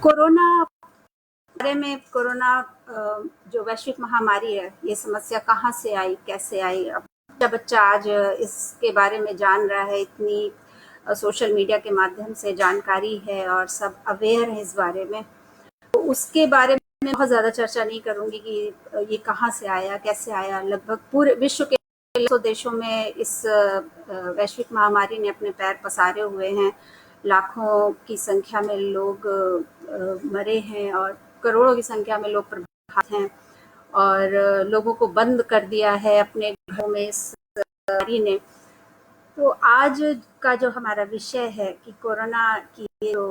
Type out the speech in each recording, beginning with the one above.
Corona बारे में corona जो वैश्विक महामारी है, ये समस्या कहाँ से आई, कैसे आई, अब बच्चा आज इसके बारे में जान रहा है, इतनी सोशल मीडिया के माध्यम से जानकारी है और सब अवेयर है इस बारे में। तो उसके बारे में बहुत ज़्यादा चर्चा नहीं करूँगी कि ये कहाँ से आया, कैसे आया। लगभग पूरे विश्व के देशों में इस वैश्विक महामारी ने अपने पैर पसारे हुए हैं। लाखों की संख्या में लोग मरे हैं और करोड़ों की संख्या में लोग प्रभावित हैं और लोगों को बंद कर दिया है अपने घरों में इस महामारी ने। तो आज का जो हमारा विषय है कि कोरोना की जो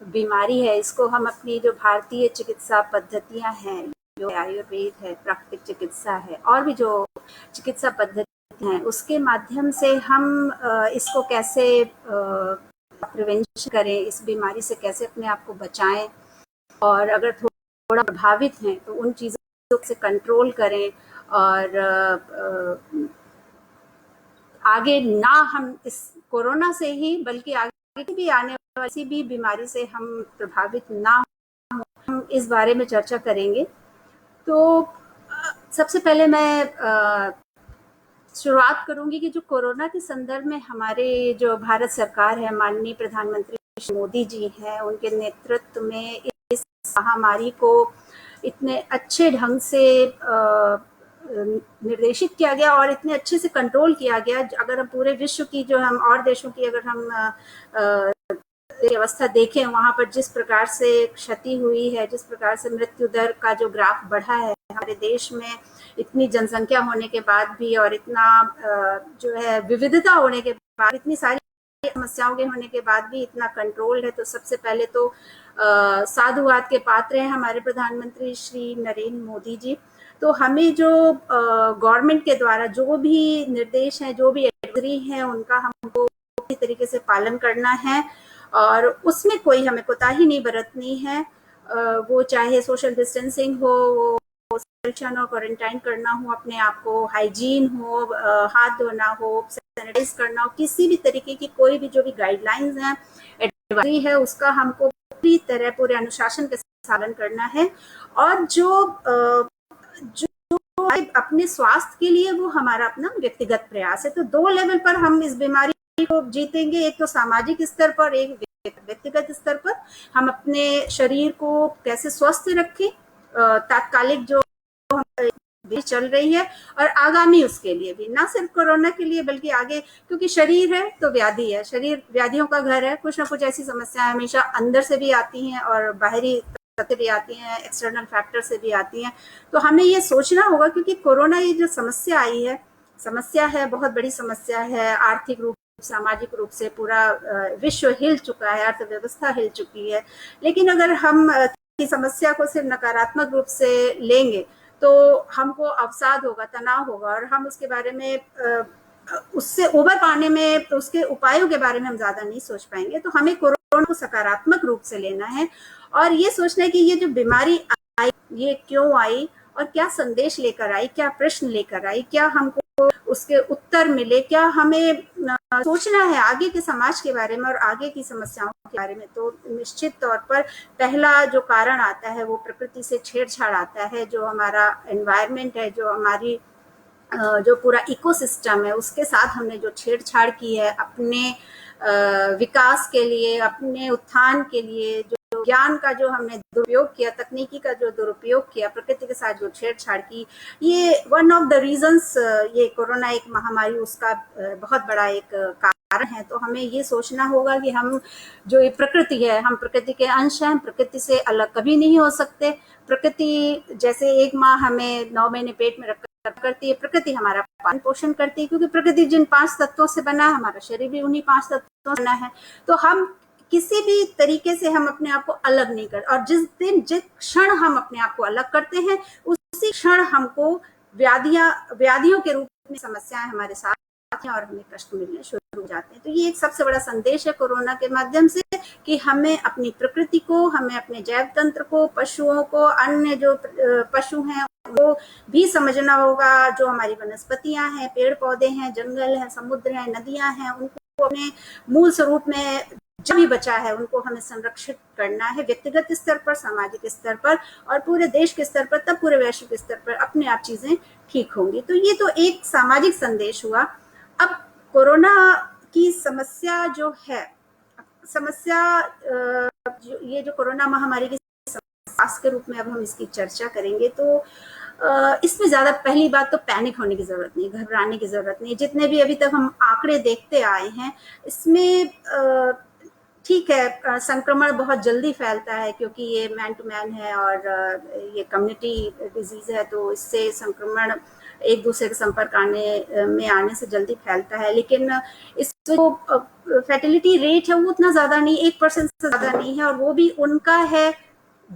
बीमारी है, इसको हम अपनी जो भारतीय चिकित्सा पद्धतियां हैं, जो आयुर्वेद है, प्राकृतिक चिकित्सा है और भी जो चिकित्सा पद्धति हैं, उसके माध्यम से हम इसको कैसे प्रिवेंशन करें, इस बीमारी से कैसे अपने आप को बचाएं और अगर थोड़ा प्रभावित हैं तो उन चीज़ों से कंट्रोल करें और आगे ना हम इस कोरोना से ही बल्कि आगे भी आने वाली किसी भी बीमारी से हम प्रभावित ना हो, हम इस बारे में चर्चा करेंगे। तो सबसे पहले मैं शुरुआत करूंगी कि जो कोरोना के संदर्भ में हमारे जो भारत सरकार है, माननीय प्रधानमंत्री मोदी जी हैं, उनके नेतृत्व में इस महामारी को इतने अच्छे ढंग से निर्देशित किया गया और इतने अच्छे से कंट्रोल किया गया। अगर हम पूरे विश्व की जो हम और देशों की अगर हम व्यवस्था देखें, वहां पर जिस प्रकार से क्षति हुई है, जिस प्रकार से मृत्यु दर का जो ग्राफ बढ़ा है, हमारे देश में इतनी जनसंख्या होने के बाद भी और इतना जो है विविधता होने के बाद, इतनी सारी समस्याओं के होने के बाद भी इतना कंट्रोल है। तो सबसे पहले तो साधुवाद के पात्र हैं हमारे प्रधानमंत्री श्री नरेंद्र मोदी जी। तो हमें जो गवर्नमेंट के द्वारा जो भी निर्देश हैं, जो भी एडवाइजरी हैं, उनका हमको पूरी तरीके से पालन करना है और उसमें कोई हमें कोताही नहीं बरतनी है। वो चाहे सोशल डिस्टेंसिंग हो, वो सेल्फ हो, क्वारंटाइन करना हो, अपने आप को हाइजीन हो, हाथ धोना हो, सैनिटाइज करना हो, किसी भी तरीके की कोई भी जो भी गाइडलाइंस हैं, एडवाइजरी है, उसका हमको पूरी तरह पूरे अनुशासन के साथ पालन करना है। और जो अपने स्वास्थ्य के लिए वो हमारा अपना व्यक्तिगत प्रयास है। तो दो लेवल पर हम इस बीमारी को जीतेंगे, एक तो सामाजिक स्तर पर, एक व्यक्तिगत स्तर पर। हम अपने शरीर को कैसे स्वस्थ रखें तात्कालिक जो चल रही है और आगामी उसके लिए भी, ना सिर्फ कोरोना के लिए बल्कि आगे, क्योंकि शरीर है तो व्याधि है, शरीर व्याधियों का घर है। कुछ ना कुछ ऐसी समस्याएं हमेशा अंदर से भी आती हैं और बाहरी से भी आती हैं, एक्सटर्नल फैक्टर से भी आती हैं। तो हमें ये सोचना होगा, क्योंकि कोरोना ये जो समस्या आई है, समस्या है, बहुत बड़ी समस्या है। आर्थिक रूप, सामाजिक रूप से पूरा विश्व हिल चुका है, अर्थव्यवस्था हिल चुकी है। लेकिन अगर हम समस्या को सिर्फ नकारात्मक रूप से लेंगे तो हमको अवसाद होगा, तनाव होगा और हम उसके बारे में उससे उबर पाने में, उसके उपायों के बारे में हम ज्यादा नहीं सोच पाएंगे। तो हमें कोरोना को सकारात्मक रूप से लेना है और ये सोचना है कि ये जो बीमारी आई, ये क्यों आई और क्या संदेश लेकर आई, क्या प्रश्न लेकर आई, क्या हमको उसके उत्तर मिले, क्या हमें सोचना है आगे के समाज के बारे में और आगे की समस्याओं के बारे में। तो निश्चित तौर पर पहला जो कारण आता है वो प्रकृति से छेड़छाड़ आता है। जो हमारा एनवायरनमेंट है, जो हमारी जो पूरा इकोसिस्टम है, उसके साथ हमने जो छेड़छाड़ की है, अपने विकास के लिए, अपने उत्थान के लिए जो ज्ञान का जो हमने दुरुपयोग किया, तकनीकी का जो दुरुपयोग किया, प्रकृति के साथ जो छेड़छाड़ की, ये वन ऑफ द रीजंस, ये कोरोना एक महामारी उसका बहुत बड़ा एक कारण है। तो हमें ये सोचना होगा कि हम जो ये प्रकृति है, हम प्रकृति के अंश हैं, प्रकृति से अलग कभी नहीं हो सकते। प्रकृति जैसे एक माँ हमें 9 महीने पेट में रख करती है, प्रकृति हमारा पालन पोषण करती है, क्योंकि प्रकृति जिन 5 तत्वों से बना है, हमारा शरीर भी उन्हीं 5 तत्वों से बना है। तो हम किसी भी तरीके से हम अपने आप को अलग नहीं करते, और जिस क्षण हम अपने आप को अलग करते हैं, उसी क्षण हमको व्याधियों के रूप में समस्याएं हमारे साथ हैं और हमें कष्ट मिलने शुरू हो जाते हैं। तो ये एक सबसे बड़ा संदेश है कोरोना के माध्यम से, कि हमें अपनी प्रकृति को, हमें अपने जैव तंत्र को, पशुओं को, अन्य जो पशु हैं वो भी समझना होगा। जो हमारी वनस्पतियां हैं, पेड़ पौधे हैं, जंगल हैं, समुद्र हैं, नदियां हैं, उनको अपने मूल स्वरूप में जो भी बचा है उनको हमें संरक्षित करना है, व्यक्तिगत स्तर पर, सामाजिक स्तर पर और पूरे देश के स्तर पर, तब पूरे वैश्विक स्तर पर अपने आप चीजें ठीक होंगी। तो ये तो एक सामाजिक संदेश हुआ। अब कोरोना की समस्या जो है, ये जो कोरोना महामारी की समस्या के रूप में अब हम इसकी चर्चा करेंगे, तो इसमें ज्यादा, पहली बात तो पैनिक होने की जरूरत नहीं, घबराने की जरूरत नहीं। जितने भी अभी तक हम आंकड़े देखते आए हैं, इसमें ठीक है, संक्रमण बहुत जल्दी फैलता है क्योंकि ये मैन टू मैन है और ये कम्युनिटी डिजीज है, तो इससे संक्रमण एक दूसरे के संपर्क आने से जल्दी फैलता है। लेकिन इस जो फैटिलिटी रेट है वो उतना ज्यादा नहीं, 1% से ज्यादा नहीं है, और वो भी उनका है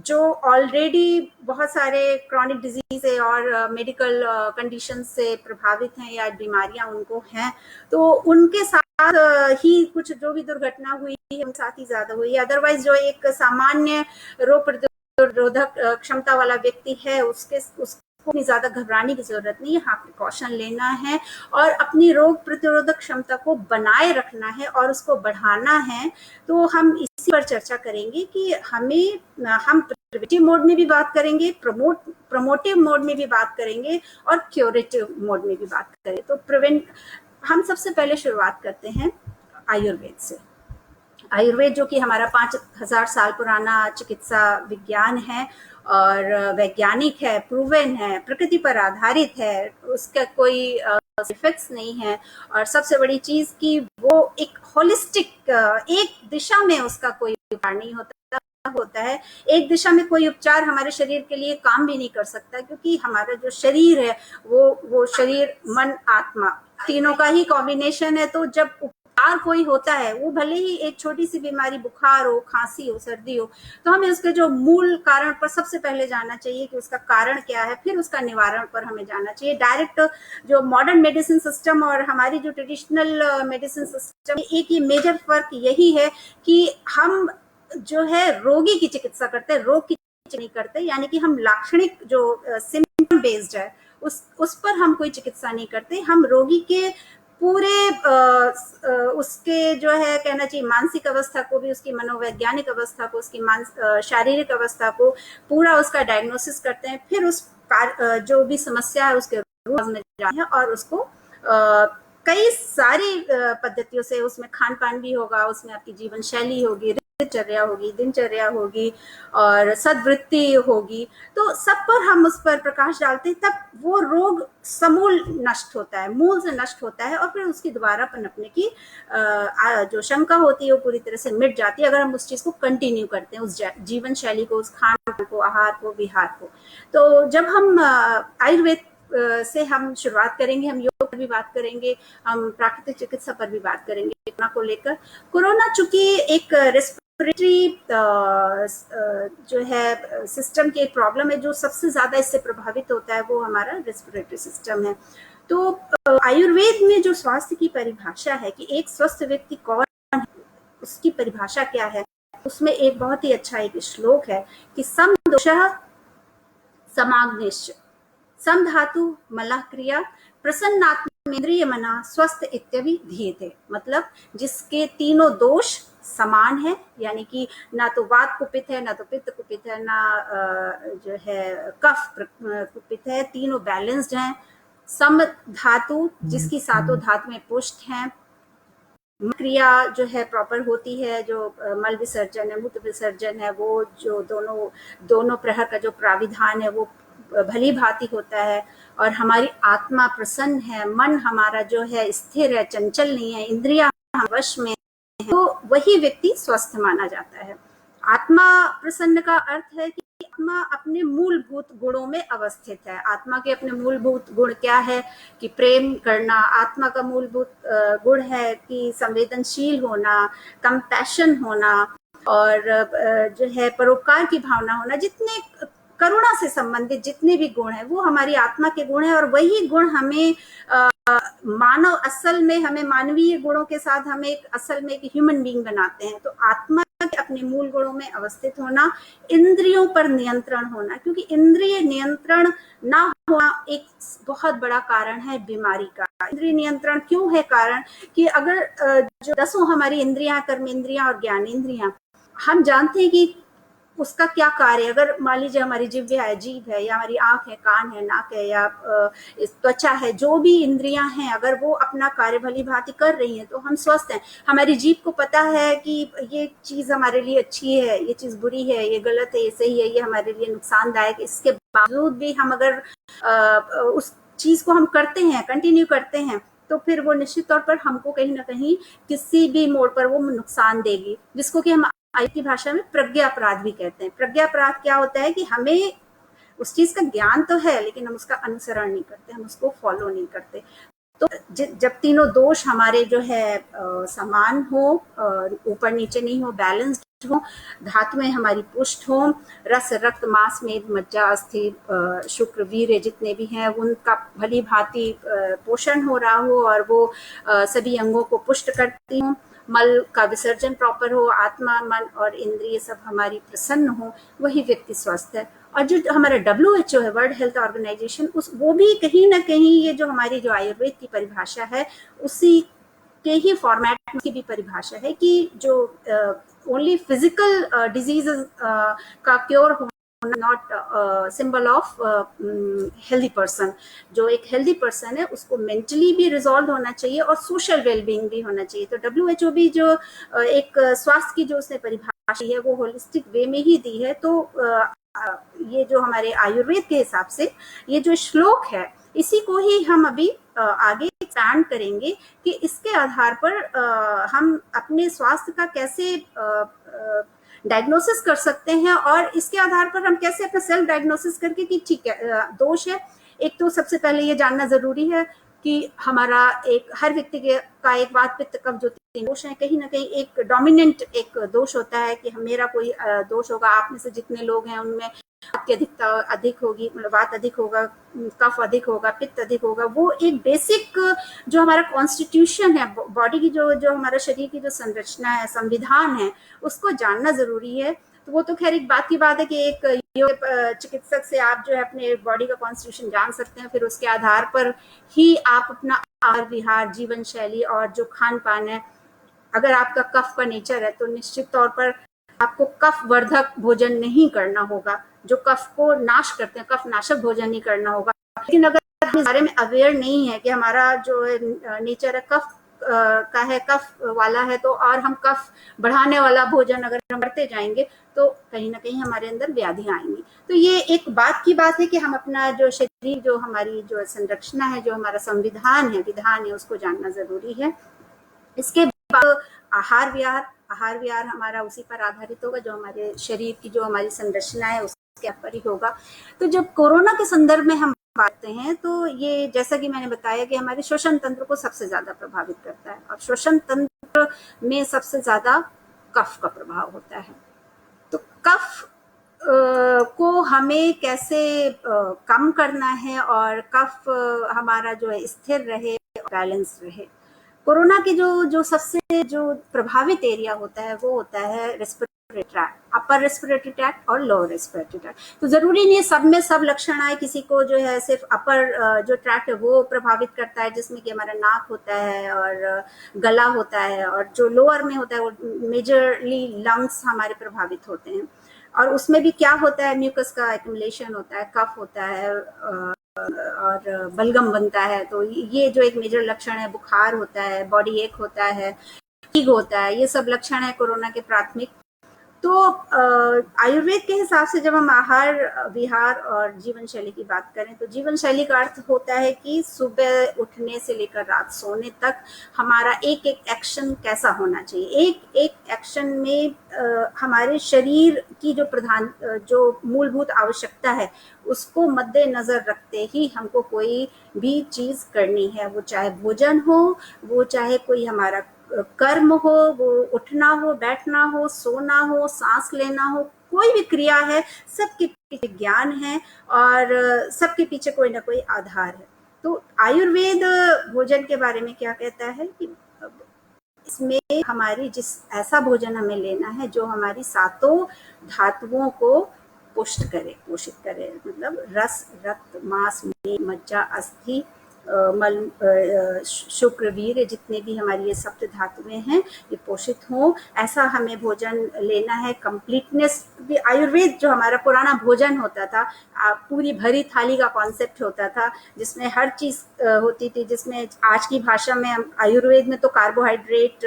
जो ऑलरेडी बहुत सारे क्रॉनिक डिजीज है और मेडिकल कंडीशन से प्रभावित हैं या बीमारियां उनको हैं, तो उनके साथ ही कुछ जो भी दुर्घटना हुई है उनके साथ ही ज्यादा हुई है। अदरवाइज जो एक सामान्य रोग प्रतिरोधक क्षमता वाला व्यक्ति है, उसको इतनी ज्यादा घबराने की जरूरत नहीं है। हाँ, प्रिकॉशन लेना है और अपनी रोग प्रतिरोधक क्षमता को बनाए रखना है और उसको बढ़ाना है। तो हम इसी पर चर्चा करेंगे कि हम प्रिवेंटिव मोड में भी बात करेंगे, प्रमोटिव मोड में भी बात करेंगे और क्यूरेटिव मोड में भी बात करेंगे। तो हम सबसे पहले शुरुआत करते हैं आयुर्वेद से। आयुर्वेद जो कि हमारा 5000 साल पुराना चिकित्सा विज्ञान है और वैज्ञानिक है, प्रूवन है, प्रकृति पर आधारित है, उसका कोई इफेक्ट्स नहीं है, और सबसे बड़ी चीज कि वो एक होलिस्टिक, एक दिशा में उसका कोई उपचार नहीं होता है। एक दिशा में कोई उपचार हमारे शरीर के लिए काम भी नहीं कर सकता, क्योंकि हमारा जो शरीर है वो शरीर, मन, आत्मा तीनों का ही कॉम्बिनेशन है। तो जब उपचार कोई होता है, वो भले ही एक छोटी सी बीमारी, बुखार हो, खांसी हो, सर्दी हो, तो हमें उसके जो मूल कारण पर सबसे पहले जाना चाहिए कि उसका कारण क्या है, फिर उसका निवारण पर हमें जाना चाहिए। डायरेक्ट जो मॉडर्न मेडिसिन सिस्टम और हमारी जो ट्रेडिशनल मेडिसिन सिस्टम, एक ही मेजर फर्क यही है कि हम जो है रोगी की चिकित्सा करते हैं, रोग की चिकित्सा नहीं करते। यानी कि हम लाक्षणिक जो सिम्पटम बेस्ड है उस पर हम कोई चिकित्सा नहीं करते। हम रोगी के पूरे उसके जो है कहना चाहिए मानसिक अवस्था को भी, उसकी मनोवैज्ञानिक अवस्था को, उसकी शारीरिक अवस्था को पूरा उसका डायग्नोसिस करते हैं। फिर उस जो भी समस्या है उसके रूट में जाते हैं और उसको कई सारी पद्धतियों से, उसमें खान पान भी होगा, उसमें आपकी जीवन शैली होगी, दिनचर्या होगी और सद्वृत्ति होगी, तो सब पर हम उस पर प्रकाश डालते हैं, तब वो रोग समूल नष्ट होता है, मूल से नष्ट होता है, और फिर उसकी दोबारा पनपने की जो शंका होती है वो पूरी तरह से मिट जाती है, अगर हम उस चीज को कंटिन्यू करते हैं, उस जीवन शैली को, उस खान को, आहार को, विहार को। तो जब हम आयुर्वेद से हम शुरुआत करेंगे, हम योग पर भी बात करेंगे, हम प्राकृतिक चिकित्सा पर भी बात करेंगे कोरोना को लेकर। कोरोना चूंकि एक रेस्पिरेटरी जो है सिस्टम की एक प्रॉब्लम है, जो सबसे ज्यादा इससे प्रभावित होता है वो हमारा रेस्पिरेटरी सिस्टम है। तो आयुर्वेद में जो स्वास्थ्य की परिभाषा है कि एक स्वस्थ व्यक्ति कौन है, उसकी परिभाषा क्या है, उसमें एक बहुत ही अच्छा एक श्लोक है कि सम दोषः समाग्निश्च, सम धातु मलः क्रिया, प्रसन्नात्मेन्द्रिय मना स्वस्थ इत्यभिधीयते। मतलब जिसके तीनों दोष समान है, यानी कि ना तो वात कुपित है, ना तो पित्त कुपित है, ना जो है कफ कुपित है, तीनों बैलेंस्ड हैं। सम धातु, जिसकी सातों धातु में पुष्ट हैं, क्रिया जो है प्रॉपर होती है, जो मल विसर्जन है, मूत्र विसर्जन है, वो जो दोनों प्रहर का जो प्राविधान है वो भली भांति होता है, और हमारी आत्मा प्रसन्न है, मन हमारा जो है स्थिर है, चंचल नहीं है, इंद्रिया वश में है, तो वही व्यक्ति स्वस्थ माना जाता है। आत्मा प्रसन्न का अर्थ है कि आत्मा अपने मूलभूत गुणों में अवस्थित है। आत्मा के अपने मूलभूत गुण क्या है कि प्रेम करना, आत्मा का मूलभूत गुण है कि संवेदनशील होना, कंपैशन होना, और जो है परोपकार की भावना होना। जितने करुणा से संबंधित जितने भी गुण हैं वो हमारी आत्मा के गुण हैं, और वही गुण हमें मानव असल में हमें मानवीय गुणों के साथ हमें एक असल में एक ह्यूमन बीइंग बनाते हैं। तो आत्मा के अपने मूल गुणों में अवस्थित होना, इंद्रियों पर नियंत्रण होना, क्योंकि इंद्रिय नियंत्रण ना होना एक बहुत बड़ा कारण है बीमारी का। इंद्रिय नियंत्रण क्यों है कारण कि अगर जो 10 हमारी इंद्रियां, कर्म इंद्रियां और ज्ञान इंद्रियां, हम जानते हैं कि उसका क्या कार्य। अगर मान लीजिए हमारी जिह्वा है, जीभ है, या हमारी आंख है, कान है, नाक है, या त्वचा है, जो भी इंद्रियां हैं अगर वो अपना कार्य भली भांति कर रही हैं तो हम स्वस्थ हैं। हमारी जीभ को पता है कि ये चीज हमारे लिए अच्छी है, ये चीज बुरी है, ये गलत है, ये सही है, ये हमारे लिए नुकसानदायक। इसके बावजूद भी हम अगर उस चीज को हम करते हैं, कंटिन्यू करते हैं, तो फिर वो निश्चित तौर पर हमको कहीं ना कहीं किसी भी मोड़ पर वो नुकसान देगी, जिसको कि हम आई की भाषा में प्रज्ञापराध भी कहते हैं। प्रज्ञापराध क्या होता है कि हमें उस चीज का ज्ञान तो है लेकिन हम उसका अनुसरण नहीं करते, हम उसको फॉलो नहीं करते। तो जब तीनों दोष हमारे जो है समान हो, ऊपर नीचे नहीं हो, बैलेंस्ड हो, धातुएं हमारी पुष्ट हो, रस रक्त मांस मेद मज्जा अस्थि शुक्र वीर्य जितने भी हैं उनका भली भांति पोषण हो रहा हो, और वो सभी अंगों को पुष्ट करती हो, मल का विसर्जन प्रॉपर हो, आत्मा मन और इंद्रिय सब हमारी प्रसन्न हो, वही व्यक्ति स्वस्थ है। और जो हमारा WHO है, वर्ल्ड हेल्थ ऑर्गेनाइजेशन, उस वो भी कहीं ना कहीं ये जो हमारी जो आयुर्वेद की परिभाषा है उसी के ही फॉर्मेट की भी परिभाषा है कि जो ओनली फिजिकल डिजीजेस का क्योर होना not symbol of healthy person. जो एक हेल्दी पर्सन है उसको मेंटली भी रिजॉल्व होना चाहिए और सोशल वेलबींग भी होना चाहिए। तो WHO भी जो एक स्वास्थ्य की जो उसने परिभाषा है वो होलिस्टिक वे में ही दी है। तो ये जो हमारे आयुर्वेद के हिसाब से ये जो श्लोक है इसी को ही हम अभी आगे एक्सपैंड करेंगे कि इसके आधार पर हम अपने स्वास्थ्य का कैसे डायग्नोसिस कर सकते हैं, और इसके आधार पर हम कैसे अपना सेल्फ डायग्नोसिस करके कि ठीक है दोष है। एक तो सबसे पहले ये जानना जरूरी है कि हमारा एक हर व्यक्ति के का एक वात पित्त कफ जो 3 दोष हैं, कहीं ना कहीं एक डोमिनेंट एक दोष होता है कि मेरा कोई दोष होगा। आप में से जितने लोग हैं उनमें वात की अधिकता अधिक होगी, मतलब वात अधिक होगा, कफ अधिक होगा, पित्त अधिक होगा। वो एक बेसिक जो हमारा कॉन्स्टिट्यूशन है, बॉडी की जो हमारा शरीर की जो संरचना है, संविधान है, उसको जानना जरूरी है। तो वो तो खैर एक बात की बात है कि एक योग चिकित्सक से आप जो है अपने बॉडी का कॉन्स्टिट्यूशन जान सकते हैं, फिर उसके आधार पर ही आप अपना आहार विहार, जीवन शैली और जो खान पान है, अगर आपका कफ का नेचर है तो निश्चित तौर पर आपको कफ वर्धक भोजन नहीं करना होगा, जो कफ को नाश करते हैं, कफ नाशक भोजन नहीं करना होगा। लेकिन अगर हम इस बारे में अवेयर नहीं है कि हमारा जो नेचर है कफ का है, कफ वाला है, तो और हम कफ बढ़ाने वाला भोजन अगर हम करते जाएंगे तो कहीं ना कहीं हमारे अंदर व्याधियां आएंगी। तो ये एक बात की बात है कि हम अपना जो शरीर, जो हमारी जो संरचना है, जो हमारा संविधान है, विधान है, उसको जानना जरूरी है। इसके बाद आहार विहार हमारा उसी पर आधारित होगा, जो हमारे शरीर की जो हमारी संरचना है उसके ऊपर ही होगा। तो जब कोरोना के संदर्भ में हम बात हैं तो ये जैसा कि मैंने बताया कि हमारे श्वसन तंत्र को सबसे ज्यादा प्रभावित करता है, और श्वसन तंत्र में सबसे ज्यादा कफ का प्रभाव होता है। तो कफ को हमें कैसे कम करना है और कफ हमारा जो है स्थिर रहे, बैलेंस रहे। कोरोना के जो सबसे जो प्रभावित एरिया होता है वो होता है respiratory tract, upper respiratory tract और लोअर रेस्पिरेटरी ट्रैक्ट। तो जरूरी नहीं है सब में सब लक्षण आए, किसी को जो है सिर्फ अपर जो ट्रैक्ट है वो प्रभावित करता है, जिसमें कि हमारा नाक होता है और गला होता है, और जो लोअर में होता है वो मेजरली लंग्स हमारे प्रभावित होते हैं। और उसमें भी क्या होता है, म्यूकस का एक्युमुलेशन होता है, कफ होता है और बलगम बनता है। तो ये जो एक मेजर लक्षण है, बुखार होता है, बॉडी एक होता है, फटीग होता है, ये सब लक्षण है कोरोना के प्राथमिक। तो आयुर्वेद के हिसाब से जब हम आहार विहार और जीवन शैली की बात करें तो जीवन शैली का अर्थ होता है कि सुबह उठने से लेकर रात सोने तक हमारा एक एक एक्शन कैसा होना चाहिए। एक एक एक्शन में हमारे शरीर की जो मूलभूत आवश्यकता है उसको मद्देनजर रखते ही हमको कोई भी चीज करनी है, वो चाहे भोजन हो, वो चाहे कोई हमारा कर्म हो, वो उठना हो, बैठना हो, सोना हो, सांस लेना हो, कोई भी क्रिया है, सबके पीछे ज्ञान है और सबके पीछे कोई ना कोई आधार है। तो आयुर्वेद भोजन के बारे में क्या कहता है कि इसमें हमारी ऐसा भोजन हमें लेना है जो हमारी सातों धातुओं को पोषित करे, मतलब रस, रक्त, मांस, मज्जा, अस्थि, मल, शुक्र, वीर, जितने भी हमारी ये सप्त धातुएं हैं ये पोषित हों, ऐसा हमें भोजन लेना है। कंप्लीटनेस भी आयुर्वेद जो हमारा पुराना भोजन होता था, पूरी भरी थाली का कॉन्सेप्ट होता था जिसमें हर चीज होती थी, जिसमें आज की भाषा में आयुर्वेद में तो कार्बोहाइड्रेट,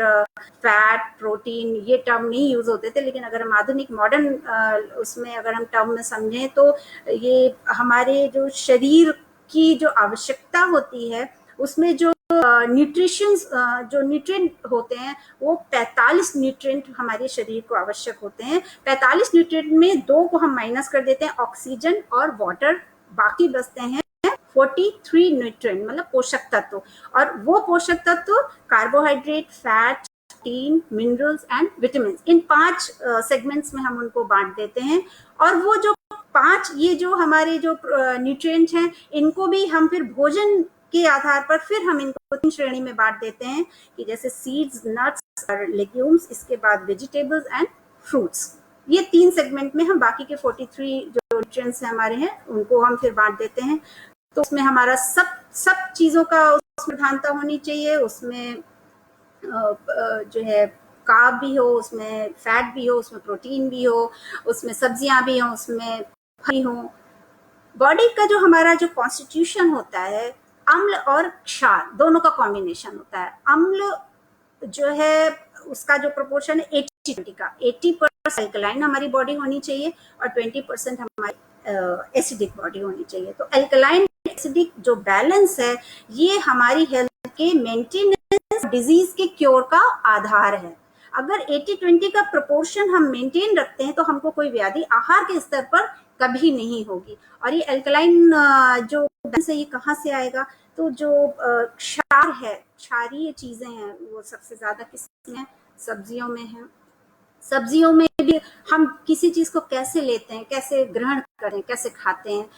फैट, प्रोटीन ये टर्म नहीं यूज होते थे, लेकिन अगर हम आधुनिक मॉडर्न उसमें अगर हम टर्म में समझें तो ये हमारे जो शरीर की जो आवश्यकता होती है उसमें जो जो न्यूट्रिएंट होते हैं वो 45 न्यूट्रिएंट हमारे शरीर को आवश्यक होते हैं। 45 न्यूट्रिएंट में 2 को हम माइनस कर देते हैं, ऑक्सीजन और वाटर, बाकी बचते हैं 43 न्यूट्रिएंट, मतलब पोषक तत्व। और वो पोषक तत्व carbohydrate, fat, protein, minerals and vitamin, in 5 segments में हम उनको बांट देते हैं। और वो जो 5 ये जो हमारे जो न्यूट्रिएंट्स हैं इनको भी हम फिर भोजन के आधार पर फिर हम इनको 3 श्रेणी में बांट देते हैं कि जैसे सीड्स, नट्स और लेग्यूम्स, इसके बाद वेजिटेबल्स एंड फ्रूट्स। ये 3 सेगमेंट में हम बाकी के 43 जो न्यूट्रिएंट्स हैं हमारे हैं उनको हम फिर बांट देते हैं। तो उसमें हमारा सब चीजों का उसमें प्रधानता होनी चाहिए, उसमें जो है कार्ब भी हो, उसमें फैट भी हो, उसमें प्रोटीन भी हो, उसमें सब्जियां भी हो, उसमें फल हो। बॉडी का जो हमारा जो कॉन्स्टिट्यूशन होता है, अम्ल और क्षार दोनों का कॉम्बिनेशन होता है। अम्ल जो है उसका जो प्रोपोर्शन है 80-20 का, 80% एल्कलाइन हमारी बॉडी होनी चाहिए और 20% हमारी एसिडिक बॉडी होनी चाहिए। तो एल्कलाइन एसिडिक जो बैलेंस है ये हमारी हेल्थ के मेंटेनेंस, डिजीज के क्योर का आधार है। अगर 80-20 का प्रोपोर्शन हम मेंटेन रखते हैं तो हमको कोई व्याधि आहार के स्तर पर कभी नहीं होगी। और ये एल्कलाइन जो बैलेंस है ये कहाँ से आएगा? तो जो क्षार है, क्षारीय चीजें हैं वो सबसे ज्यादा किसमें है? सब्जियों में है। सब्जियों में भी हम किसी चीज को कैसे लेते हैं, कैसे ग्रहण करें, कैसे खाते हैं।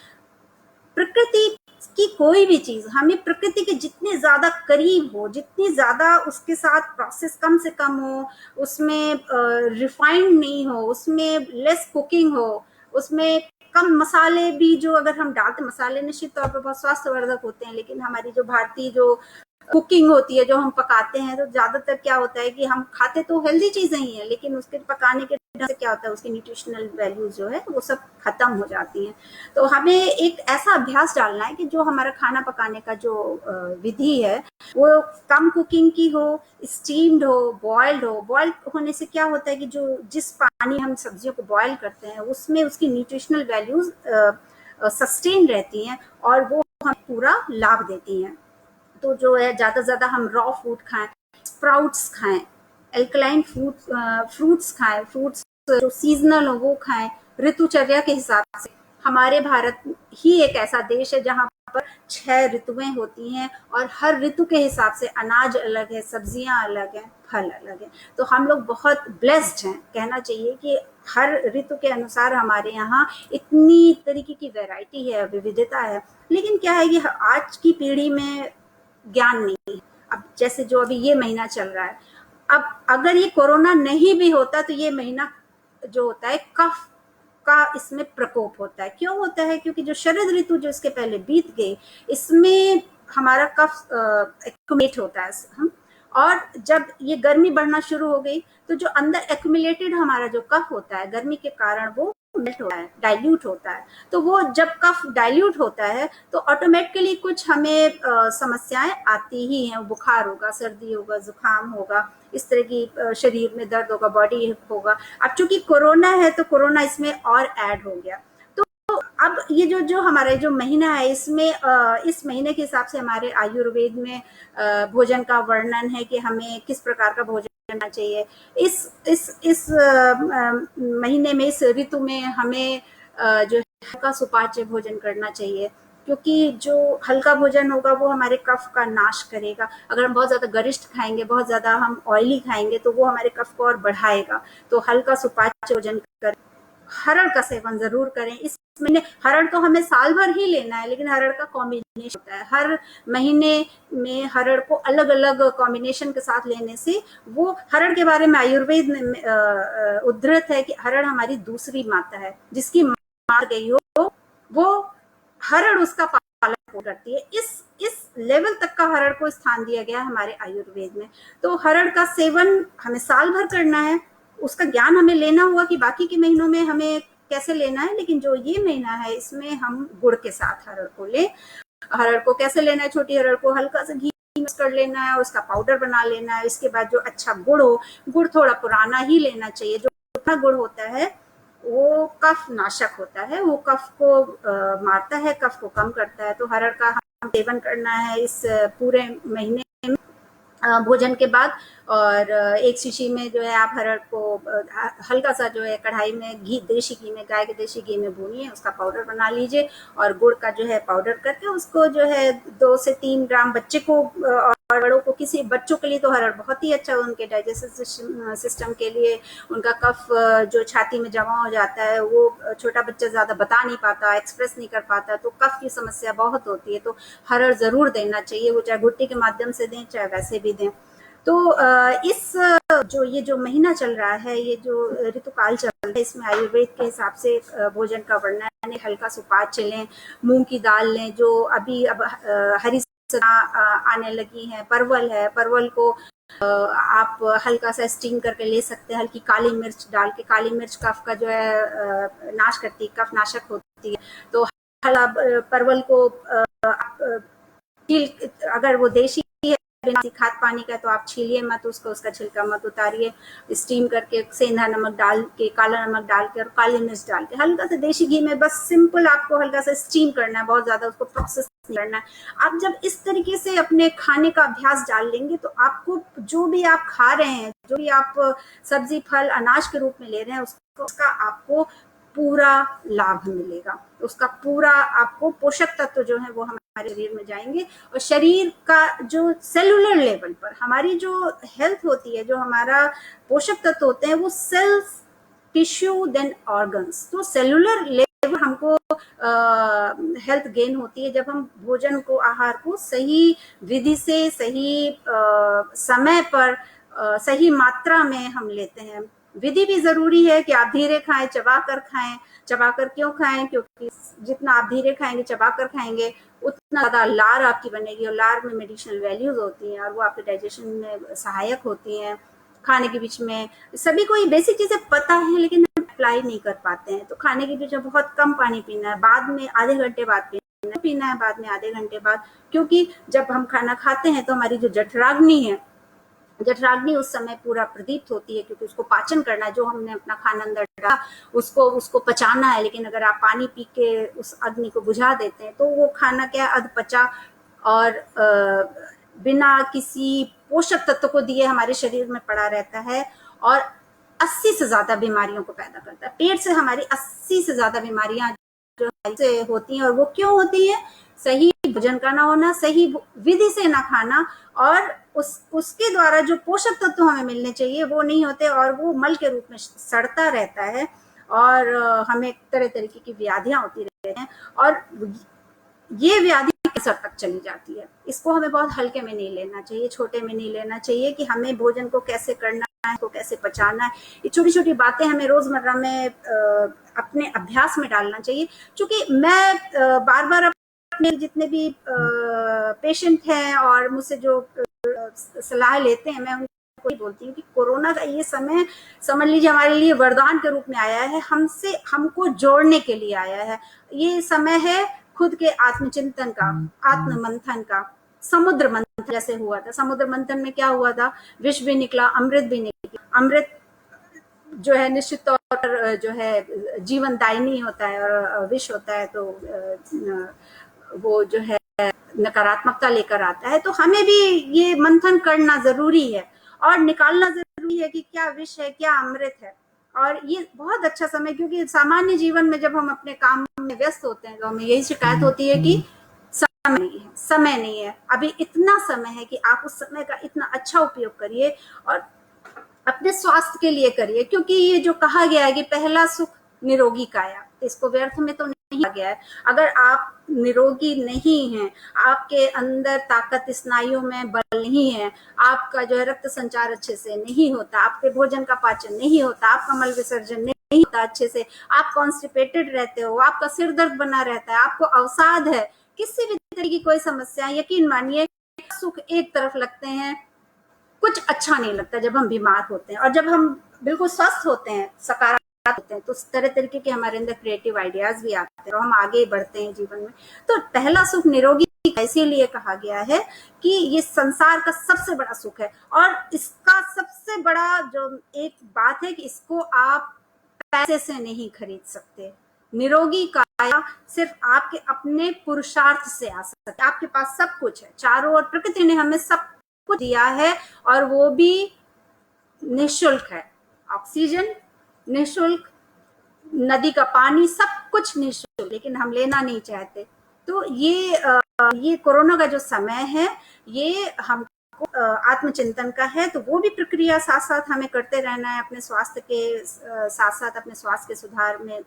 प्रकृति की कोई भी चीज हमें प्रकृति के जितने ज्यादा करीब हो, जितनी ज्यादा उसके साथ प्रोसेस कम से कम हो, उसमें रिफाइंड नहीं हो, उसमें लेस कुकिंग हो, उसमें कम मसाले भी जो अगर हम डालते, मसाले निश्चित तौर पर बहुत स्वास्थ्यवर्धक होते हैं, लेकिन हमारी जो भारतीय जो कुकिंग होती है, जो हम पकाते हैं, तो ज्यादातर क्या होता है कि हम खाते तो हेल्दी चीजें ही हैं, लेकिन उसके पकाने के ढंग से क्या होता है उसकी न्यूट्रिशनल वैल्यूज जो है वो सब खत्म हो जाती हैं। तो हमें एक ऐसा अभ्यास डालना है कि जो हमारा खाना पकाने का जो विधि है वो कम कुकिंग की हो, स्टीम्ड हो, बॉइल्ड हो। बॉइल्ड होने से क्या होता है कि जो जिस पानी हम सब्जियों को बॉइल करते हैं उसमें उसकी न्यूट्रिशनल वैल्यूज सस्टेन रहती हैं और वो हमें पूरा लाभ देती हैं। तो जो है ज्यादा से ज्यादा हम रॉ फूड खाएं, स्प्राउट्स खाएं, एल्कलाइन फ्रूट्स खाएं, फ्रूट्स जो सीजनल हो वो खाएं, ऋतुचर्या के हिसाब से। हमारे भारत ही एक ऐसा देश है जहाँ पर 6 ऋतुएं होती हैं और हर ऋतु के हिसाब से अनाज अलग है, सब्जियां अलग हैं, फल अलग है। तो हम लोग बहुत ब्लेस्ड हैं, कहना चाहिए कि हर ऋतु के अनुसार हमारे यहाँ इतनी तरीके की वैरायटी है, विविधता है। लेकिन क्या है कि आज की पीढ़ी में ज्ञान नहीं है। अब जैसे जो अभी ये महीना चल रहा है, अब अगर ये कोरोना नहीं भी होता तो ये महीना जो होता है कफ का इसमें प्रकोप होता है। क्यों होता है? क्योंकि जो शरद ऋतु जो इसके पहले बीत गई इसमें हमारा कफ एक्यूमुलेट होता है हम, और जब ये गर्मी बढ़ना शुरू हो गई तो जो अंदर एक्यूमुलेटेड हमारा जो कफ होता है गर्मी के कारण वो मेल्ट होता है, डाइल्यूट होता है। तो वो जब कफ डाइल्यूट होता है तो ऑटोमेटिकली कुछ हमें समस्याएं आती ही हैं। बुखार होगा, सर्दी होगा, जुकाम होगा, इस तरह की शरीर में दर्द होगा, बॉडी होगा। अब चूंकि कोरोना है तो कोरोना इसमें और ऐड हो गया। अब ये जो हमारा जो महीना है, इसमें इस महीने के हिसाब से हमारे आयुर्वेद में भोजन का वर्णन है कि हमें किस प्रकार का भोजन करना चाहिए। इस महीने में, इस ऋतु में हमें जो हल्का सुपाच्य भोजन करना चाहिए, क्योंकि जो हल्का भोजन होगा वो हमारे कफ का नाश करेगा। अगर हम बहुत ज्यादा गरिष्ठ खाएंगे, बहुत ज्यादा हम ऑयली खाएंगे, तो वो हमारे कफ को और बढ़ाएगा। तो हल्का सुपाच्य भोजन कर, हरड़ का सेवन जरूर करें। इस महीने हरड़ तो हमें साल भर ही लेना है, लेकिन हरड़ का कॉम्बिनेशन होता है। हर महीने में हरड़ को अलग अलग कॉम्बिनेशन के साथ लेने से, वो हरड़ के बारे में आयुर्वेद में उद्धृत है कि हरड़ हमारी दूसरी माता है। जिसकी मार गई हो वो हरड़ उसका पालन करती है। इस लेवल तक का हरड़ को स्थान दिया गया हमारे आयुर्वेद में। तो हरड़ का सेवन हमें साल भर करना है। उसका ज्ञान हमें लेना होगा कि बाकी के महीनों में हमें कैसे लेना है, लेकिन जो ये महीना है इसमें हम गुड़ के साथ हरड़ को लें। हरड़ को कैसे लेना है? छोटी हरड़ को हल्का सा घी मिक्स कर लेना है और उसका पाउडर बना लेना है। इसके बाद जो अच्छा गुड़ हो, गुड़ थोड़ा पुराना ही लेना चाहिए। जो पुराना गुड़ होता है वो कफ नाशक होता है, वो कफ को मारता है, कफ को कम करता है। तो हरड़ का हम सेवन करना है इस पूरे महीने में भोजन के बाद। और एक शीशी में जो है आप हरड़ को हल्का सा जो है कढ़ाई में घी, देशी घी में, गाय के देशी घी में भूनिए, उसका पाउडर बना लीजिए। और गुड़ का जो है पाउडर करके उसको जो है 2 से 3 ग्राम बच्चे को और बड़ों को, किसी बच्चों के लिए तो हरड़ बहुत ही अच्छा है, उनके डाइजेस्टिव सिस्टम के लिए। उनका कफ जो छाती में जमा हो जाता है वो छोटा बच्चा ज्यादा बता नहीं पाता, एक्सप्रेस नहीं कर पाता, तो कफ की समस्या बहुत होती है। तो हरड़ जरूर देना चाहिए, वो चाहे घुट्टी के माध्यम से दें चाहे वैसे भी दें। तो इस जो महीना चल रहा है, ये जो ऋतुकाल चल रहा है, इसमें आयुर्वेद के हिसाब से भोजन का वर्णन है। हल्का सुपाच्य लें, मूंग की दाल लें, जो अभी अब हरी आने लगी है, परवल है, परवल को आप हल्का सा स्टीम करके ले सकते हैं। हल्की काली मिर्च डाल के, काली मिर्च कफ का जो है नाश करती है, कफ नाशक होती है। तो परवल को अगर वो देशी है, बिना खाद पानी का, तो आप छीलिए मत उसको, उसका छिलका मत उतारिए। स्टीम करके सेंधा नमक डाल के, काला नमक डाल के और काली मिर्च डाल के हल्का सा देशी घी में, बस सिंपल आपको हल्का सा स्टीम करना है, बहुत ज्यादा उसको प्रोसेस नहीं करना है। आप जब इस तरीके से अपने खाने का अभ्यास डाल लेंगे तो आपको जो भी आप खा रहे हैं, जो भी आप सब्जी फल अनाज के रूप में ले रहे हैं, उसका आपको पूरा लाभ मिलेगा। उसका पूरा आपको पोषक तत्व जो है वो हमारे शरीर में जाएंगे। और शरीर का जो सेलुलर लेवल पर हमारी जो हेल्थ होती है, जो हमारा पोषक तत्व होते हैं, वो सेल्स, टिश्यू, देन ऑर्गन्स। तो सेलुलर लेवल हमको हेल्थ गेन होती है जब हम भोजन को, आहार को सही विधि से, सही समय पर, सही मात्रा में हम लेते हैं। विधि भी जरूरी है कि आप धीरे खाएं, चबा कर खाएं। चबा कर क्यों खाएं? क्योंकि जितना आप धीरे खाएंगे, चबा कर खाएंगे, उतना ज्यादा लार आपकी बनेगी, और लार में मेडिसिनल वैल्यूज होती हैं और वो आपके डाइजेशन में सहायक होती हैं। खाने के बीच में सभी को ये बेसिक चीजें पता है, लेकिन हम अप्लाई नहीं कर पाते हैं। तो खाने के बीच में बहुत कम पानी पीना है, बाद में आधे घंटे बाद पीना है, बाद में आधे घंटे बाद। क्योंकि जब हम खाना खाते हैं तो हमारी जो जठराग्नि है, जठराग्नि उस समय पूरा प्रदीप्त होती है, क्योंकि उसको पाचन करना है। जो हमने अपना खाना अंदर डाला उसको पचाना है। लेकिन अगर आप पानी पी के उस अग्नि को बुझा देते हैं तो वो खाना क्या अधपचा और बिना किसी पोषक तत्व को दिए हमारे शरीर में पड़ा रहता है और 80 से ज्यादा बीमारियों को पैदा करता है। पेट से हमारी 80 से ज्यादा बीमारियां जो से होती हैं। और वो क्यों होती है? सही भोजन का ना होना, सही विधि से ना खाना, और उसके द्वारा जो पोषक तत्व हमें मिलने चाहिए वो नहीं होते, और वो मल के रूप में सड़ता रहता है और हमें तरह तरीके की व्याधियां होती रहती हैं। और ये व्याधि कैंसर तक चली जाती है। इसको हमें बहुत हल्के में नहीं लेना चाहिए, छोटे में नहीं लेना चाहिए कि हमें भोजन को कैसे करना है, को कैसे पचाना है। ये छोटी छोटी बातें हमें रोजमर्रा में अपने अभ्यास में डालना चाहिए। क्योंकि मैं बार बार अपने जितने भी पेशेंट हैं और मुझसे जो सलाह लेते हैं, मैं को बोलती हूँ कि कोरोना का ये समय समझ लीजिए हमारे लिए वरदान के रूप में आया है, हमको जोड़ने के लिए आया है। ये समय है खुद के आत्मचिंतन का, आत्म मंथन का। समुद्र मंथन जैसे हुआ था, समुद्र मंथन में क्या हुआ था, विष भी निकला, अमृत भी निकला। अमृत जो है निश्चित तौर पर जो है जीवन दायिनी होता है, और विष होता है तो वो जो है नकारात्मकता लेकर आता है। तो हमें भी ये मंथन करना जरूरी है और निकालना जरूरी है कि क्या विष है, क्या अमृत है। और ये बहुत अच्छा समय, क्योंकि सामान्य जीवन में जब हम अपने काम में व्यस्त होते हैं तो हमें यही शिकायत होती है कि समय नहीं है। अभी इतना समय है कि आप उस समय का इतना अच्छा उपयोग करिए और अपने स्वास्थ्य के लिए करिए, क्योंकि ये जो कहा गया है कि पहला सुख निरोगी काया, इसको व्यर्थ में तो नहीं कहा गया है। अगर आप निरोगी नहीं हैं, आपके अंदर ताकत, स्नायुओं में बल नहीं है, आपका जो है रक्त संचार अच्छे से नहीं होता, आपके भोजन का पाचन नहीं होता, आपका मल विसर्जन नहीं होता अच्छे से, आप कॉन्स्टिपेटेड रहते हो, आपका सिर दर्द बना रहता है, आपको अवसाद है, किसी भी तरह की कोई समस्या, यकीन मानिए सुख एक तरफ लगते हैं, कुछ अच्छा नहीं लगता जब हम बीमार होते हैं। और जब हम बिल्कुल स्वस्थ होते हैं, सकारात्मक होते हैं, तो तरह तरीके के हमारे अंदर क्रिएटिव आइडियाज भी आते हैं और हम आगे बढ़ते हैं जीवन में। तो पहला सुख निरोगी इसीलिए कहा गया है कि ये संसार का सबसे बड़ा सुख है, और इसका सबसे बड़ा जो एक बात है कि इसको आप पैसे से नहीं खरीद सकते। निरोगी काया सिर्फ आपके अपने पुरुषार्थ से आ सकता है। आपके पास सब कुछ है, चारों ओर प्रकृति ने हमें सब कुछ दिया है, और वो भी निःशुल्क है। ऑक्सीजन निःशुल्क, नदी का पानी, सब कुछ निःशुल्क, लेकिन हम लेना नहीं चाहते। तो ये कोरोना का जो समय है, ये हमको आत्मचिंतन का है, तो वो भी प्रक्रिया साथ साथ हमें करते रहना है। अपने स्वास्थ्य के साथ साथ अपने स्वास्थ्य के सुधार में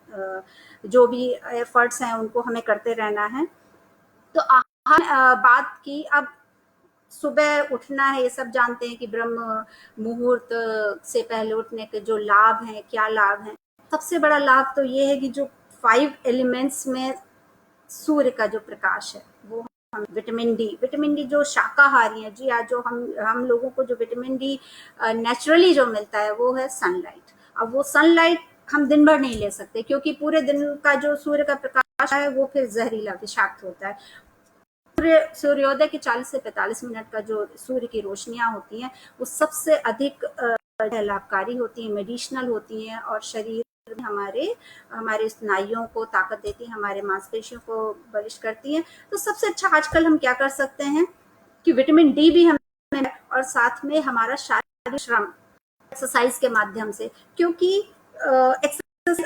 जो भी एफर्ट्स हैं उनको हमें करते रहना है। तो बात की, अब सुबह उठना है, ये सब जानते हैं कि ब्रह्म मुहूर्त से पहले उठने के जो लाभ हैं, क्या लाभ हैं। सबसे बड़ा लाभ तो ये है कि जो 5 एलिमेंट्स में सूर्य का जो प्रकाश है, वो हम विटामिन डी जो शाकाहारी है जी, आज जो हम लोगों को जो विटामिन डी नेचुरली जो मिलता है वो है सनलाइट। अब वो सनलाइट हम दिन भर नहीं ले सकते, क्योंकि पूरे दिन का जो सूर्य का प्रकाश है वो फिर जहरीला, विषाक्त होता है। सूर्योदय के 40 से 45 मिनट का जो सूर्य की रोशनियां होती हैं, वो सबसे अधिक लाभकारी होती हैं, मेडिसिनल होती हैं, और शरीर में हमारे स्नायुओं को ताकत देती हैं, हमारे मांसपेशियों को बलिष्ठ करती हैं। तो सबसे अच्छा आजकल हम क्या कर सकते हैं कि विटामिन डी भी हमें, और साथ में हमारा शारीरिक श्रम एक्सरसाइज के माध्यम से, क्योंकि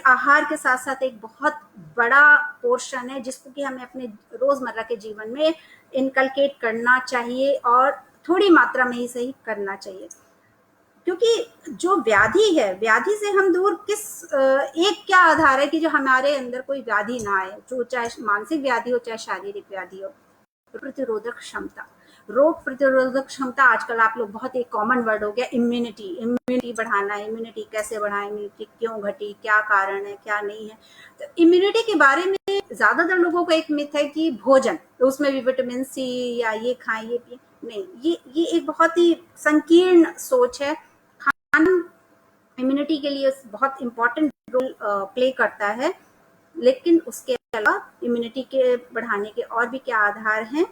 आहार के साथ साथ एक बहुत बड़ा पोर्शन है जिसको कि हमें अपने रोजमर्रा के जीवन में इनकलकेट करना चाहिए, और थोड़ी मात्रा में ही सही करना चाहिए। क्योंकि जो व्याधि है, व्याधि से हम दूर एक क्या आधार है कि जो हमारे अंदर कोई व्याधि ना आए, जो चाहे मानसिक व्याधि हो चाहे शारीरिक व्याधि हो। प्रतिरोधक क्षमता, रोग प्रतिरोधक क्षमता आजकल आप लोग बहुत एक कॉमन वर्ड हो गया, इम्यूनिटी बढ़ाना। इम्यूनिटी कैसे बढ़ाएं, इम्यूनिटी क्यों घटी, क्या कारण है, क्या नहीं है। तो इम्यूनिटी के बारे में ज्यादातर लोगों का एक मिथ है कि भोजन, तो उसमें भी विटामिन सी या ये खाएं ये पिए। नहीं, ये एक बहुत ही संकीर्ण सोच है। खाना इम्यूनिटी के लिए बहुत इंपॉर्टेंट रोल प्ले करता है, लेकिन उसके अलावा इम्यूनिटी के बढ़ाने के और भी क्या आधार हैं?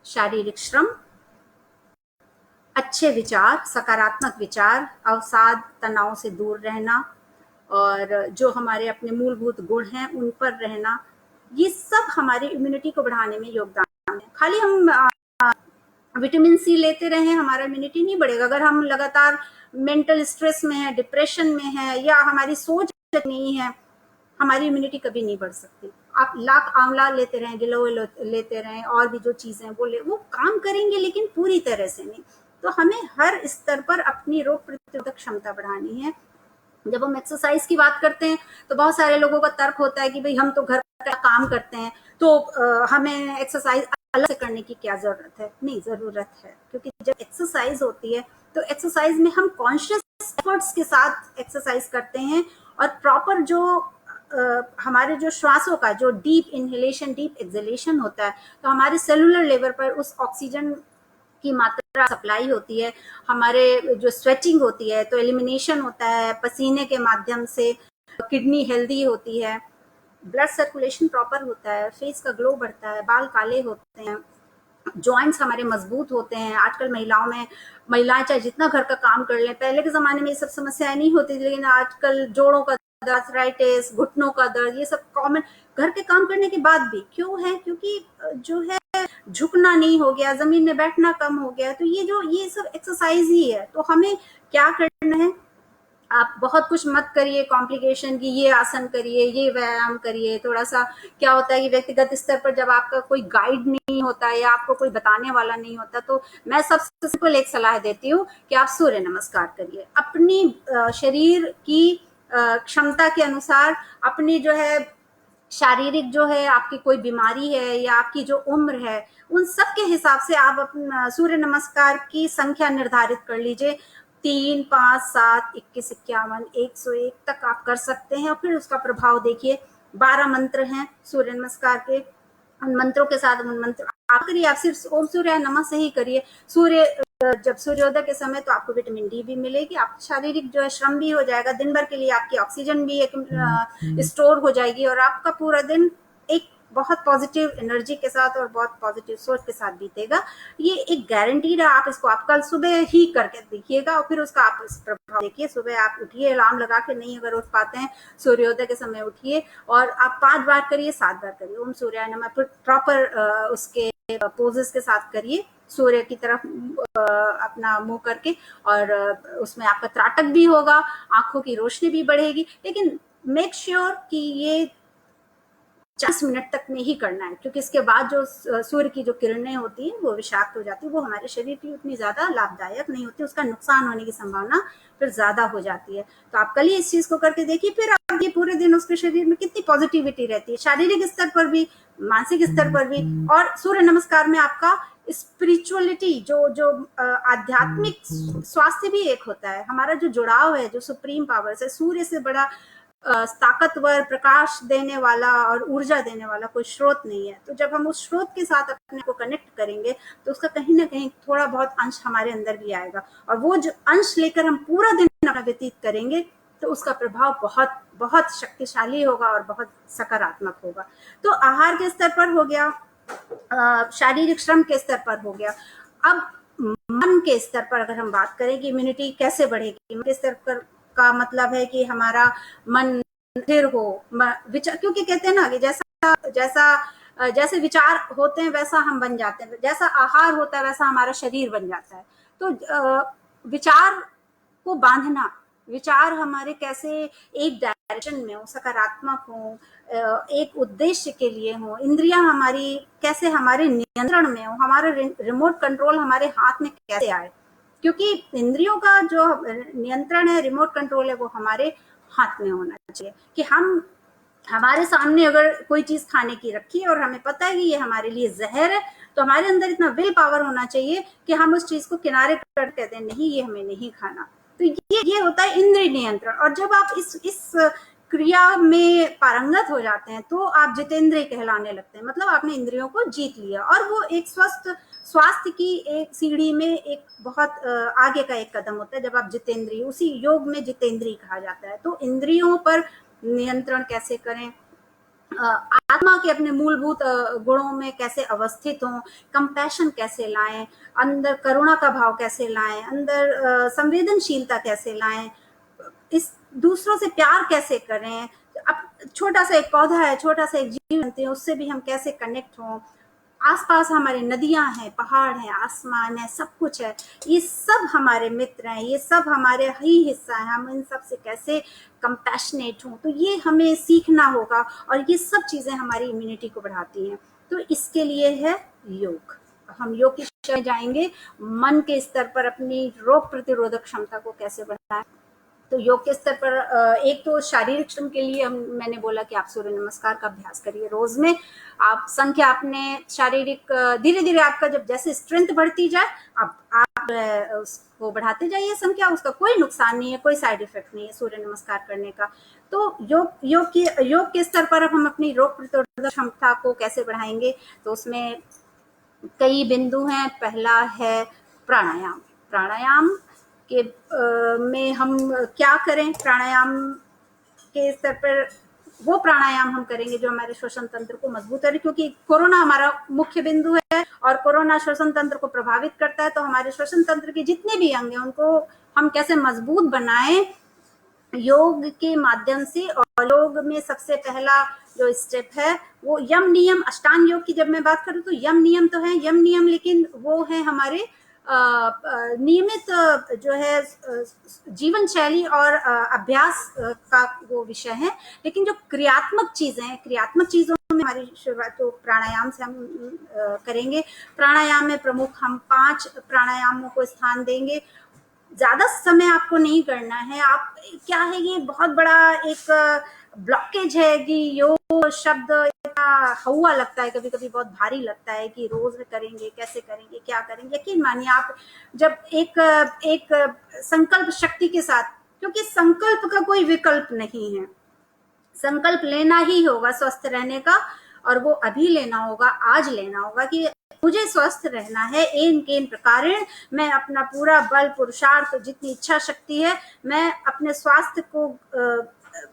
शारीरिक श्रम, अच्छे विचार, सकारात्मक विचार, अवसाद तनाव से दूर रहना, और जो हमारे अपने मूलभूत गुण हैं उन पर रहना, ये सब हमारी इम्यूनिटी को बढ़ाने में योगदान है। खाली हम विटामिन सी लेते रहें, हमारा इम्यूनिटी नहीं बढ़ेगा। अगर हम लगातार मेंटल स्ट्रेस में है, डिप्रेशन में है, या हमारी सोच नहीं है, हमारी इम्यूनिटी कभी नहीं बढ़ सकती। आप लाख आंवला लेते रहें, गिलोय लेते रहें, और भी जो चीजें वो काम करेंगे, लेकिन पूरी तरह से नहीं। तो हमें हर स्तर पर अपनी रोग प्रतिरोधक क्षमता बढ़ानी है। जब हम एक्सरसाइज की बात करते हैं तो बहुत सारे लोगों का तर्क होता है कि भाई हम तो घर का काम करते हैं, तो हमें एक्सरसाइज अलग से करने की क्या जरूरत है। नहीं, जरूरत है, क्योंकि जब एक्सरसाइज होती है तो एक्सरसाइज में हम कॉन्शियस एफर्ट्स के साथ एक्सरसाइज करते हैं, और प्रॉपर जो हमारे जो श्वासों का जो डीप इनहेलेशन डीप एक्सहेलेशन होता है, तो हमारे सेलुलर लेवल पर उस ऑक्सीजन की मात्रा सप्लाई होती है, हमारे जो स्वेटिंग होती है तो एलिमिनेशन होता है पसीने के माध्यम से, किडनी हेल्दी होती है, ब्लड सर्कुलेशन प्रॉपर होता है, फेस का ग्लो बढ़ता है, बाल काले होते हैं, जॉइंट्स हमारे मजबूत होते हैं। आजकल महिलाएं चाहे जितना घर का काम कर लें, पहले के जमाने में ये सब समस्याएं नहीं होती थी, लेकिन आजकल जोड़ों का दर्द, आर्थराइटिस, घुटनों का दर्द, ये सब कॉमन घर के काम करने के बाद भी क्यों है? क्योंकि जो है झुकना नहीं हो गया, जमीन में बैठना कम हो गया। तो ये सब एक्सरसाइज ही है। तो हमें क्या करना है, आप बहुत कुछ मत करिए कॉम्प्लिकेशन की, ये आसन करिए, ये व्यायाम करिए। थोड़ा सा क्या होता है कि व्यक्तिगत स्तर पर जब आपका कोई गाइड नहीं होता या आपको कोई बताने वाला नहीं होता, तो मैं सबसे सिंपल एक सलाह देती हूँ कि आप सूर्य नमस्कार करिए। अपनी शरीर की क्षमता के अनुसार, अपनी जो है शारीरिक जो है आपकी कोई बीमारी है या आपकी जो उम्र है, उन सब के हिसाब से आप अपना सूर्य नमस्कार की संख्या निर्धारित कर लीजिए। 3, 5, 7, 21, 51, 101 तक आप कर सकते हैं और फिर उसका प्रभाव देखिए। 12 मंत्र हैं सूर्य नमस्कार के, उन मंत्रों के साथ उन मंत्र आप करिए। आप सिर्फ ओम सूर्य नमः से ही करिए। जब सूर्योदय के समय तो आपको विटामिन डी भी मिलेगी, आप शारीरिक जो है श्रम भी हो जाएगा, दिन भर के लिए आपकी ऑक्सीजन भी एक स्टोर हो जाएगी और आपका पूरा दिन एक बहुत पॉजिटिव एनर्जी के साथ और बहुत पॉजिटिव सोच के साथ बीतेगा। ये एक गारंटीड है। आप इसको आप कल सुबह ही करके देखिएगा और फिर उसका आप प्रभाव देखिए। सुबह आप उठिए, अलार्म लगा के नहीं अगर उठ पाते हैं, सूर्योदय के समय उठिए और आप 5 बार करिए, 7 बार करिए ओम सूर्याय नमः। फिर प्रॉपर उसके पोजेस के साथ करिए, सूर्य की तरफ अपना मुंह करके, और उसमें आपका त्राटक भी होगा, आंखों की रोशनी भी बढ़ेगी। लेकिन मेक श्योर कि ये 40 मिनट तक में ही करना है, क्योंकि इसके बाद जो सूर्य की जो किरणें होती हैं वो विषाक्त हो जाती है, वो हमारे शरीर के लिए उतनी ज्यादा लाभदायक नहीं होती, उसका नुकसान होने की संभावना फिर ज्यादा हो जाती है। तो आप कल ही इस चीज को करके देखिए, फिर आप ये पूरे दिन उसके शरीर में कितनी पॉजिटिविटी रहती है, शारीरिक स्तर पर भी, मानसिक स्तर पर भी। और सूर्य नमस्कार में आपका स्पिरिचुअलिटी जो आध्यात्मिक स्वास्थ्य भी एक होता है। हमारा जो जुड़ाव है जो सुप्रीम पावर से, सूर्य से बड़ा ताकतवर, प्रकाश देने वाला और ऊर्जा देने वाला कोई स्रोत नहीं है। तो जब हम उस स्रोत के साथ अपने को कनेक्ट करेंगे तो उसका कहीं ना कहीं थोड़ा बहुत अंश हमारे अंदर भी आएगा, और वो जो अंश लेकर हम पूरा दिन अपना व्यतीत करेंगे तो उसका प्रभाव बहुत बहुत शक्तिशाली होगा और बहुत सकारात्मक होगा। तो आहार के स्तर पर हो गया, शारीरिक श्रम के स्तर पर हो गया। अब मन के स्तर पर अगर हम बात करें कि इम्यूनिटी कैसे बढ़ेगी, मन के स्तर पर का मतलब है कि हमारा मन स्थिर हो, विचार, क्योंकि कहते हैं ना कि जैसे विचार होते हैं वैसा हम बन जाते हैं, जैसा आहार होता है वैसा हमारा शरीर बन जाता है। तो विचार को बांधना, विचार हमारे कैसे एक डायरेक्शन में हो, सकारात्मक हो, एक उद्देश्य के लिए हो, इंद्रियां हमारी कैसे हमारे नियंत्रण में हो, हमारा रिमोट कंट्रोल हमारे हाथ में कैसे आए, क्योंकि इंद्रियों का जो नियंत्रण है, रिमोट कंट्रोल है, वो हमारे हाथ में होना चाहिए। कि हम हमारे सामने अगर कोई चीज खाने की रखी है और हमें पता है कि ये हमारे लिए जहर है, तो हमारे अंदर इतना विल पावर होना चाहिए कि हम उस चीज को किनारे कर कहते हैं नहीं, ये हमें नहीं खाना। तो ये होता है इंद्रिय नियंत्रण। और जब आप इस क्रिया में पारंगत हो जाते हैं तो आप जितेंद्रिय कहलाने लगते हैं, मतलब आपने इंद्रियों को जीत लिया। और वो एक स्वास्थ्य की एक सीढ़ी में एक बहुत आगे का एक कदम होता है जब आप जितेंद्रिय, उसी योग में जितेंद्रिय कहा जाता है। तो इंद्रियों पर नियंत्रण कैसे करें, आत्मा के अपने मूलभूत गुणों में कैसे अवस्थित हों, कंपैशन कैसे लाएं, अंदर करुणा का भाव कैसे लाएं, अंदर संवेदनशीलता कैसे लाएं, इस दूसरों से प्यार कैसे करें। अब छोटा सा एक पौधा है, छोटा सा एक जीव बनते हैं, उससे भी हम कैसे कनेक्ट हों। आसपास हमारी नदियां हैं, पहाड़ हैं, आसमान है, सब कुछ है, ये सब हमारे मित्र हैं, ये सब हमारे ही हिस्सा है, हम इन सब से कैसे कंपैशनेट हों। तो ये हमें सीखना होगा और ये सब चीजें हमारी इम्यूनिटी को बढ़ाती हैं। तो इसके लिए है योग। हम योग की शिक्षा में जाएंगे, मन के स्तर पर अपनी रोग प्रतिरोधक क्षमता को कैसे बढ़ाएं। तो योग के स्तर पर एक तो शारीरिक श्रम के लिए मैंने बोला कि आप सूर्य नमस्कार का अभ्यास करिए रोज में। आप संख्या अपने शारीरिक धीरे धीरे आपका जब जैसे स्ट्रेंथ बढ़ती जाए, आप उसको बढ़ाते जाइए संख्या, उसका कोई नुकसान नहीं है, कोई साइड इफेक्ट नहीं है सूर्य नमस्कार करने का। तो योग के स्तर पर अब हम अपनी रोग प्रतिरोधक क्षमता को कैसे बढ़ाएंगे, तो उसमें कई बिंदु हैं। पहला है प्राणायाम। प्राणायाम के में हम क्या करें? प्राणायाम के स्तर पर वो प्राणायाम हम करेंगे जो हमारे श्वसन तंत्र को मजबूत करे, क्योंकि कोरोना हमारा मुख्य बिंदु है और कोरोना श्वसन तंत्र को प्रभावित करता है। तो हमारे श्वसन तंत्र के जितने भी अंग हैं उनको हम कैसे मजबूत बनाएं योग के माध्यम से। और योग में सबसे पहला जो स्टेप है वो यम नियम। अष्टांग योग की जब मैं बात करूं तो यम नियम तो है, यम नियम, लेकिन वो है हमारे नियमित जो है जीवन शैली और अभ्यास का वो विषय है। लेकिन जो क्रियात्मक चीजें हैं, क्रियात्मक चीजों में हमारी शुरुआत तो प्राणायाम से हम करेंगे। प्राणायाम में प्रमुख हम 5 प्राणायामों को स्थान देंगे। ज्यादा समय आपको नहीं करना है। आप क्या है, ये बहुत बड़ा एक ब्लॉकेज है कि योग शब्द हवा लगता है, कभी कभी बहुत भारी लगता है कि रोज करेंगे, कैसे करेंगे, क्या करेंगे। यकीन मानिए आप जब एक संकल्प शक्ति के साथ, क्योंकि संकल्प का कोई विकल्प नहीं है, संकल्प लेना ही होगा स्वस्थ रहने का, और वो अभी लेना होगा, आज लेना होगा कि मुझे स्वस्थ रहना है। एन केन प्रकारेण मैं अपना पूरा बल पुरुषार्थ जितनी इच्छा शक्ति है मैं अपने स्वास्थ्य को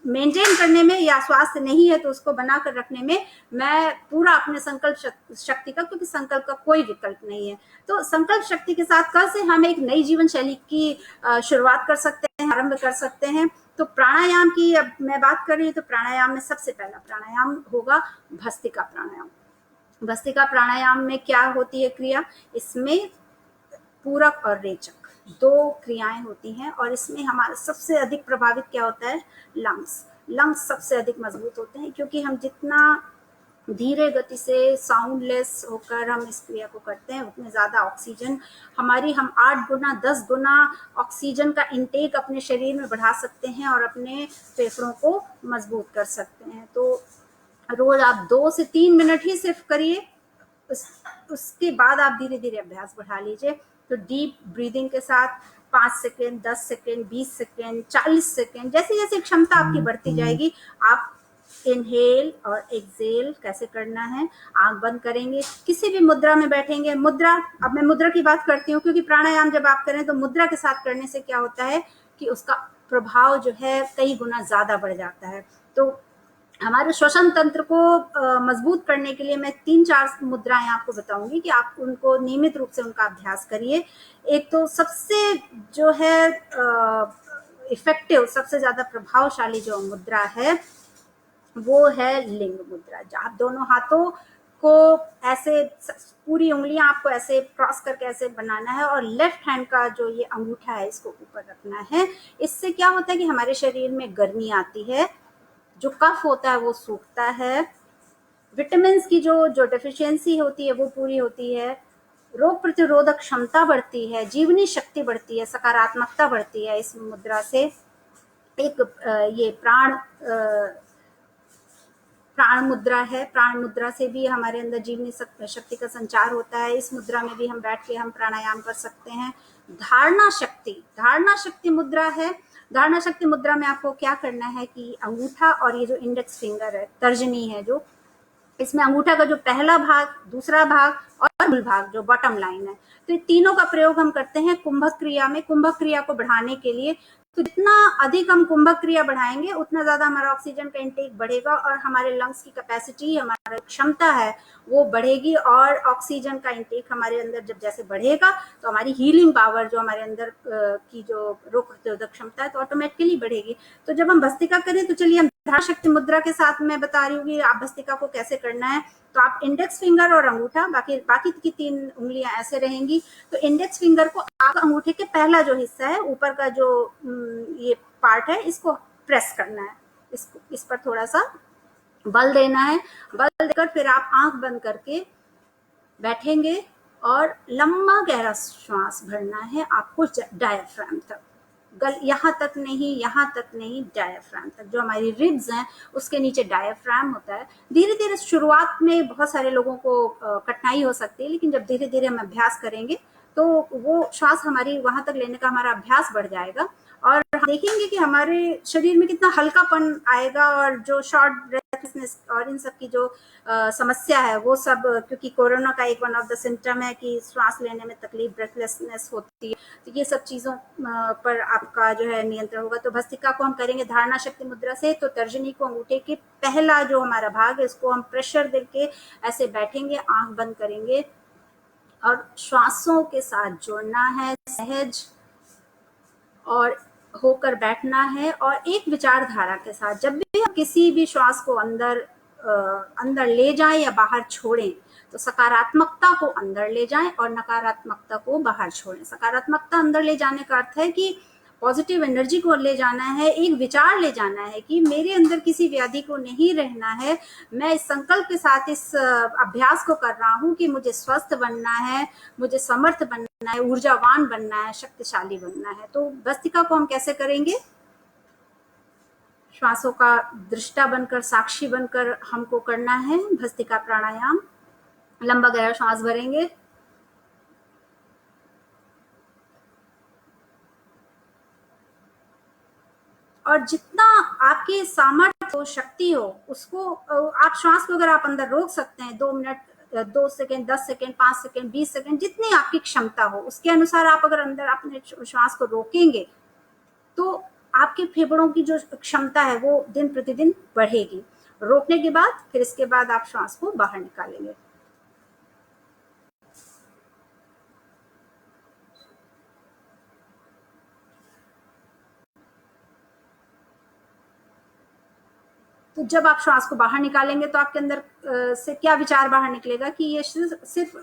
मेंटेन करने में, या स्वास्थ्य नहीं है तो उसको बनाकर रखने में मैं पूरा अपने संकल्प शक्ति का, क्योंकि संकल्प का कोई विकल्प नहीं है। तो संकल्प शक्ति के साथ कल से हम एक नई जीवन शैली की शुरुआत कर सकते हैं, आरंभ कर सकते हैं। तो प्राणायाम की अब मैं बात कर रही हूँ तो प्राणायाम में सबसे पहला प्राणायाम होगा भस्त्रिका प्राणायाम। भस्त्रिका प्राणायाम में क्या होती है क्रिया? इसमें पूरक और रेचक 2 क्रियाएं होती हैं, और इसमें हमारा सबसे अधिक प्रभावित क्या होता है? लंग्स सबसे अधिक मजबूत होते हैं, क्योंकि हम जितना धीरे गति से साउंडलेस होकर हम इस क्रिया को करते हैं उतने ज्यादा ऑक्सीजन हम 8 गुना 10 गुना ऑक्सीजन का इंटेक अपने शरीर में बढ़ा सकते हैं और अपने फेफड़ों को मजबूत कर सकते हैं। तो रोज आप 2 से 3 मिनट ही सिर्फ करिए, उसके बाद आप धीरे धीरे अभ्यास बढ़ा लीजिए। तो डीप ब्रीदिंग के साथ 5 सेकेंड, 10 सेकेंड, 20 सेकेंड, 40 सेकेंड, जैसे जैसे क्षमता आपकी बढ़ती जाएगी आप इनहेल और एक्सेल कैसे करना है। आंख बंद करेंगे, किसी भी मुद्रा में बैठेंगे। मुद्रा, अब मैं मुद्रा की बात करती हूँ क्योंकि प्राणायाम जब आप करें तो मुद्रा के साथ करने से क्या होता है कि उसका प्रभाव जो है कई गुना ज्यादा बढ़ जाता है। तो हमारे श्वसन तंत्र को मजबूत करने के लिए मैं 3-4 मुद्राएं आपको बताऊंगी कि आप उनको नियमित रूप से उनका अभ्यास करिए। एक तो सबसे जो है इफेक्टिव, सबसे ज्यादा प्रभावशाली जो मुद्रा है वो है लिंग मुद्रा। आप दोनों हाथों को ऐसे, पूरी उंगलियां आपको ऐसे क्रॉस करके ऐसे बनाना है और लेफ्ट हैंड का जो ये अंगूठा है इसको ऊपर रखना है। इससे क्या होता है कि हमारे शरीर में गर्मी आती है, जो कफ होता है वो सूखता है, विटामिन की जो डेफिशिएंसी होती है वो पूरी होती है, रोग प्रतिरोधक क्षमता बढ़ती है, जीवनी शक्ति बढ़ती है, सकारात्मकता बढ़ती है इस मुद्रा से। एक ये प्राण मुद्रा है। प्राण मुद्रा से भी हमारे अंदर जीवनी शक्ति का संचार होता है। इस मुद्रा में भी हम बैठ के हम प्राणायाम कर सकते हैं। धारणा शक्ति मुद्रा है। धारणा शक्ति मुद्रा में आपको क्या करना है कि अंगूठा और ये जो इंडेक्स फिंगर है, तर्जनी है, जो इसमें अंगूठा का जो पहला भाग, दूसरा भाग और मूल भाग जो बॉटम लाइन है, तो ये तीनों का प्रयोग हम करते हैं कुंभक क्रिया में। कुंभक क्रिया को बढ़ाने के लिए, तो जितना अधिक हम कुंभक क्रिया बढ़ाएंगे उतना ज्यादा हमारा ऑक्सीजन का इंटेक बढ़ेगा और हमारे लंग्स की कैपेसिटी, हमारा क्षमता है वो बढ़ेगी। और ऑक्सीजन का इंटेक हमारे अंदर जब जैसे बढ़ेगा तो हमारी हीलिंग पावर, जो हमारे अंदर की जो रोग प्रतिरोधक क्षमता है, तो ऑटोमेटिकली बढ़ेगी। तो जब हम भस्त्रिका करें तो चलिए हम धारणा शक्ति मुद्रा के साथ मैं बता रही हूँ कि आप भस्त्रिका को कैसे करना है। तो आप इंडेक्स फिंगर और अंगूठा, बाकी की 3 उंगलियां ऐसे रहेंगी। तो इंडेक्स फिंगर को आप अंगूठे के पहला जो हिस्सा है, ऊपर का जो ये पार्ट है, इसको प्रेस करना है, इस पर थोड़ा सा बल देना है। बल देकर फिर आप आंख बंद करके बैठेंगे और लंबा गहरा श्वास भरना है आपको डायफ्राम तक। यहाँ तक नहीं, डायफ्राम तक। जो हमारी रिब्स हैं उसके नीचे डायफ्राम होता है। धीरे धीरे शुरुआत में बहुत सारे लोगों को कठिनाई हो सकती है, लेकिन जब धीरे धीरे हम अभ्यास करेंगे तो वो श्वास हमारी वहां तक लेने का हमारा अभ्यास बढ़ जाएगा और हम देखेंगे कि हमारे शरीर में कितना हल्कापन आएगा और जो शॉर्ट ब्रेथनेस और इन सब की जो समस्या है वो सब, क्योंकि कोरोना का एक वन ऑफ द सिम्टम है कि श्वास लेने में तकलीफ, ब्रेथलेसनेस होती है, तो ये सब चीजों पर आपका जो है नियंत्रण होगा। तो भस्त्रिका को हम करेंगे धारणा शक्ति मुद्रा से। तो तर्जनी को अंगूठे के पहला जो हमारा भाग है इसको हम प्रेशर देके ऐसे बैठेंगे, आंख बंद करेंगे और श्वासों के साथ जुड़ना है, सहज और होकर बैठना है और एक विचारधारा के साथ। जब भी हम किसी भी श्वास को अंदर ले जाएं या बाहर छोड़ें तो सकारात्मकता को अंदर ले जाएं और नकारात्मकता को बाहर छोड़ें। सकारात्मकता अंदर ले जाने का अर्थ है कि पॉजिटिव एनर्जी को ले जाना है, एक विचार ले जाना है कि मेरे अंदर किसी व्याधि को नहीं रहना है। मैं इस संकल्प के साथ इस अभ्यास को कर रहा हूं कि मुझे स्वस्थ बनना है, मुझे समर्थ बनना है, ऊर्जावान बनना है, शक्तिशाली बनना है। तो भस्त्रिका को हम कैसे करेंगे? श्वासों का दृष्टा बनकर, साक्षी बनकर हमको करना है भस्त्रिका प्राणायाम। लंबा गहरा श्वास भरेंगे, और जितना आपकी सामर्थ्य हो, शक्ति हो, उसको आप श्वास को अगर आप अंदर रोक सकते हैं 2 minute, 2 second, 10 second, 5 second, 20 second, जितनी आपकी क्षमता हो उसके अनुसार आप अगर अंदर अपने श्वास को रोकेंगे तो आपके फेफड़ों की जो क्षमता है वो दिन प्रतिदिन बढ़ेगी। रोकने के बाद फिर इसके बाद आप श्वास को बाहर निकालेंगे। तो जब आप श्वास को बाहर निकालेंगे तो आपके अंदर से क्या विचार बाहर निकलेगा कि ये सिर्फ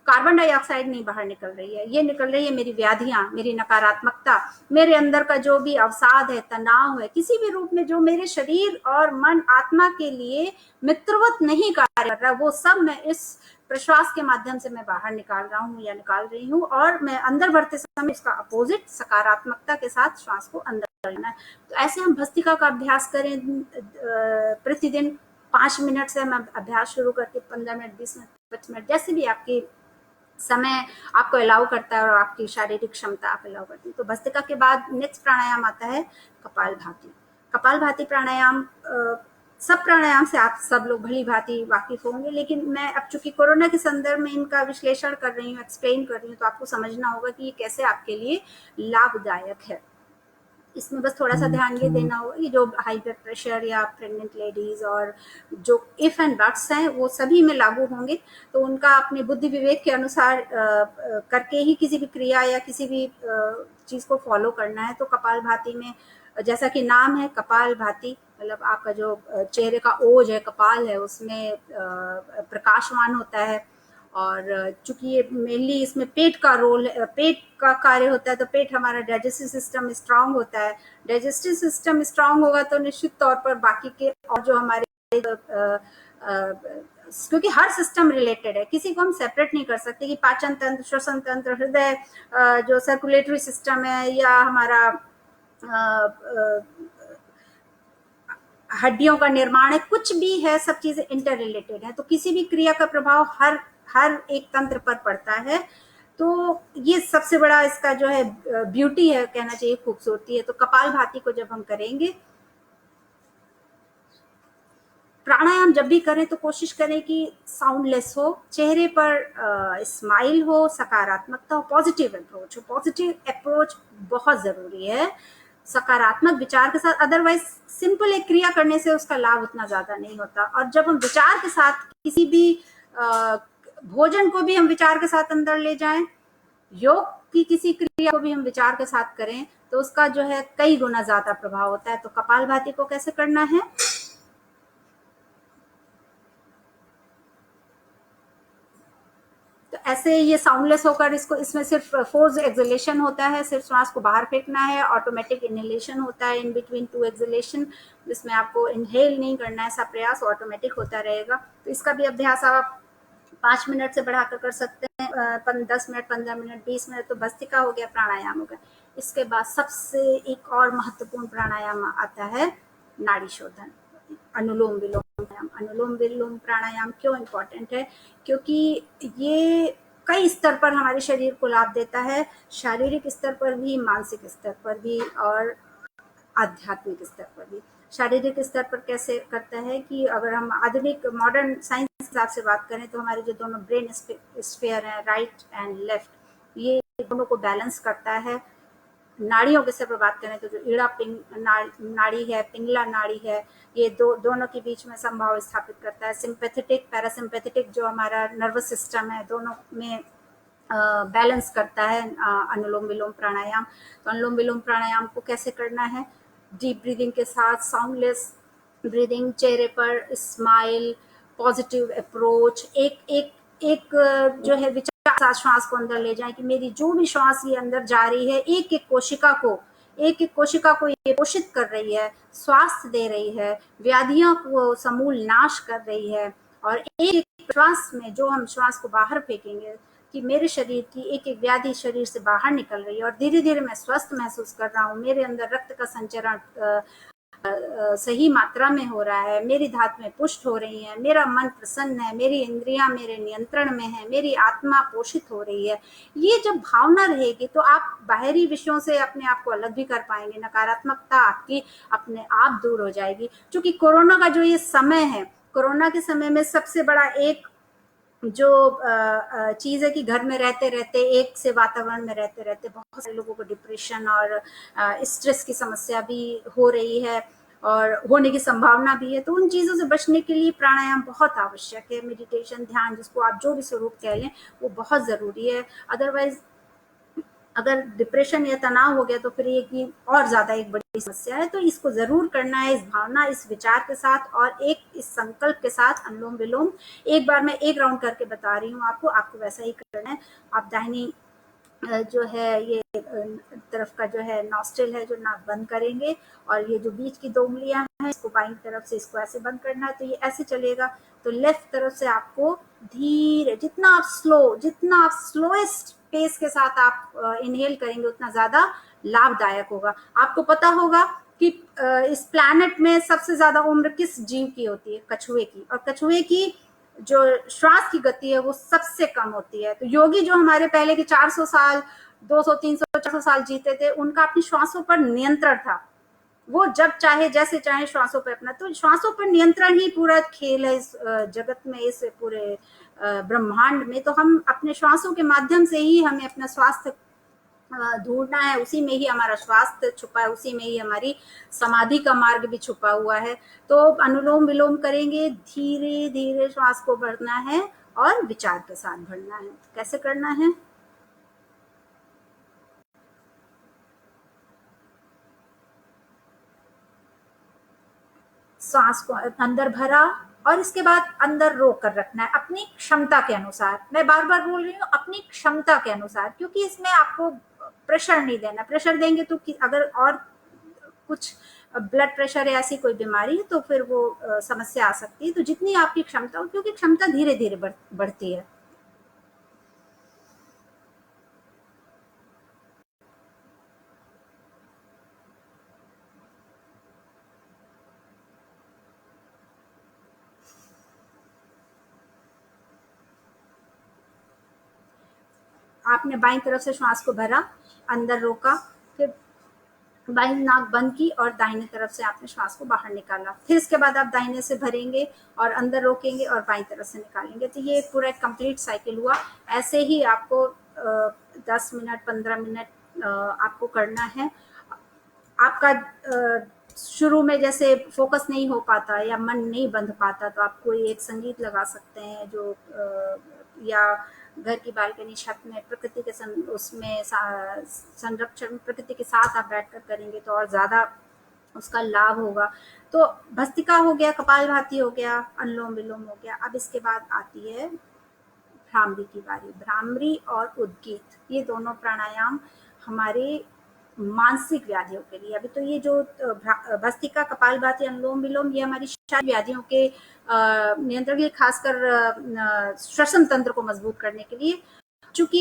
कार्बन डाइऑक्साइड नहीं बाहर निकल रही है, ये निकल रही है मेरी व्याधियां, मेरी नकारात्मकता, मेरे अंदर का जो भी अवसाद है, तनाव है, किसी भी रूप में जो मेरे शरीर और मन आत्मा के लिए मित्रवत नहीं कार्य कर रहा, वो सब मैं इस प्रश्वास के माध्यम से मैं बाहर निकाल रहा हूँ या निकाल रही हूँ। और मैं अंदर भरते समय इसका अपोजिट सकारात्मकता के साथ श्वास को अंदर लेना है। तो ऐसे हम भस्त्रिका का अभ्यास करें प्रतिदिन 5 मिनट से हम अभ्यास शुरू करके 15 मिनट, 20 मिनट, 25 मिनट, जैसे भी आपकी समय आपको अलाउ करता है और आपकी शारीरिक क्षमता आप अलाउ करती है। तो भस्त्रिका के बाद नेक्स्ट प्राणायाम आता है कपालभाति। कपालभाति प्राणायाम, सब प्राणायाम से आप सब लोग भली भांति वाकिफ होंगे, लेकिन मैं अब चूंकि कोरोना के संदर्भ में इनका विश्लेषण कर रही हूँ, एक्सप्लेन कर रही हूँ, तो आपको समझना होगा कि ये कैसे आपके लिए लाभदायक है। इसमें बस थोड़ा सा ध्यान ये देना होगा कि जो हाई ब्लड प्रेशर या प्रेग्नेंट लेडीज और जो इफ एंड बट्स हैं वो सभी में लागू होंगे, तो उनका अपने बुद्धि विवेक के अनुसार करके ही किसी भी क्रिया या किसी भी चीज को फॉलो करना है। तो कपालभाति में जैसा कि नाम है कपालभाति, मतलब आपका जो चेहरे का ओज है, कपाल है, उसमें प्रकाशमान होता है। और चूंकि ये मेनली इसमें पेट का रोल, पेट का कार्य होता है, तो पेट हमारा डाइजेस्टिव सिस्टम स्ट्रांग होता है। डाइजेस्टिव सिस्टम स्ट्रांग होगा तो निश्चित तौर पर बाकी के और जो हमारे क्योंकि हर सिस्टम रिलेटेड है, किसी को हम सेपरेट नहीं कर सकते कि पाचन तंत्र, श्वसन तंत्र, हृदय, जो सर्कुलेटरी सिस्टम है, या हमारा हड्डियों का निर्माण है, कुछ भी है, सब चीजें इंटर रिलेटेड है। तो किसी भी क्रिया का प्रभाव हर एक तंत्र पर पड़ता है। तो ये सबसे बड़ा इसका जो है ब्यूटी है, कहना चाहिए खूबसूरती है। तो कपालभाति को जब हम करेंगे, प्राणायाम जब भी करें तो कोशिश करें कि साउंडलेस हो, चेहरे पर स्माइल हो, सकारात्मकता हो, पॉजिटिव अप्रोच हो। पॉजिटिव अप्रोच बहुत जरूरी है, सकारात्मक विचार के साथ। अदरवाइज सिंपल एक क्रिया करने से उसका लाभ उतना ज्यादा नहीं होता। और जब हम विचार के साथ किसी भी भोजन को भी हम विचार के साथ अंदर ले जाएं, योग की किसी क्रिया को भी हम विचार के साथ करें, तो उसका जो है कई गुना ज्यादा प्रभाव होता है। तो कपालभाति को कैसे करना है? तो ऐसे ये साउंडलेस होकर इसमें सिर्फ फोर्स एक्सलेशन होता है, सिर्फ श्वास को बाहर फेंकना है। ऑटोमेटिक इनहेलेशन होता है इन बिटवीन 2 एक्सलेशन, जिसमें आपको इनहेल नहीं करना है, ऐसा प्रयास ऑटोमेटिक होता रहेगा। तो इसका भी अभ्यास आप 5 मिनट से बढ़ाकर कर सकते हैं, 10 मिनट, 15 मिनट, 20 मिनट। तो भस्त्रिका हो गया, प्राणायाम हो गया। इसके बाद सबसे एक और महत्वपूर्ण प्राणायाम आता है नाड़ी शोधन, अनुलोम विलोम प्राणायाम। अनुलोम विलोम प्राणायाम क्यों इम्पोर्टेंट है? क्योंकि ये कई स्तर पर हमारे शरीर को लाभ देता है, शारीरिक स्तर पर भी, मानसिक स्तर पर भी और आध्यात्मिक स्तर पर भी। शारीरिक स्तर पर कैसे करता है कि अगर हम आधुनिक मॉडर्न साइंस के हिसाब से बात करें तो हमारे जो दोनों ब्रेन स्फीयर हैं, राइट एंड लेफ्ट, ये दोनों को बैलेंस करता है। नाड़ियों के स्तर पर बात करें तो जो ईड़ा नाड़ी है, पिंगला नाड़ी है, ये दोनों के बीच में समभाव स्थापित करता है। सिंपैथेटिक पैरासिम्पैथेटिक जो हमारा नर्वस सिस्टम है, दोनों में बैलेंस करता है अनुलोम विलोम प्राणायाम। तो अनुलोम विलोम प्राणायाम को कैसे करना है? डीप ब्रीदिंग के साथ साउंडलेस ब्रीदिंग, चेहरे पर स्माइल, पॉजिटिव अप्रोच, एक एक एक जो है विचार साथ श्वास को अंदर ले जाए कि मेरी जो भी श्वास ये अंदर जा रही है, एक एक कोशिका को ये पोषित कर रही है, स्वास्थ्य दे रही है, व्याधियों को समूल नाश कर रही है। और एक एक श्वास में जो हम श्वास को बाहर फेंकेंगे कि मेरे शरीर की एक एक व्याधि शरीर से बाहर निकल रही है और धीरे धीरे मैं स्वस्थ महसूस कर रहा हूँ, मेरे अंदर रक्त का संचरण सही मात्रा में हो रहा है, मेरी धातुएं पुष्ट हो रही हैं, मेरा मन प्रसन्न है, मेरी इंद्रियां मेरे नियंत्रण में है, मेरी आत्मा पोषित हो रही है। ये जब भावना रहेगी तो आप बाहरी विषयों से अपने आप को अलग भी कर पाएंगे, नकारात्मकता आपकी अपने आप दूर हो जाएगी। क्योंकि कोरोना का जो ये समय है, कोरोना के समय में सबसे बड़ा एक जो चीज़ है कि घर में रहते रहते, एक से वातावरण में रहते रहते बहुत सारे लोगों को डिप्रेशन और स्ट्रेस की समस्या भी हो रही है और होने की संभावना भी है। तो उन चीज़ों से बचने के लिए प्राणायाम बहुत आवश्यक है। मेडिटेशन, ध्यान, जिसको आप जो भी स्वरूप कह लें, वो बहुत ज़रूरी है। अदरवाइज अगर डिप्रेशन या तनाव हो गया तो फिर ये की और ज्यादा एक बड़ी समस्या है। तो इसको जरूर करना है, इस भावना, इस विचार के साथ और एक इस संकल्प के साथ अनुलोम विलोम। एक बार मैं एक राउंड करके बता रही हूँ आपको वैसा ही करना है। आप दाहिनी जो है ये तरफ का जो है नॉस्ट्रिल है, जो नाक बंद करेंगे और ये जो बीच की 2 उंगलियां हैं इसको बाईं तरफ से इसको ऐसे बंद करना है। तो ये ऐसे चलेगा। तो लेफ्ट तरफ से आपको धीरे, जितना आप स्लोएस्ट पेस के साथ आप इनहेल करेंगे उतना ज्यादा लाभदायक होगा। आपको पता होगा कि इस प्लैनेट में सबसे ज्यादा उम्र किस जीव की होती है? कछुए की। और कछुए की जो श्वास की गति है वो सबसे कम होती है। तो योगी जो हमारे पहले के 400 साल, 200, 300, 400 साल जीते थे, उनका अपनी श्वासों पर नियंत्रण था। वो जब चाहे जैसे चाहे श्वासों पर अपना, तो श्वासों पर नियंत्रण ही पूरा खेल है इस जगत में, इस पूरे ब्रह्मांड में। तो हम अपने श्वासों के माध्यम से ही हमें अपना स्वास्थ्य ढूंढना है, उसी में ही हमारा स्वास्थ्य छुपा है, उसी में ही हमारी समाधि का मार्ग भी छुपा हुआ है। तो अनुलोम विलोम करेंगे, धीरे धीरे श्वास को भरना है और विचार के साथ भरना है। कैसे करना है? सांस को अंदर भरा और इसके बाद अंदर रोक कर रखना है अपनी क्षमता के अनुसार। मैं बार बार बोल रही हूँ, अपनी क्षमता के अनुसार, क्योंकि इसमें आपको प्रेशर नहीं देना। प्रेशर देंगे तो अगर और कुछ ब्लड प्रेशर या ऐसी कोई बीमारी है तो फिर वो समस्या आ सकती है। तो जितनी आपकी क्षमता हो, क्योंकि क्षमता धीरे धीरे बढ़ती है। आपने बाईं तरफ से श्वास को भरा, अंदर रोका, फिर बाईं नाक बंद की और दाहिने तरफ से आपने श्वास को बाहर निकाला। फिर इसके बाद आप दाहिने से भरेंगे और अंदर रोकेंगे और बाईं तरफ से निकालेंगे। तो ये पूरा एक कंप्लीट साइकिल हुआ। ऐसे ही आपको 10 मिनट, 15 मिनट आपको करना है। आपका शुरू में जैसे फोकस नहीं हो पाता या मन नहीं बंध पाता तो आप कोई एक संगीत लगा सकते हैं, जो या घर की बालकनी, छत में प्रकृति के उसमें संरक्षण, प्रकृति के साथ आप बैठकर करेंगे तो और ज्यादा उसका लाभ होगा। तो भस्त्रिका हो गया, कपालभाति हो गया, अनुलोम विलोम हो गया। अब इसके बाद आती है भ्रामरी की बारी। भ्रामरी और उद्गीत, ये दोनों प्राणायाम हमारे मानसिक व्याधियों के लिए। अभी तो ये जो भस्त्रिका, कपालभाति, अनुलोम विलोम, ये हमारी शारीरिक व्याधियों के नियंत्रण के लिए, खासकर श्वसन तंत्र को मजबूत करने के लिए। चूंकि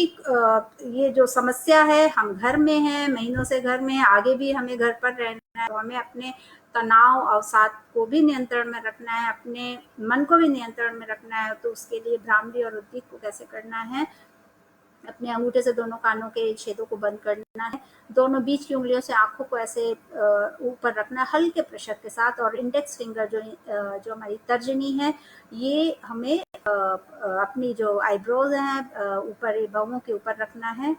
ये जो समस्या है, हम घर में हैं, महीनों से घर में, आगे भी हमें घर पर रहना है, तो हमें अपने तनाव, अवसाद को भी नियंत्रण में रखना है, अपने मन को भी नियंत्रण में रखना है। तो उसके लिए भ्रामरी और उद्गीत को कैसे करना है? अपने अंगूठे से दोनों कानों के छेदों को बंद करना है, दोनों बीच की उंगलियों से आंखों को ऐसे ऊपर रखना है हल्के प्रेशर के साथ, और इंडेक्स फिंगर जो हमारी तर्जनी है ये हमें अपनी जो आईब्रोज हैं ऊपर बाहों के ऊपर रखना है।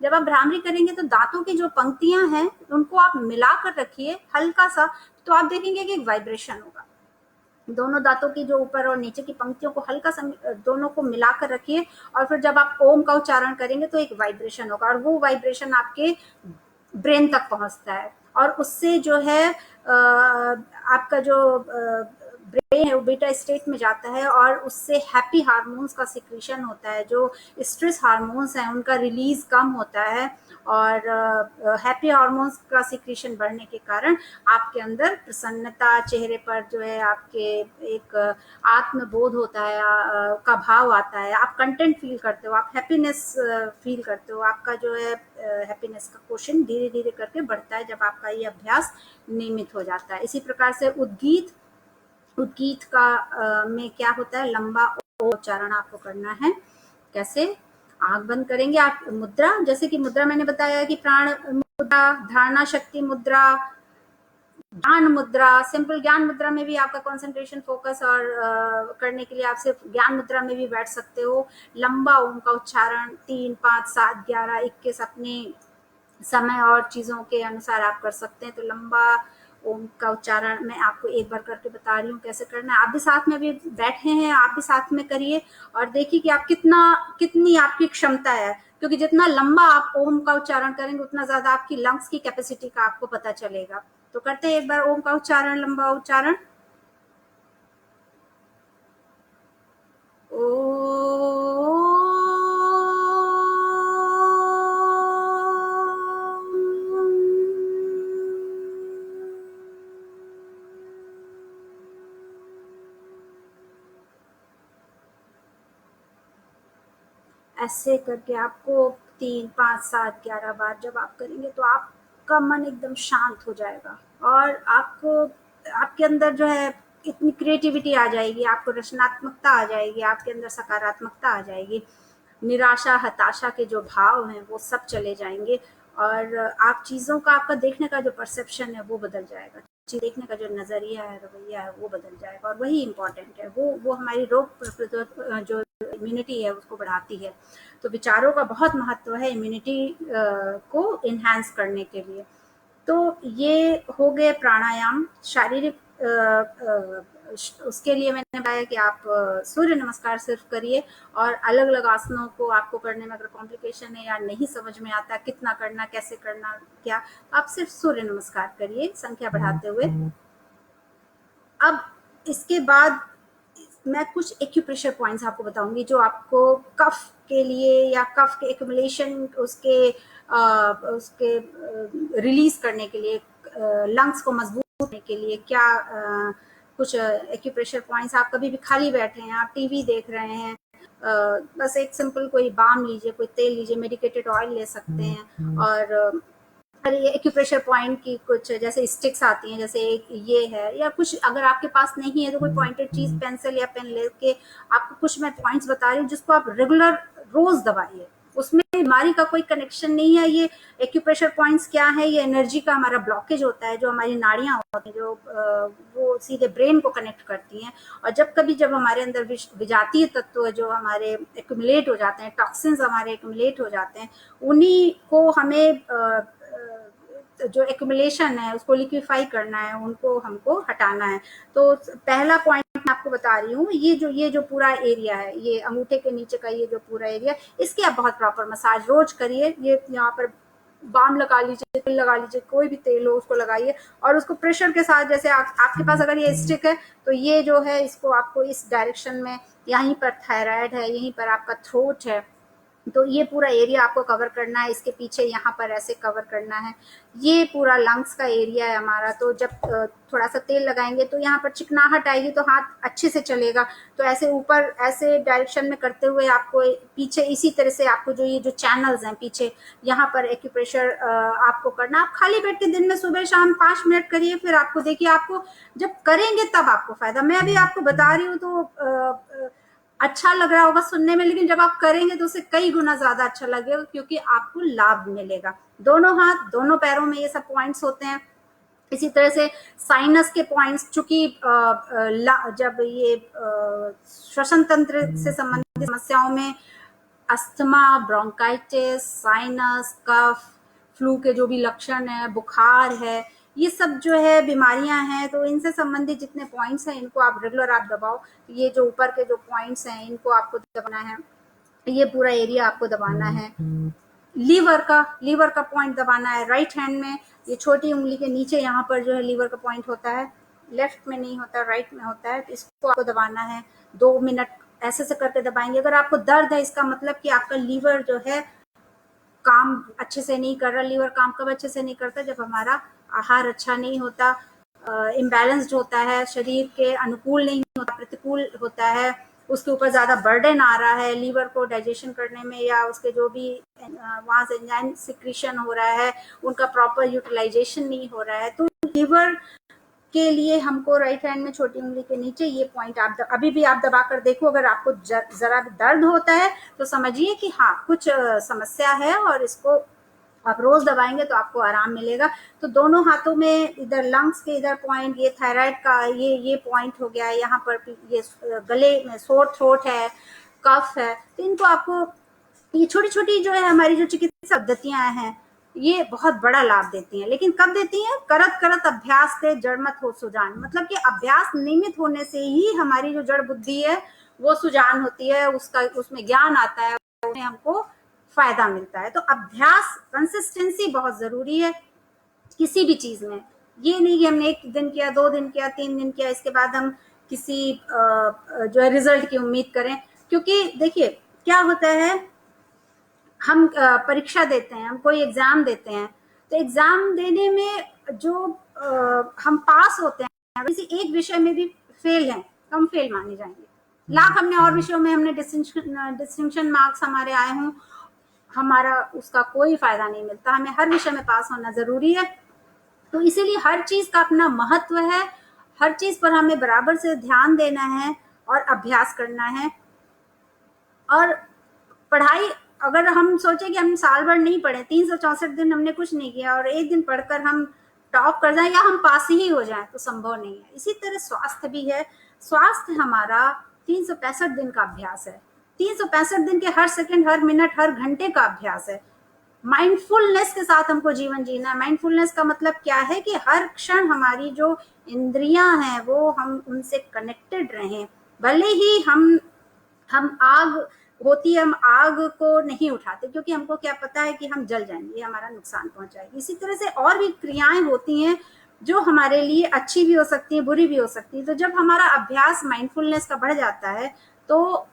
जब आप भ्रामरी करेंगे तो दांतों की जो पंक्तियां हैं उनको आप मिलाकर रखिए हल्का सा, तो आप देखेंगे कि एक वाइब्रेशन होगा। दोनों दांतों की जो ऊपर और नीचे की पंक्तियों को हल्का सा दोनों को मिलाकर रखिए, और फिर जब आप ओम का उच्चारण करेंगे तो एक वाइब्रेशन होगा, और वो वाइब्रेशन आपके ब्रेन तक पहुंचता है, और उससे जो है आपका जो ब्रेन है वो बीटा स्टेट में जाता है, और उससे हैप्पी हार्मोन्स का सिक्रीशन होता है, जो स्ट्रेस हार्मोन्स हैं उनका रिलीज कम होता है, और हैप्पी हार्मोन्स का सिक्रीशन बढ़ने के कारण आपके अंदर प्रसन्नता, चेहरे पर जो है आपके एक आत्मबोध होता है, का भाव आता है, आप कंटेंट फील करते हो, आप हैप्पीनेस फील करते हो, आपका जो है हैप्पीनेस का क्वोशेंट धीरे धीरे करके बढ़ता है जब आपका ये अभ्यास नियमित हो जाता है। इसी प्रकार से उद्गीत का में क्या होता है, लंबा उच्चारण आपको करना है। कैसे? आंख बंद करेंगे आप, मुद्रा, जैसे कि मुद्रा मैंने बताया कि प्राण मुद्रा, धारणा शक्ति मुद्रा, ज्ञान मुद्रा, सिंपल ज्ञान मुद्रा में भी आपका कंसंट्रेशन फोकस और करने के लिए आप सिर्फ ज्ञान मुद्रा में भी बैठ सकते हो। लंबा ओम का उच्चारण 3, 5, 7, 11, 21 अपने समय और चीजों के अनुसार आप कर सकते हैं। तो लंबा ओम का उच्चारण मैं आपको एक बार करके बता रही हूँ कैसे करना है। आप भी साथ में अभी बैठे हैं, आप भी साथ में करिए और देखिए कि आप कितनी आपकी क्षमता है, क्योंकि जितना लंबा आप ओम का उच्चारण करेंगे उतना ज्यादा आपकी लंग्स की कैपेसिटी का आपको पता चलेगा। तो करते हैं एक बार ओम का उच्चारण, लंबा उच्चारण। ऐसे करके आपको 3, 5, 7, 11 बार जब आप करेंगे तो आपका मन एकदम शांत हो जाएगा, और आपको आपके अंदर जो है इतनी क्रिएटिविटी आ जाएगी, आपको रचनात्मकता आ जाएगी, आपके अंदर सकारात्मकता आ जाएगी, निराशा, हताशा के जो भाव हैं वो सब चले जाएंगे, और आप चीज़ों का, आपका देखने का जो परसेप्शन है वो बदल जाएगा, चीज़ देखने का जो नज़रिया है, रवैया है वो बदल जाएगा, और वही इम्पोर्टेंट है। वो हमारी रोग प्रतिरोध जो इम्यूनिटी है उसको बढ़ाती है। तो विचारों का बहुत महत्व है इम्यूनिटी को इन्हांस करने के लिए। तो ये हो गए प्राणायाम शारीरिक। उसके लिए मैंने बताया कि आप सूर्य नमस्कार सिर्फ करिए, और अलग अलग आसनों को आपको करने में अगर कॉम्प्लिकेशन है या नहीं समझ में आता कितना करना, कैसे करना, क्या, आप सिर्फ सूर्य नमस्कार करिए संख्या बढ़ाते हुए। अब इसके बाद मैं कुछ एक्यूप्रेशर पॉइंट्स आपको बताऊंगी जो आपको कफ के लिए या कफ के एक्यूमुलेशन उसके रिलीज करने के लिए, लंग्स को मजबूत करने के लिए क्या कुछ एक्यूप्रेशर पॉइंट्स। आप कभी भी खाली बैठे हैं, आप टीवी देख रहे हैं, बस एक सिंपल कोई बाम लीजिए, कोई तेल लीजिए, मेडिकेटेड ऑयल ले सकते हैं, और ये एक्यूप्रेशर पॉइंट की कुछ जैसे स्टिक्स आती हैं, जैसे एक ये है, या कुछ अगर आपके पास नहीं है तो कोई पॉइंटेड चीज, पेंसिल या पेन लेके आपको कुछ मैं पॉइंट्स बता रही हूँ जिसको आप रेगुलर रोज दबाइए। उसमें बीमारी का कोई कनेक्शन नहीं है। ये एक्यूप्रेशर पॉइंट्स क्या है, ये एनर्जी का हमारा ब्लॉकेज होता है, जो हमारी नाड़ियां होती हैं जो वो सीधे ब्रेन को कनेक्ट करती हैं, और जब हमारे अंदर विजातीय तत्व जो हमारे एक्यूमुलेट हो जाते हैं, टॉक्सिन्स हमारे एक्यूमुलेट हो जाते हैं, उन्हीं को हमें जो एक्यूमुलेशन है उसको लिक्विफाई करना है, उनको हमको हटाना है। तो पहला पॉइंट मैं आपको बता रही हूँ, ये जो पूरा एरिया है, ये अंगूठे के नीचे का ये जो पूरा एरिया, इसकी आप बहुत प्रॉपर मसाज रोज करिए। ये यहाँ पर बाम लगा लीजिए, तेल लगा लीजिए, कोई भी तेल हो उसको लगाइए, और उसको प्रेशर के साथ, जैसे आपके पास अगर ये स्टिक है तो ये जो है इसको आपको इस डायरेक्शन में, यहीं पर थायराइड है, यहीं पर आपका थ्रोट है, तो ये पूरा एरिया आपको कवर करना है, इसके पीछे यहाँ पर ऐसे कवर करना है। ये पूरा लंग्स का एरिया है हमारा। तो जब थोड़ा सा तेल लगाएंगे तो यहाँ पर चिकनाहट आएगी तो हाथ अच्छे से चलेगा। तो ऐसे ऊपर ऐसे डायरेक्शन में करते हुए आपको पीछे इसी तरह से आपको जो ये जो चैनल्स हैं पीछे, यहाँ पर एक्यूप्रेशर आपको करना। आप खाली बैठ के दिन में सुबह शाम 5 मिनट करिए, फिर आपको देखिए, आपको जब करेंगे तब आपको फायदा। मैं अभी आपको बता रही हूँ तो अच्छा लग रहा होगा सुनने में, लेकिन जब आप करेंगे तो उससे कई गुना ज्यादा अच्छा लगेगा, क्योंकि आपको लाभ मिलेगा। दोनों हाथ दोनों पैरों में ये सब पॉइंट्स होते हैं। इसी तरह से साइनस के पॉइंट्स, चूंकि जब ये श्वसन तंत्र से संबंधित समस्याओं में अस्थमा, ब्रोंकाइटिस, साइनस, कफ, फ्लू के जो भी लक्षण है, बुखार है, ये सब जो है बीमारियां हैं, तो इनसे संबंधित जितने पॉइंट्स हैं इनको आप रेगुलर आप दबाओ। ये जो ऊपर के जो पॉइंट्स हैं इनको आपको दबाना है, ये पूरा एरिया आपको दबाना है। लीवर का पॉइंट दबाना है राइट हैंड में। ये छोटी उंगली के नीचे यहाँ पर जो है लीवर का पॉइंट होता है, लेफ्ट में नहीं होता, राइट में होता है। इसको आपको दबाना है 2 मिनट ऐसे से करके दबाएंगे। अगर आपको दर्द है, इसका मतलब कि आपका लीवर जो है काम अच्छे से नहीं कर रहा। लीवर काम कब अच्छे से नहीं करता? जब हमारा आहार अच्छा नहीं होता, इम्बैलेंस्ड होता है, शरीर के अनुकूल नहीं होता, प्रतिकूल होता है, उसके ऊपर ज्यादा बर्डन आ रहा है लीवर को डाइजेशन करने में, या उसके जो भी वहां से एंजाइम सिक्रीशन हो रहा है उनका प्रॉपर यूटिलाइजेशन नहीं हो रहा है। तो लीवर के लिए हमको राइट हैंड में छोटी उंगली के नीचे ये पॉइंट आप अभी भी आप दबा कर देखो। अगर आपको जरा दर्द होता है तो समझिए कि हाँ कुछ समस्या है, और इसको आप रोज दबाएंगे तो आपको आराम मिलेगा। तो दोनों हाथों में इधर लंग्स के इधर पॉइंट, ये थायराइड का ये पॉइंट हो गया, यहाँ पर ये गले में सोर थ्रोट है, कफ है, तो इनको आपको ये छोटी छोटी जो है हमारी जो चिकित्सा पद्धतियां हैं ये बहुत बड़ा लाभ देती हैं। लेकिन कब देती हैं? करत करत अभ्यास से जड़ मत हो सुजान। मतलब कि अभ्यास नियमित होने से ही हमारी जो जड़ बुद्धि है वो सुजान होती है, उसका उसमें ज्ञान आता है, उसमें हमको फायदा मिलता है। तो अभ्यास, कंसिस्टेंसी बहुत जरूरी है किसी भी चीज में। ये नहीं कि हमने 1 दिन किया, 2 दिन किया, 3 दिन किया, इसके बाद हम किसी जो है रिजल्ट की उम्मीद करें। क्योंकि देखिए क्या होता है, हम परीक्षा देते हैं, हम कोई एग्जाम देते हैं, तो एग्जाम देने में जो हम पास होते हैं, किसी एक विषय में भी फेल हैं तो हम फेल माने जाएंगे। लाख हमने और विषयों में हमने डिस्टिंक्शन मार्क्स हमारे आए हों, हमारा उसका कोई फायदा नहीं मिलता। हमें हर विषय में पास होना जरूरी है। तो इसीलिए हर चीज का अपना महत्व है, हर चीज पर हमें बराबर से ध्यान देना है और अभ्यास करना है। और पढ़ाई, अगर हम सोचे कि हम साल भर नहीं पढ़े, 364 दिन हमने कुछ नहीं किया और एक दिन पढ़कर हम टॉप कर जाएं या हम पास ही हो जाएं, तो संभव नहीं है। इसी तरह स्वास्थ्य भी है। स्वास्थ्य हमारा 365 दिन का अभ्यास है। 365 दिन के हर सेकंड, हर मिनट, हर घंटे का अभ्यास है। माइंडफुलनेस के साथ हमको जीवन जीना है। माइंडफुलनेस का मतलब क्या है कि हर क्षण हमारी जो इंद्रियां हैं वो हम उनसे कनेक्टेड रहें। भले ही हम आग होती है, हम आग को नहीं उठाते क्योंकि हमको क्या पता है कि हम जल जाएंगे, हमारा नुकसान पहुंचाएगी। इसी तरह से और भी क्रियाएं होती हैं जो हमारे लिए अच्छी भी हो सकती है, बुरी भी हो सकती है। तो जब हमारा अभ्यास माइंडफुलनेस का बढ़ जाता है तो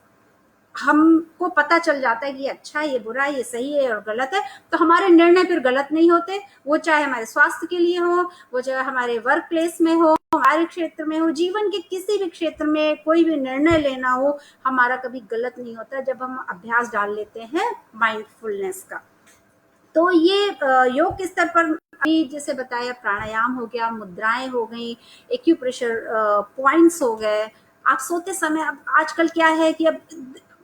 हमको पता चल जाता है कि ये अच्छा है, ये बुरा है, ये सही है और गलत है। तो हमारे निर्णय फिर गलत नहीं होते, वो चाहे हमारे स्वास्थ्य के लिए हो, वो चाहे हमारे वर्क प्लेस में हो, हमारे क्षेत्र में हो, जीवन के किसी भी क्षेत्र में कोई भी निर्णय लेना हो, हमारा कभी गलत नहीं होता जब हम अभ्यास डाल लेते हैं माइंडफुलनेस का। तो ये योग के स्तर पर अभी जैसे बताया, प्राणायाम हो गया, मुद्राएं हो गई, एक्यूप्रेशर पॉइंट्स हो गए। आप सोते समय, अब आजकल क्या है कि अब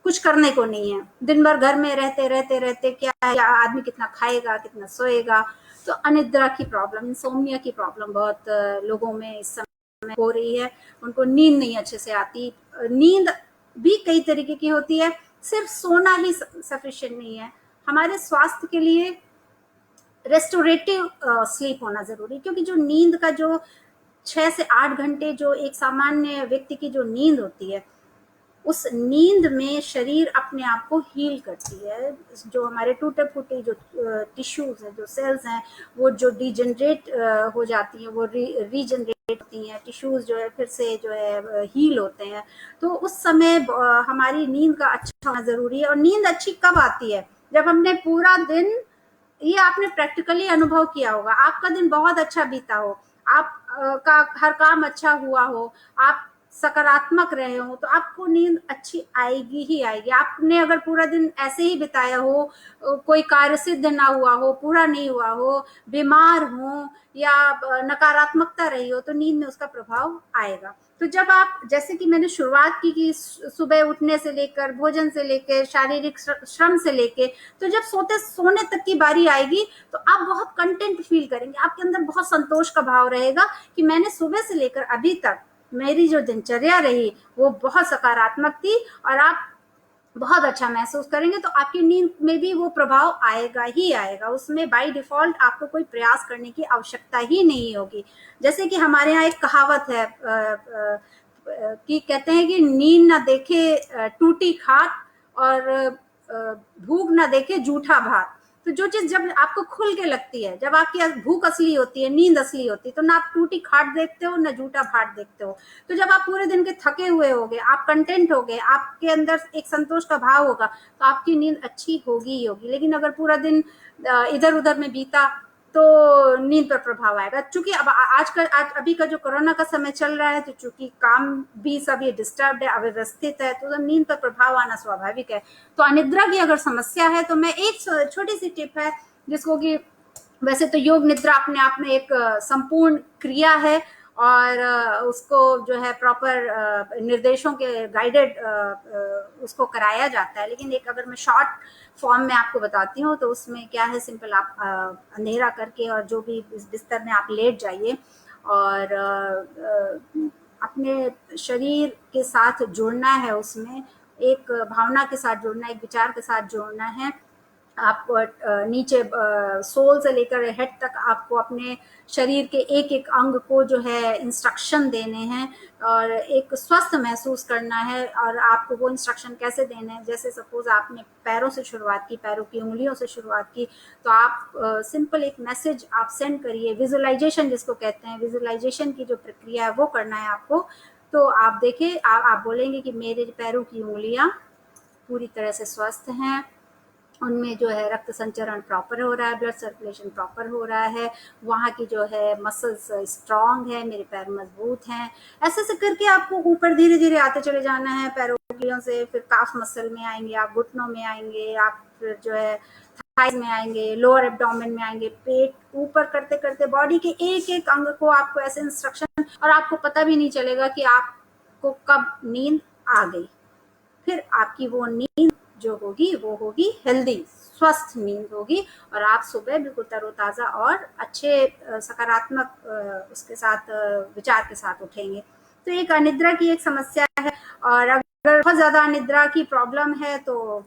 कुछ करने को नहीं है, दिन भर घर में रहते रहते रहते क्या है, आदमी कितना खाएगा, कितना सोएगा। तो अनिद्रा की प्रॉब्लम, इंसोम्निया की प्रॉब्लम बहुत लोगों में इस समय हो रही है। उनको नींद नहीं अच्छे से आती। नींद भी कई तरीके की होती है, सिर्फ सोना ही सफिशिएंट नहीं है। हमारे स्वास्थ्य के लिए रेस्टोरेटिव स्लीप होना जरूरी, क्योंकि जो नींद का जो 6 से 8 घंटे जो एक सामान्य व्यक्ति की जो नींद होती है, उस नींद में शरीर अपने आप को हील करती है। जो हमारे टूटे फूटे जो टिश्यूज हैं, जो सेल्स हैं, वो जो डिजेनरेट हो जाती हैं, वो रीजनरेट होती हैं, टिश्यूज जो है फिर से जो है हील होते हैं, तो उस समय हमारी नींद का अच्छा होना जरूरी है। और नींद अच्छी कब आती है? जब हमने पूरा दिन, ये आपने प्रैक्टिकली अनुभव किया होगा, आपका दिन बहुत अच्छा बीता हो, आप का हर काम अच्छा हुआ हो, आप सकारात्मक रहे हो, तो आपको नींद अच्छी आएगी ही आएगी। आपने अगर पूरा दिन ऐसे ही बिताया हो, कोई कार्य सिद्ध ना हुआ हो, पूरा नहीं हुआ हो, बीमार हो या नकारात्मकता रही हो, तो नींद में उसका प्रभाव आएगा। तो जब आप, जैसे कि मैंने शुरुआत की कि सुबह उठने से लेकर, भोजन से लेकर, शारीरिक श्रम से लेकर, तो जब सोने तक की बारी आएगी तो आप बहुत कंटेंट फील करेंगे, आपके अंदर बहुत संतोष का भाव रहेगा कि मैंने सुबह से लेकर अभी तक मेरी जो दिनचर्या रही वो बहुत सकारात्मक थी, और आप बहुत अच्छा महसूस करेंगे। तो आपकी नींद में भी वो प्रभाव आएगा ही आएगा, उसमें बाय डिफॉल्ट आपको कोई प्रयास करने की आवश्यकता ही नहीं होगी। जैसे कि हमारे यहाँ एक कहावत है कि कहते हैं कि नींद ना देखे टूटी खाट, और भूख ना देखे जूठा भात। तो जो चीज जब आपको खुल के लगती है, जब आपकी भूख असली होती है, नींद असली होती है, तो ना आप टूटी खाट देखते हो ना जूठा भात देखते हो। तो जब आप पूरे दिन के थके हुए होगे, आप कंटेंट होगे, आपके अंदर एक संतोष का भाव होगा, तो आपकी नींद अच्छी होगी ही होगी। लेकिन अगर पूरा दिन इधर उधर में बीता तो नींद पर प्रभाव आएगा। चूंकि अब अभी का जो कोरोना का समय चल रहा है, तो चूंकि काम भी सब ये डिस्टर्ब है, अव्यवस्थित है, तो नींद पर प्रभाव आना स्वाभाविक है। तो अनिद्रा की अगर समस्या है तो मैं एक छोटी सी टिप है जिसको कि, वैसे तो योग निद्रा अपने आप में एक संपूर्ण क्रिया है, और उसको जो है प्रॉपर निर्देशों के गाइडेड उसको कराया जाता है। लेकिन एक अगर मैं शॉर्ट फॉर्म में आपको बताती हूँ तो उसमें क्या है, सिंपल आप अंधेरा करके और जो भी बिस्तर में आप लेट जाइए, और अपने शरीर के साथ जुड़ना है, उसमें एक भावना के साथ जुड़ना है, एक विचार के साथ जुड़ना है। आपको नीचे सोल से लेकर हेड तक आपको अपने शरीर के एक एक अंग को जो है इंस्ट्रक्शन देने हैं, और एक स्वस्थ महसूस करना है। और आपको वो इंस्ट्रक्शन कैसे देने हैं, जैसे सपोज आपने पैरों से शुरुआत की, पैरों की उंगलियों से शुरुआत की, तो आप सिंपल एक मैसेज आप सेंड करिए, विजुअलाइजेशन जिसको कहते हैं, विजुअलाइजेशन की जो प्रक्रिया है वो करना है आपको। तो आप देखिए, आप बोलेंगे कि मेरे पैरों की उंगलियां पूरी तरह से स्वस्थ हैं, उनमें जो है रक्त संचरण प्रॉपर हो रहा है, ब्लड सर्कुलेशन प्रॉपर हो रहा है, वहाँ की जो है मसल्स स्ट्रांग है, मेरे पैर मजबूत हैं। ऐसे से करके आपको ऊपर धीरे धीरे आते चले जाना है, पैरों उंगलियों से, फिर काफ मसल में आएंगे, आप घुटनों में आएंगे, आप फिर जो है थाइज में आएंगे, लोअर एब्डोमेन में आएंगे, पेट ऊपर करते करते बॉडी के एक एक अंग को आपको ऐसे इंस्ट्रक्शन, और आपको पता भी नहीं चलेगा कि आपको कब नींद आ गई। फिर आपकी वो नींद जो होगी वो होगी हेल्दी, स्वस्थ नींद होगी, और आप सुबह बिल्कुल तरोताजा और अच्छे सकारात्मक उसके साथ विचार के साथ उठेंगे। तो एक अनिद्रा की एक समस्या है, और अगर बहुत ज्यादा अनिद्रा की प्रॉब्लम है तो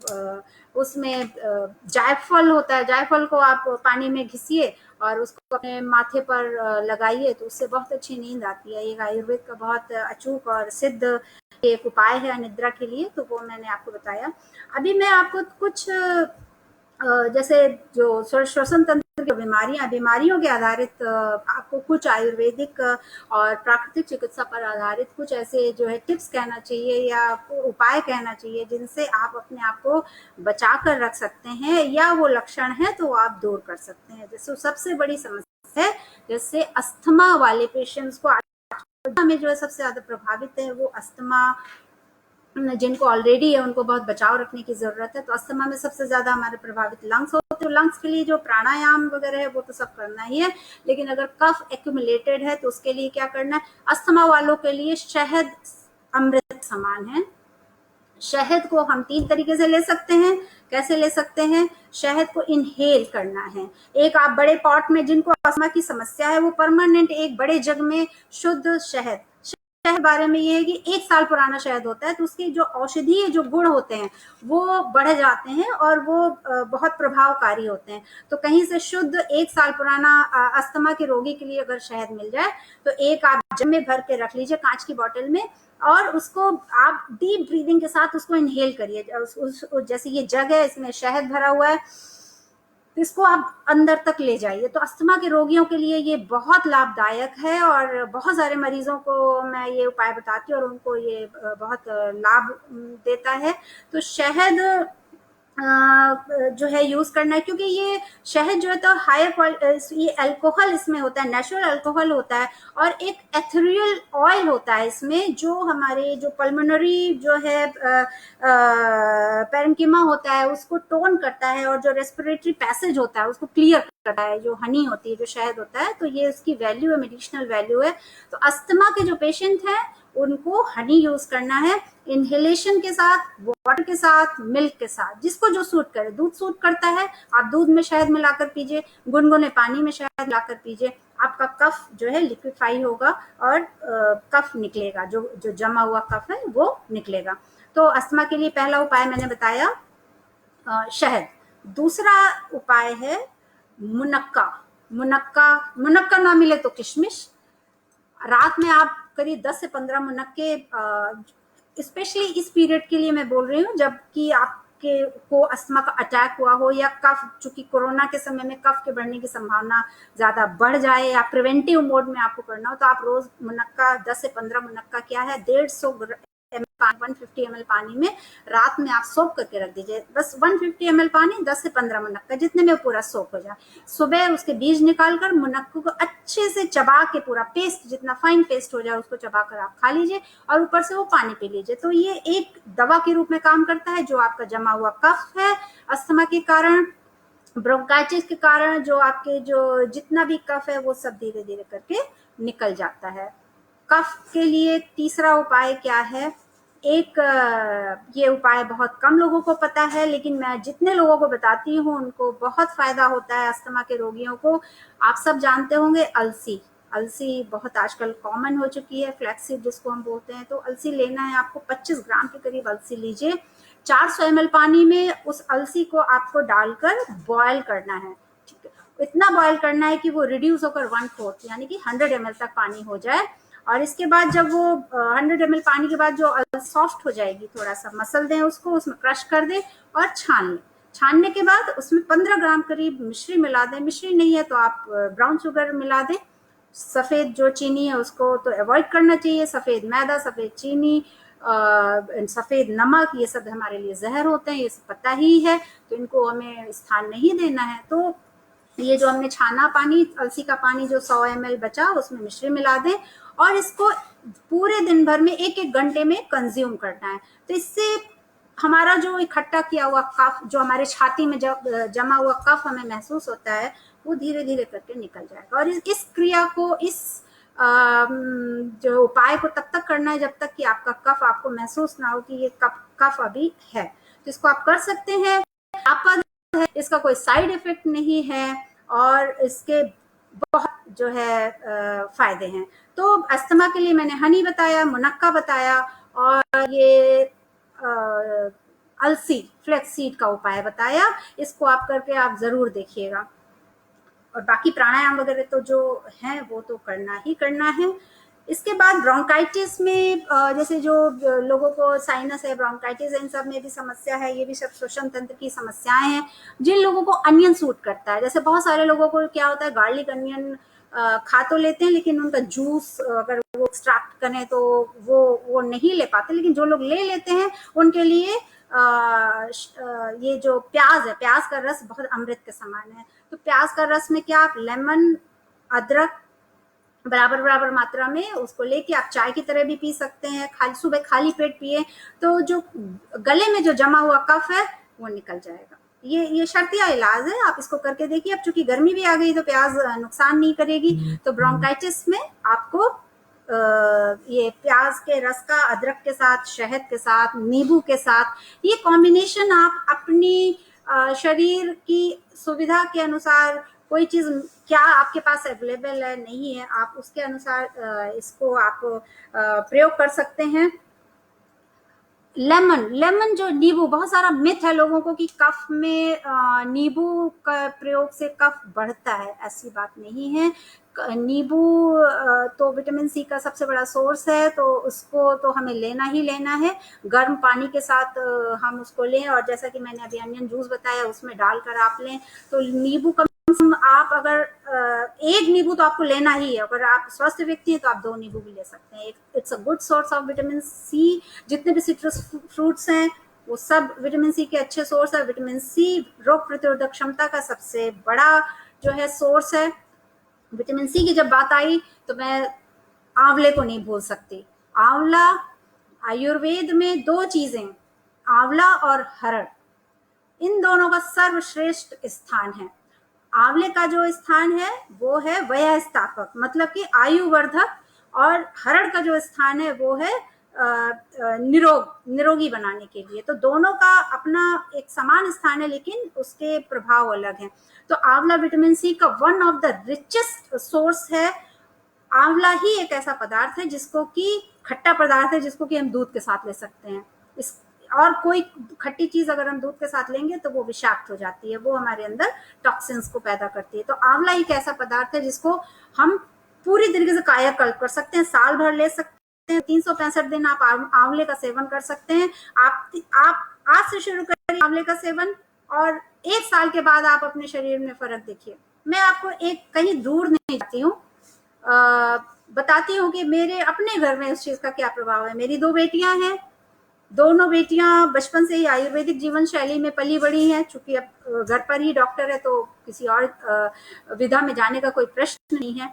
उसमें जायफल होता है, जायफल को आप पानी में घिसिए और उसको अपने माथे पर लगाइए, तो उससे बहुत अच्छी नींद आती है। एक आयुर्वेद का बहुत अचूक और सिद्ध एक उपाय है अनिद्रा के लिए, तो वो मैंने आपको बताया। अभी मैं आपको कुछ जैसे जो श्वसन तंत्र की बीमारियों के आधारित आपको कुछ आयुर्वेदिक और प्राकृतिक चिकित्सा पर आधारित कुछ ऐसे जो है टिप्स कहना चाहिए या उपाय कहना चाहिए, जिनसे आप अपने आप को बचा कर रख सकते हैं, या वो लक्षण है तो आप दूर कर सकते हैं। जैसे सबसे बड़ी समस्या है, जैसे अस्थमा वाले पेशेंट्स को में जो है सबसे ज्यादा प्रभावित है वो अस्थमा, जिनको ऑलरेडी है उनको बहुत बचाव रखने की जरूरत है। तो अस्थमा में सबसे ज्यादा हमारे प्रभावित लंग्स होते हैं। लंग्स के लिए जो प्राणायाम वगैरह है वो तो सब करना ही है, लेकिन अगर कफ एक्यूमुलेटेड है तो उसके लिए क्या करना है, अस्थमा वालों के लिए शहद अमृत समान है। शहद को हम 3 तरीके से ले सकते हैं। कैसे ले सकते हैं? शहद को इनहेल करना है। एक आप बड़े पॉट में, जिनको अस्थमा की समस्या है वो परमानेंट एक बड़े जग में शुद्ध शहद के बारे में ये है कि 1 साल पुराना शहद होता है, तो उसके जो औषधीय जो गुण होते हैं वो बढ़ जाते हैं और वो बहुत प्रभावकारी होते हैं। तो कहीं से शुद्ध 1 साल पुराना अस्थमा के रोगी के लिए अगर शहद मिल जाए तो एक आप जग में भर के रख लीजिए, कांच की बोतल में, और उसको आप डीप ब्रीदिंग के साथ उसको इनहेल करिए। जैसे ये जग है, इसमें शहद भरा हुआ है, तो इसको आप अंदर तक ले जाइए। तो अस्थमा के रोगियों के लिए ये बहुत लाभदायक है और बहुत सारे मरीजों को मैं ये उपाय बताती हूँ और उनको ये बहुत लाभ देता है। तो शहद जो है यूज करना है, क्योंकि ये शहद जो है तो हायर ये अल्कोहल इसमें होता है, नेचुरल अल्कोहल होता है और एक एथेरियल ऑयल होता है इसमें, जो हमारे जो पल्मोनरी जो है पैरेंकिमा होता है उसको टोन करता है और जो रेस्पिरेटरी पैसेज होता है उसको क्लियर करता है, जो हनी होती है, जो शहद होता है। तो ये उसकी वैल्यू है, मेडिसिनल वैल्यू है। तो अस्थमा के जो पेशेंट हैं उनको हनी यूज करना है, इनहेलेशन के साथ, वाटर के साथ, मिल्क के साथ, जिसको जो सूट करे। दूध सूट करता है, आप दूध में शहद मिलाकर पीजिए, गुनगुने पानी में शहद मिलाकर पीजिए, आपका कफ जो है लिक्विफाई होगा और कफ निकलेगा, जो जो जमा हुआ कफ है वो निकलेगा। तो अस्थमा के लिए पहला उपाय मैंने बताया शहद। दूसरा उपाय है मुनक्का। मुनक्का, मुनक्का ना मिले तो किशमिश। रात में आप करीब 10 से 15 मुनक्के, स्पेशली इस पीरियड के लिए मैं बोल रही हूँ जबकि आपके को अस्थमा का अटैक हुआ हो या कफ, चूंकि कोरोना के समय में कफ के बढ़ने की संभावना ज्यादा बढ़ जाए या प्रिवेंटिव मोड में आपको करना हो, तो आप रोज मुनक्का 10 से 15 मुनक्का क्या है 150 150 ml पानी में रात में आप सोख करके रख दीजिए। बस 150 ml पानी, 10 से 15 मुनक्का, जितने में पूरा सोख हो जाए। सुबह उसके बीज निकालकर मुनक्कों को अच्छे से चबा के, पूरा पेस्ट, जितना फाइन पेस्ट हो जाए उसको चबा कर आप खा लीजिए और ऊपर से वो पानी पी लीजिए। तो ये एक दवा के रूप में काम करता है। जो आपका जमा हुआ कफ है अस्थमा के कारण, ब्रोंकाइटिस के कारण, जो आपके जो जितना भी कफ है वो सब धीरे धीरे करके निकल जाता है। कफ के लिए तीसरा उपाय क्या है? एक ये उपाय बहुत कम लोगों को पता है, लेकिन मैं जितने लोगों को बताती हूँ उनको बहुत फायदा होता है अस्थमा के रोगियों को। आप सब जानते होंगे अलसी। अलसी बहुत आजकल कॉमन हो चुकी है, फ्लैक्सीड जिसको हम बोलते हैं। तो अलसी लेना है आपको, 25 ग्राम के करीब अलसी लीजिए। 400 ml पानी में उस अलसी को आपको डालकर बॉयल करना है। ठीक है, इतना बॉयल करना है कि वो रिड्यूस होकर 1/4 यानी कि 100 ml तक पानी हो जाए। और इसके बाद जब वो 100 ml पानी के बाद जो सॉफ्ट हो जाएगी, थोड़ा सा मसल दें उसको, उसमें क्रश कर दें और छान लें। छानने के बाद उसमें 15 ग्राम करीब मिश्री मिला दें। मिश्री नहीं है तो आप ब्राउन शुगर मिला दें। सफेद जो चीनी है उसको तो अवॉइड करना चाहिए। सफेद मैदा, सफेद चीनी, सफेद नमक, ये सब हमारे लिए जहर होते हैं, ये सब पता ही है, तो इनको हमें स्थान नहीं देना है। तो ये जो हमने छाना पानी, अलसी का पानी जो 100 ml बचा, उसमें मिश्री मिला दें और इसको पूरे दिन भर में 1-1 घंटे में कंज्यूम करना है। तो इससे हमारा जो इकट्ठा किया हुआ कफ, जो हमारे छाती में जब जमा हुआ कफ हमें महसूस होता है, वो धीरे धीरे करके निकल जाएगा। और इस क्रिया को, इस जो उपाय को तब तक करना है जब तक कि आपका कफ, आपको महसूस ना हो कि ये कफ अभी है। तो इसको आप कर सकते हैं। है, इसका कोई साइड इफेक्ट नहीं है और इसके बहुत जो है फायदे हैं। तो अस्थमा के लिए मैंने हनी बताया, मुनक्का बताया और ये अलसी, फ्लैक्सीड का उपाय बताया। इसको आप करके आप जरूर देखिएगा। और बाकी प्राणायाम वगैरह तो जो है वो तो करना ही करना है। इसके बाद ब्रोंकाइटिस में जैसे जो लोगों को साइनस है, ब्रोंकाइटिस है, इन सब में भी समस्या है। ये भी सब श्वसन तंत्र की समस्याएं हैं। जिन लोगों को अनियन सूट करता है, जैसे बहुत सारे लोगों को क्या होता है, गार्लिक अनियन खा तो लेते हैं लेकिन उनका जूस अगर वो एक्सट्रैक्ट करें तो वो नहीं ले पाते, लेकिन जो लोग ले लेते हैं उनके लिए ये जो प्याज है, प्याज का रस बहुत अमृत के समान है। तो प्याज का रस में क्या, आप लेमन, अदरक बराबर बराबर मात्रा में उसको लेके आप चाय की तरह भी पी सकते हैं। खाली सुबह खाली पेट पिए तो जो गले में जो जमा हुआ कफ है वो निकल जाएगा। ये शर्तिया इलाज है, आप इसको करके देखिए। अब चूंकि गर्मी भी आ गई तो प्याज नुकसान नहीं करेगी। तो ब्रोंकाइटिस में आपको ये प्याज के रस का अदरक के साथ, शहद के साथ, नींबू के साथ, ये कॉम्बिनेशन आप अपनी शरीर की सुविधा के अनुसार, कोई चीज क्या आपके पास अवेलेबल है नहीं है, आप उसके अनुसार इसको आप प्रयोग कर सकते हैं। लेमन जो नींबू, बहुत सारा मिथ है लोगों को कि कफ में नींबू का प्रयोग से कफ बढ़ता है, ऐसी बात नहीं है। नींबू तो विटामिन सी का सबसे बड़ा सोर्स है, तो उसको तो हमें लेना ही लेना है। गर्म पानी के साथ हम उसको लें, और जैसा कि मैंने अभी अनियन जूस बताया उसमें डालकर आप लें। तो नींबू कम से कम आप अगर एक नींबू तो आपको लेना ही है, अगर आप स्वस्थ व्यक्ति हैं तो आप 2 नींबू भी ले सकते हैं। It's a good source of vitamin C. जितने भी सिट्रस फ्रूट्स हैं वो सब विटामिन सी के अच्छे सोर्स है। विटामिन सी रोग प्रतिरोधक क्षमता का सबसे बड़ा जो है सोर्स है। विटामिन सी की जब बात आई तो मैं आंवले को नहीं भूल सकती। आंवला, आयुर्वेद में 2 चीजें, आंवला और हरड़, इन दोनों का सर्वश्रेष्ठ स्थान है। आंवले का जो स्थान है वो है वयस्थापक, मतलब कि आयुवर्धक, और हरड़ का जो स्थान है वो है निरोगी बनाने के लिए। तो दोनों का अपना एक समान स्थान है, लेकिन उसके प्रभाव अलग हैं। तो आंवला विटामिन सी का one of the richest source है। आंवला ही एक ऐसा पदार्थ है जिसको कि खट्टा पदार्थ है, जिसको कि हम दूध के साथ ले सकते हैं। इस और कोई खट्टी चीज अगर हम दूध के साथ लेंगे तो वो विषाक्त हो जाती है, वो हमारे अंदर टॉक्सिन्स को पैदा करती है। तो आंवला एक ऐसा पदार्थ है जिसको हम पूरी तरीके से कायाकल्प कर सकते हैं, साल भर ले सकते हैं, 365 दिन आप आंवले का सेवन कर सकते हैं। आप आज से शुरू करिए आंवले का सेवन, और 1 साल के बाद आप अपने शरीर में फर्क देखिए। मैं आपको एक कहीं दूर नहीं जाती हूँ, बताती हूँ कि मेरे अपने घर में उस चीज का क्या प्रभाव है। मेरी 2 बेटियां हैं, दोनों बेटियां बचपन से ही आयुर्वेदिक जीवन शैली में पली बड़ी हैं। चूंकि अब घर पर ही डॉक्टर है तो किसी और विधा में जाने का कोई प्रश्न नहीं है।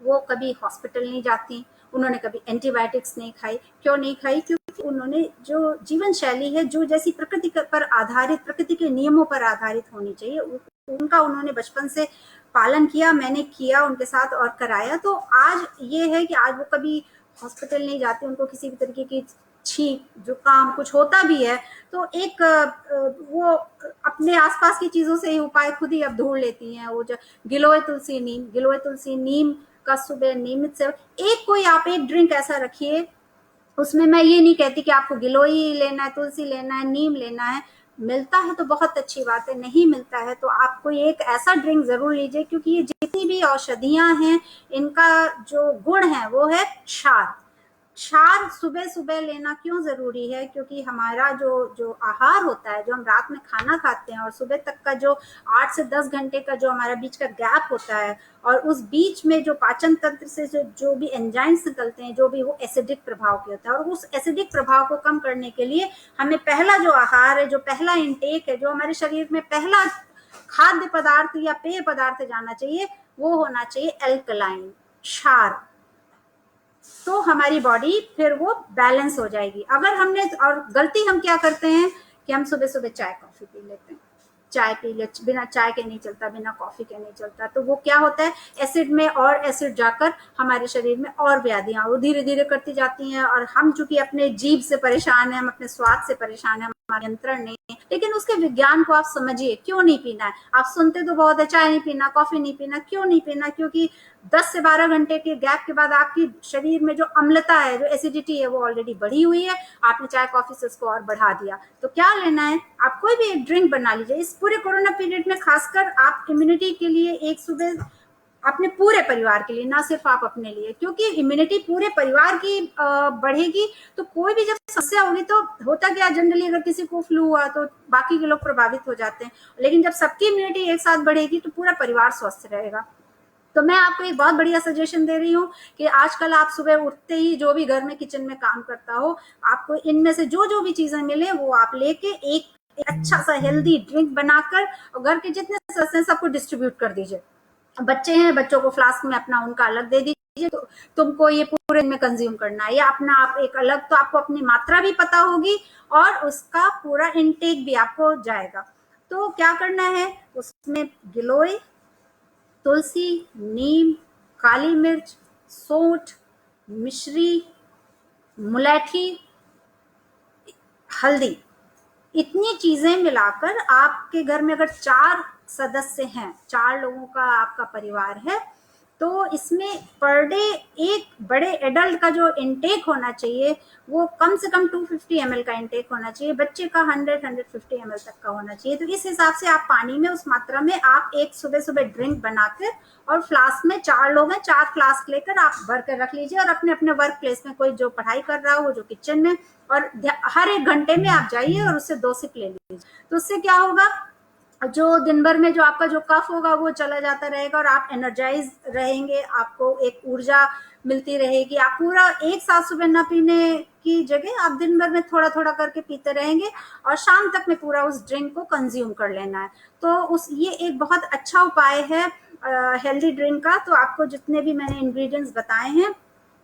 वो कभी हॉस्पिटल नहीं जाती, उन्होंने कभी एंटीबायोटिक्स नहीं खाई। क्यों नहीं खाई? क्योंकि उन्होंने जो जीवन शैली है, जो जैसी प्रकृति पर आधारित, प्रकृति के नियमों पर आधारित होनी चाहिए, उनका उन्होंने बचपन से पालन किया। मैंने किया उनके साथ और कराया। तो आज ये है कि आज वो कभी हॉस्पिटल नहीं जाते, उनको किसी भी तरीके की छींक जुकाम कुछ होता भी है तो एक वो अपने आसपास की चीजों से ही उपाय खुद ही अब ढूंढ लेती हैं। वो जो गिलोय तुलसी नीम का सुबह नियमित से एक कोई आप एक ड्रिंक ऐसा रखिए, उसमें मैं ये नहीं कहती कि आपको गिलोय लेना है, तुलसी लेना है, नीम लेना है। मिलता है तो बहुत अच्छी बात है, नहीं मिलता है तो आप कोई एक ऐसा ड्रिंक जरूर लीजिए, क्योंकि ये जितनी भी औषधियां हैं इनका जो गुण है वो है क्षार। क्षार सुबह सुबह लेना क्यों जरूरी है? क्योंकि हमारा जो जो आहार होता है, जो हम रात में खाना खाते हैं और सुबह तक का जो 8 से 10 घंटे का जो हमारा बीच का गैप होता है, और उस बीच में जो पाचन तंत्र से जो भी एंजाइम्स निकलते हैं, जो भी वो एसिडिक प्रभाव के होता है, और उस एसिडिक प्रभाव को कम करने के लिए हमें पहला जो आहार है, जो पहला इंटेक है, जो हमारे शरीर में पहला खाद्य पदार्थ या पेय पदार्थ जाना चाहिए, वो होना चाहिए एल्कलाइन, क्षार। तो हमारी बॉडी फिर वो बैलेंस हो जाएगी। अगर हमने, और गलती हम क्या करते हैं कि हम सुबह सुबह चाय कॉफी पी लेते हैं। चाय पी ले, बिना चाय के नहीं चलता, बिना कॉफी के नहीं चलता। तो वो क्या होता है, एसिड में और एसिड जाकर हमारे शरीर में और व्याधियां वो धीरे धीरे करती जाती हैं। और हम चूंकि अपने जीभ से परेशान हैं, हम अपने स्वाद से परेशान हैं, हमारा नियंत्रण नहीं है। लेकिन उसके विज्ञान को आप समझिए, क्यों नहीं पीना है। आप सुनते तो बहुत है, चाय नहीं पीना, कॉफी नहीं पीना। क्यों नहीं पीना? क्योंकि 10 से 12 घंटे के गैप के बाद आपकी शरीर में जो अम्लता है, जो एसिडिटी है, वो ऑलरेडी बढ़ी हुई है। आपने चाय कॉफी से उसको और बढ़ा दिया। तो क्या लेना है, आप कोई भी एक ड्रिंक बना लीजिए। इस पूरे कोरोना पीरियड में खासकर आप इम्यूनिटी के लिए एक सुबह अपने पूरे परिवार के लिए, ना सिर्फ आप अपने लिए, क्योंकि इम्यूनिटी पूरे परिवार की बढ़ेगी। तो कोई भी जब समस्या होगी तो होता क्या, जनरली अगर किसी को फ्लू हुआ तो बाकी के लोग प्रभावित हो जाते हैं, लेकिन जब सबकी इम्यूनिटी एक साथ बढ़ेगी तो पूरा परिवार स्वस्थ रहेगा। तो मैं आपको एक बहुत बढ़िया सजेशन दे रही हूँ कि आजकल आप सुबह उठते ही जो भी घर में किचन में काम करता हो, आपको इनमें से जो जो भी चीजें मिले वो आप लेके एक अच्छा सा हेल्दी ड्रिंक बनाकर और घर के जितने सदस्य हैं सबको डिस्ट्रीब्यूट कर दीजिए। बच्चे हैं, बच्चों को फ्लास्क में अपना उनका अलग दे दीजिए। तो तुमको ये पूरे में कंज्यूम करना है, या अपना आप एक अलग, तो आपको अपनी मात्रा भी पता होगी और उसका पूरा इनटेक भी आपको जाएगा। तो क्या करना है, उसमें गिलोय, तुलसी, नीम, काली मिर्च, सौंठ, मिश्री, मुलैठी, हल्दी, इतनी चीजें मिलाकर आपके घर में अगर 4 सदस्य हैं, 4 लोगों का आपका परिवार है, तो इसमें पर डे एक बड़े एडल्ट का जो इनटेक होना चाहिए वो कम से कम 250 ml का इनटेक होना चाहिए, बच्चे का 100-150 ml तक का होना चाहिए। तो इस हिसाब से आप पानी में उस मात्रा में आप एक सुबह सुबह ड्रिंक बनाकर और फ्लास्क में 4 लोग हैं 4 फ्लास्क लेकर आप भर कर रख लीजिए और अपने अपने वर्क प्लेस में, कोई जो पढ़ाई कर रहा हो, जो किचन में, और हर 1 घंटे में आप जाइए और उससे 2 सिप ले लीजिए। तो उससे क्या होगा, जो दिन भर में जो आपका जो कफ होगा वो चला जाता रहेगा और आप एनर्जाइज रहेंगे, आपको एक ऊर्जा मिलती रहेगी। आप पूरा एक साथ सुबह न पीने की जगह आप दिन भर में थोड़ा थोड़ा करके पीते रहेंगे और शाम तक में पूरा उस ड्रिंक को कंज्यूम कर लेना है। तो ये एक बहुत अच्छा उपाय है हेल्दी ड्रिंक का। तो आपको जितने भी मैंने इंग्रेडिएंट्स बताए हैं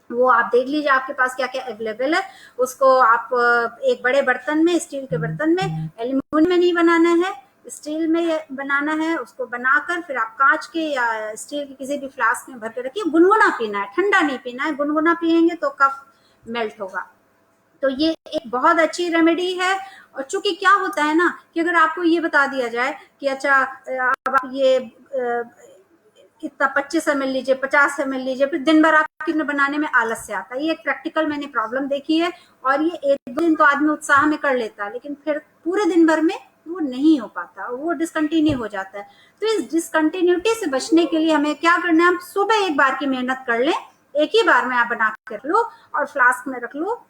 वो आप देख लीजिए आपके पास क्या क्या अवेलेबल है। उसको आप एक बड़े बर्तन में, स्टील के बर्तन में, एल्यूमिनियम में नहीं बनाना है, स्टील में बनाना है। उसको बनाकर फिर आप कांच के या स्टील के किसी भी फ्लास्क में भर के रखिए। गुनगुना पीना है, ठंडा नहीं पीना है। गुनगुना पियेंगे तो कफ मेल्ट होगा। तो ये एक बहुत अच्छी रेमेडी है। और चूंकि क्या होता है ना कि अगर आपको ये बता दिया जाए कि अच्छा अब आप ये इतना 25 ml लीजिए, 50 ml लीजिए, फिर दिन भर आपके बनाने में आलस से आता है। ये एक प्रैक्टिकल मैंने प्रॉब्लम देखी है। और ये 1-2 दिन तो आदमी उत्साह में कर लेता है, लेकिन फिर पूरे दिन भर में वो नहीं हो पाता, वो डिसकंटिन्यू हो जाता है। तो इस डिसकंटिन्यूटी से बचने के लिए हमें क्या करना है, हम सुबह एक बार की मेहनत कर लें, एक ही बार में आप बना के रख लो और फ्लास्क में रख लो,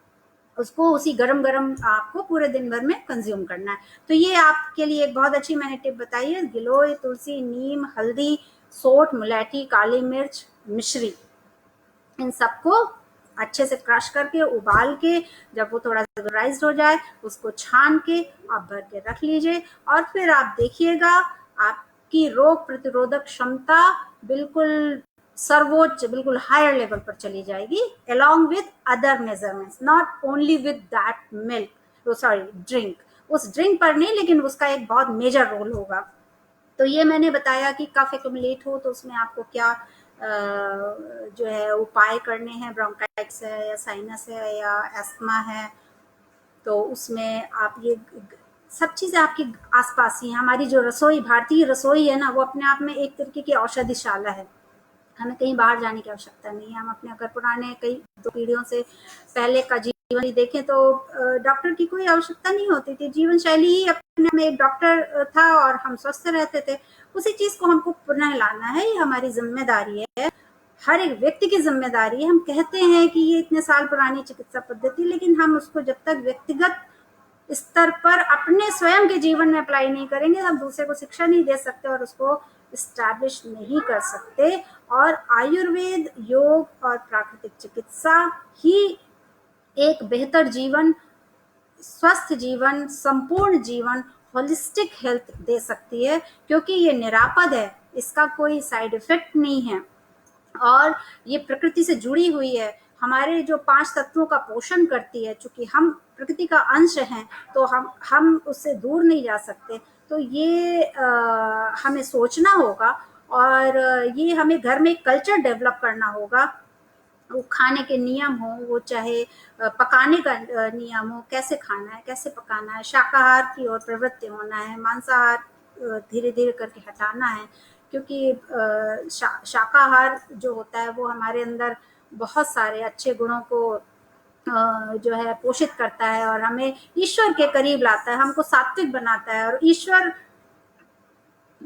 उसको उसी गरम गरम आपको पूरे दिन भर में कंज्यूम करना है। तो ये आपके लिए एक बहुत अच्छी मैंने टिप बताई है। गिलोय, तुलसी, नीम, हल्दी, सोंठ, मुलैठी, काली मिर्च, मिश्री, इन सबको अच्छे से क्रश करके उबाल के जब वो थोड़ा राइज्ड हो जाए उसको छान के आप भर के रख लीजिए। और फिर आप देखिएगा आपकी रोग प्रतिरोधक क्षमता बिल्कुल सर्वोच्च, बिल्कुल हायर लेवल पर चली जाएगी, along with other measurements, not only with that milk, sorry drink, उस ड्रिंक पर नहीं लेकिन उसका एक बहुत मेजर रोल होगा। तो ये मैंने बताया कि कफ एक्यूमुलेट हो तो उसमें आपको क्या जो है उपाय करने हैं। ब्रोंकाइटिस है या साइनस है या एस्थमा है, तो उसमें आप ये सब चीज़ें आपके आसपास ही हैं। हमारी जो रसोई, भारतीय रसोई है ना, वो अपने आप में एक तरीके की औषधिशाला है। हमें कहीं बाहर जाने की आवश्यकता नहीं है। हम अपने अगर पुराने कई 2 पीढ़ियों से पहले का जीवन ही देखें तो डॉक्टर की कोई आवश्यकता नहीं होती थी। जीवन शैली ही अपने में एक डॉक्टर था और हम स्वस्थ रहते थे। उसी चीज को हमको पुनः लाना है, ये हमारी जिम्मेदारी है, हर एक व्यक्ति की जिम्मेदारी है। हम कहते हैं कि ये इतने साल पुरानी चिकित्सा पद्धति, लेकिन हम उसको जब तक व्यक्तिगत स्तर पर अपने स्वयं के जीवन में अप्लाई नहीं करेंगे, हम दूसरे को शिक्षा नहीं दे सकते और उसको स्टैब्लिश नहीं कर सकते। और आयुर्वेद, योग और प्राकृतिक चिकित्सा ही एक बेहतर जीवन, स्वस्थ जीवन, संपूर्ण जीवन, होलिस्टिक हेल्थ दे सकती है, क्योंकि ये निरापद है, इसका कोई साइड इफेक्ट नहीं है और ये प्रकृति से जुड़ी हुई है। हमारे जो 5 तत्वों का पोषण करती है। चूंकि हम प्रकृति का अंश हैं तो हम उससे दूर नहीं जा सकते। तो ये हमें सोचना होगा और ये हमें घर में एक कल्चर डेवलप करना होगा। वो खाने के नियम हो, वो चाहे पकाने का नियम हो, कैसे खाना है, कैसे पकाना है, शाकाहार की ओर प्रवृत्ति होना है, मांसाहार धीरे धीरे करके हटाना है। क्योंकि शाकाहार जो होता है वो हमारे अंदर बहुत सारे अच्छे गुणों को जो है पोषित करता है और हमें ईश्वर के करीब लाता है, हमको सात्विक बनाता है। और ईश्वर,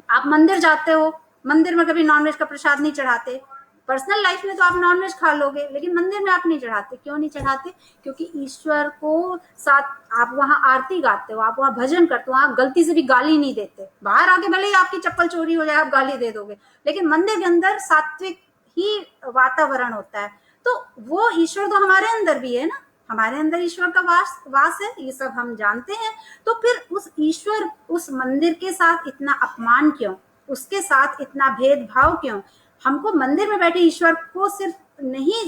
आप मंदिर जाते हो, मंदिर में कभी नॉनवेज का प्रसाद नहीं चढ़ाते। पर्सनल लाइफ में तो आप नॉनवेज खा लोगे, लेकिन मंदिर में आप नहीं चढ़ाते। क्यों नहीं चढ़ाते? क्योंकि ईश्वर को साथ आप वहां आरती गाते हो, आप वहां भजन करते हो, आप गलती से भी गाली नहीं देते। बाहर आके भले ही आपकी चप्पल चोरी हो जाए, आप गाली दे दोगे, लेकिन मंदिर के अंदर सात्विक ही वातावरण होता है। तो वो ईश्वर तो हमारे अंदर भी है ना, हमारे अंदर ईश्वर का वास है, ये सब हम जानते हैं। तो फिर उस ईश्वर, उस मंदिर के साथ इतना अपमान क्यों, उसके साथ इतना भेदभाव क्यों? हमको मंदिर में बैठे ईश्वर को सिर्फ नहीं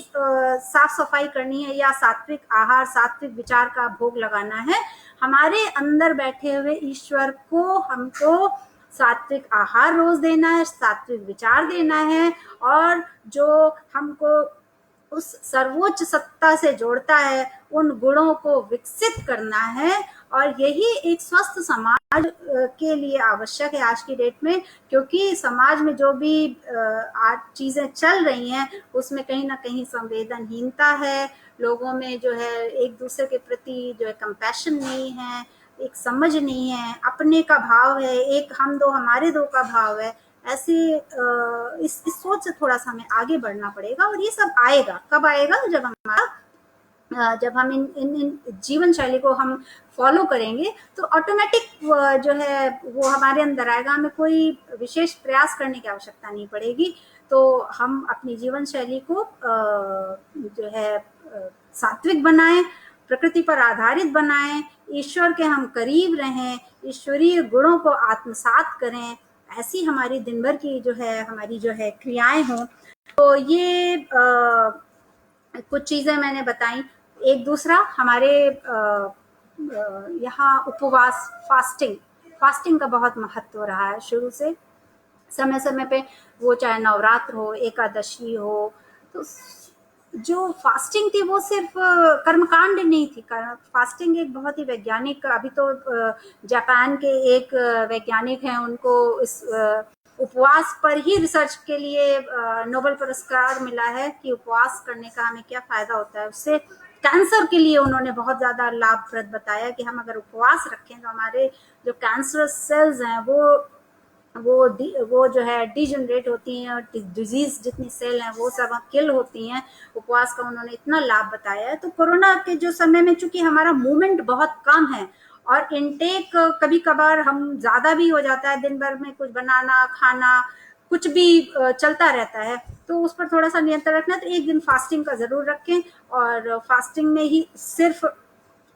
साफ सफाई करनी है या सात्विक आहार, सात्विक विचार का भोग लगाना है। हमारे अंदर बैठे हुए ईश्वर को हमको सात्विक आहार रोज देना है, सात्विक विचार देना है। और जो हमको उस सर्वोच्च सत्ता से जोड़ता है, उन गुणों को विकसित करना है, और यही एक स्वस्थ समाज के लिए आवश्यक है आज की डेट में, क्योंकि समाज में जो भी आज चीजें चल रही हैं उसमें कहीं ना कहीं संवेदनहीनता है, लोगों में जो है एक दूसरे के प्रति जो है कंपैशन नहीं है, एक समझ नहीं है, अपने का भाव है, एक हम दो हमारे दो का भाव है। ऐसे इस सोच से थोड़ा सा हमें आगे बढ़ना पड़ेगा, और ये सब आएगा कब आएगा, जब हम इन जीवन शैली को हम फॉलो करेंगे तो ऑटोमेटिक जो है वो हमारे अंदर आएगा, हमें कोई विशेष प्रयास करने की आवश्यकता नहीं पड़ेगी। तो हम अपनी जीवन शैली को जो है सात्विक बनाएं, प्रकृति पर आधारित बनाएं, ईश्वर के हम करीब रहें, ईश्वरीय गुणों को आत्मसात करें, ऐसी हमारी दिन भर की जो है हमारी जो है क्रियाएं हों। तो ये कुछ चीजें मैंने बताई। एक दूसरा हमारे यहाँ उपवास, फास्टिंग का बहुत महत्व रहा है शुरू से, समय समय पे, वो चाहे नवरात्र हो, एकादशी हो। तो जो फास्टिंग थी वो सिर्फ कर्मकांड नहीं थी, फास्टिंग एक बहुत ही वैज्ञानिक, अभी तो जापान के एक वैज्ञानिक हैं, उनको इस उपवास पर ही रिसर्च के लिए नोबेल पुरस्कार मिला है कि उपवास करने का हमें क्या फायदा होता है। उससे कैंसर के लिए उन्होंने बहुत ज्यादा लाभप्रद बताया कि हम अगर उपवास रखें तो हमारे जो कैंसरस सेल्स हैं वो जो है डिजनरेट होती हैं, और डिजीज जितनी सेल हैं वो सब किल होती हैं। उपवास का उन्होंने इतना लाभ बताया है। तो कोरोना के जो समय में चूंकि हमारा मूवमेंट बहुत कम है और इनटेक कभी कभार हम ज्यादा भी हो जाता है, दिन भर में कुछ बनाना खाना कुछ भी चलता रहता है, तो उस पर थोड़ा सा नियंत्रण रखना। तो एक दिन फास्टिंग का जरूर रखें, और फास्टिंग में ही सिर्फ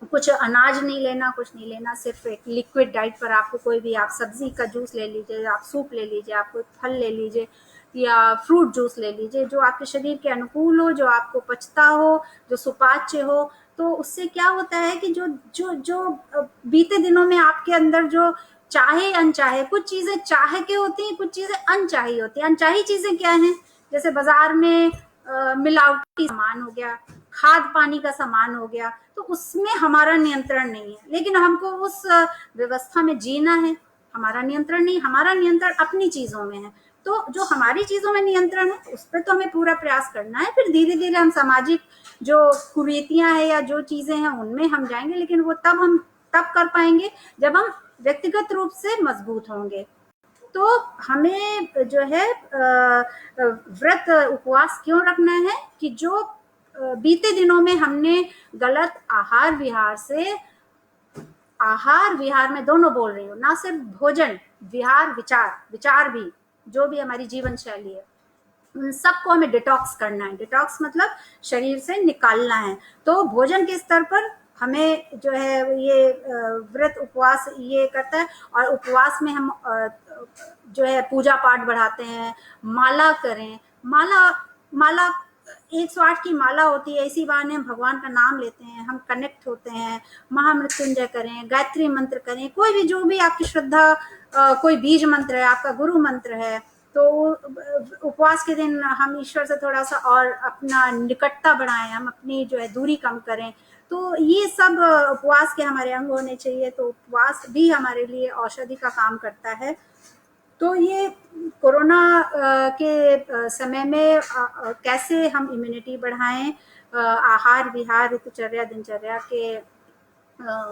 कुछ अनाज नहीं लेना, कुछ नहीं लेना, सिर्फ एक लिक्विड डाइट पर आपको कोई भी, आप सब्जी का जूस ले लीजिए, आप सूप ले लीजिए, आप कोई फल ले लीजिए या फ्रूट जूस ले लीजिए, जो आपके शरीर के अनुकूल हो, जो आपको पचता हो, जो सुपाच्य हो। तो उससे क्या होता है कि जो जो जो बीते दिनों में आपके अंदर जो चाहे अनचाहे, कुछ चीजें चाहे के होती हैं, कुछ चीजें अनचाही होती हैं। अनचाही चीजें क्या हैं? जैसे बाजार में मिलावटी सामान हो गया, खाद पानी का सामान हो गया, तो उसमें हमारा नियंत्रण नहीं है, लेकिन हमको उस व्यवस्था में जीना है। हमारा नियंत्रण नहीं, हमारा नियंत्रण अपनी चीजों में है। तो जो हमारी चीजों में नियंत्रण है उस पर तो हमें पूरा प्रयास करना है, फिर धीरे धीरे हम सामाजिक जो कुरीतियां हैं या जो चीजें हैं उनमें हम जाएंगे, लेकिन वो तब कर पाएंगे जब हम व्यक्तिगत रूप से मजबूत होंगे। तो हमें जो है व्रत उपवास क्यों रखना है कि जो बीते दिनों में हमने गलत आहार विहार में दोनों बोल रही हूँ, ना सिर्फ भोजन, विहार, विचार भी, जो भी हमारी जीवन शैली है, उन सबको हमें डिटॉक्स करना है। डिटॉक्स मतलब शरीर से निकालना है। तो भोजन के स्तर पर हमें जो है ये व्रत उपवास ये करता है, और उपवास में हम जो है पूजा पाठ बढ़ाते हैं, माला करें। माला 108 की माला होती है, इसी बहाने हम भगवान का नाम लेते हैं, हम कनेक्ट होते हैं। महामृत्युंजय करें, गायत्री मंत्र करें, कोई भी जो भी आपकी श्रद्धा, कोई बीज मंत्र है, आपका गुरु मंत्र है। तो उपवास के दिन हम ईश्वर से थोड़ा सा और अपना निकटता बढ़ाएं, हम अपनी जो है दूरी कम करें। तो ये सब उपवास के हमारे अंग होने चाहिए। तो उपवास भी हमारे लिए औषधि का काम करता है। तो ये कोरोना के समय में कैसे हम इम्यूनिटी बढ़ाएं, आहार विहार ऋतुचर्या दिनचर्या के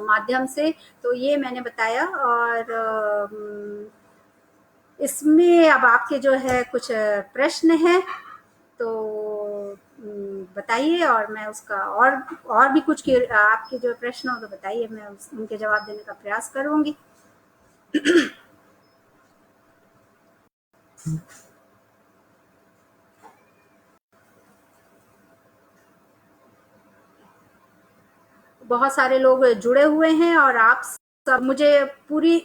माध्यम से, तो ये मैंने बताया। और इसमें अब आपके जो है कुछ प्रश्न हैं तो बताइए, और मैं उसका और भी कुछ आपके जो प्रश्न हो तो बताइए, मैं उनके जवाब देने का प्रयास करूंगी। बहुत सारे लोग जुड़े हुए हैं, और आप सब, मुझे पूरी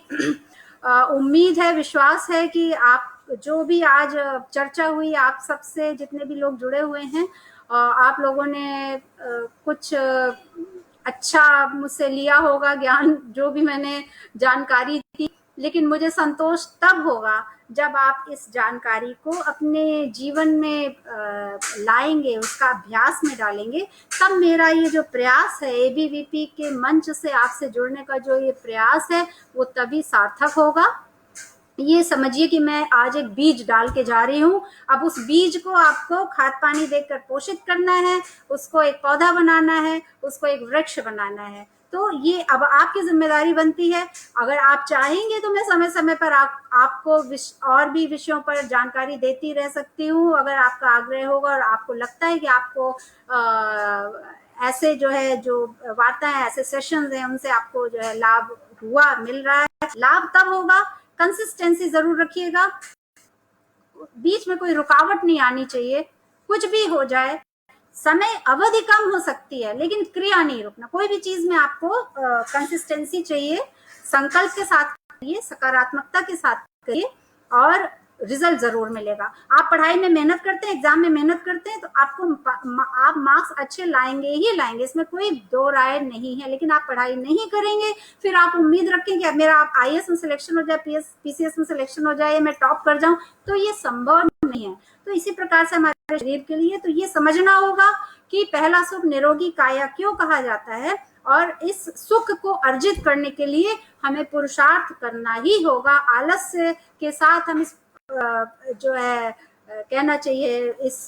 उम्मीद है, विश्वास है कि आप जो भी आज चर्चा हुई, आप सबसे जितने भी लोग जुड़े हुए हैं, आप लोगों ने कुछ अच्छा मुझसे लिया होगा ज्ञान, जो भी मैंने जानकारी दी। लेकिन मुझे संतोष तब होगा जब आप इस जानकारी को अपने जीवन में लाएंगे, उसका अभ्यास में डालेंगे। तब मेरा ये जो प्रयास है एबीवीपी के मंच से आपसे जुड़ने का, जो ये प्रयास है, वो तभी सार्थक होगा। ये समझिए कि मैं आज एक बीज डाल के जा रही हूँ। अब उस बीज को आपको खाद पानी देकर पोषित करना है, उसको एक पौधा बनाना है, उसको एक वृक्ष बनाना है। तो ये अब आपकी जिम्मेदारी बनती है। अगर आप चाहेंगे तो मैं समय समय पर आपको और भी विषयों पर जानकारी देती रह सकती हूँ, अगर आपका आग्रह होगा और आपको लगता है कि आपको ऐसे जो है, जो वार्ताएं, ऐसे सेशंस हैं, उनसे आपको जो है लाभ हुआ, मिल रहा है। लाभ तब होगा, कंसिस्टेंसी जरूर रखिएगा, बीच में कोई रुकावट नहीं आनी चाहिए। कुछ भी हो जाए, समय अवधि कम हो सकती है लेकिन क्रिया नहीं रुकना। कोई भी चीज में आपको कंसिस्टेंसी चाहिए, संकल्प के साथ करिए, सकारात्मकता के साथ करिए और रिजल्ट जरूर मिलेगा। आप पढ़ाई में मेहनत करते हैं, एग्जाम में मेहनत करते हैं, तो आपको आप मार्क्स अच्छे लाएंगे ही लाएंगे, इसमें कोई दो राय नहीं है। लेकिन आप पढ़ाई नहीं करेंगे, फिर आप उम्मीद रखें कि मेरा आप IAS में सिलेक्शन हो जाए, PCS में सिलेक्शन हो जाए, मैं टॉप कर जाऊं, तो ये संभव नहीं है। तो इसी प्रकार से हमारे शरीर के लिए तो ये समझना होगा कि पहला सुख निरोगी काया क्यों कहा जाता है, और इस सुख को अर्जित करने के लिए हमें पुरुषार्थ करना ही होगा। आलस्य के साथ हम इस जो है कहना चाहिए, इस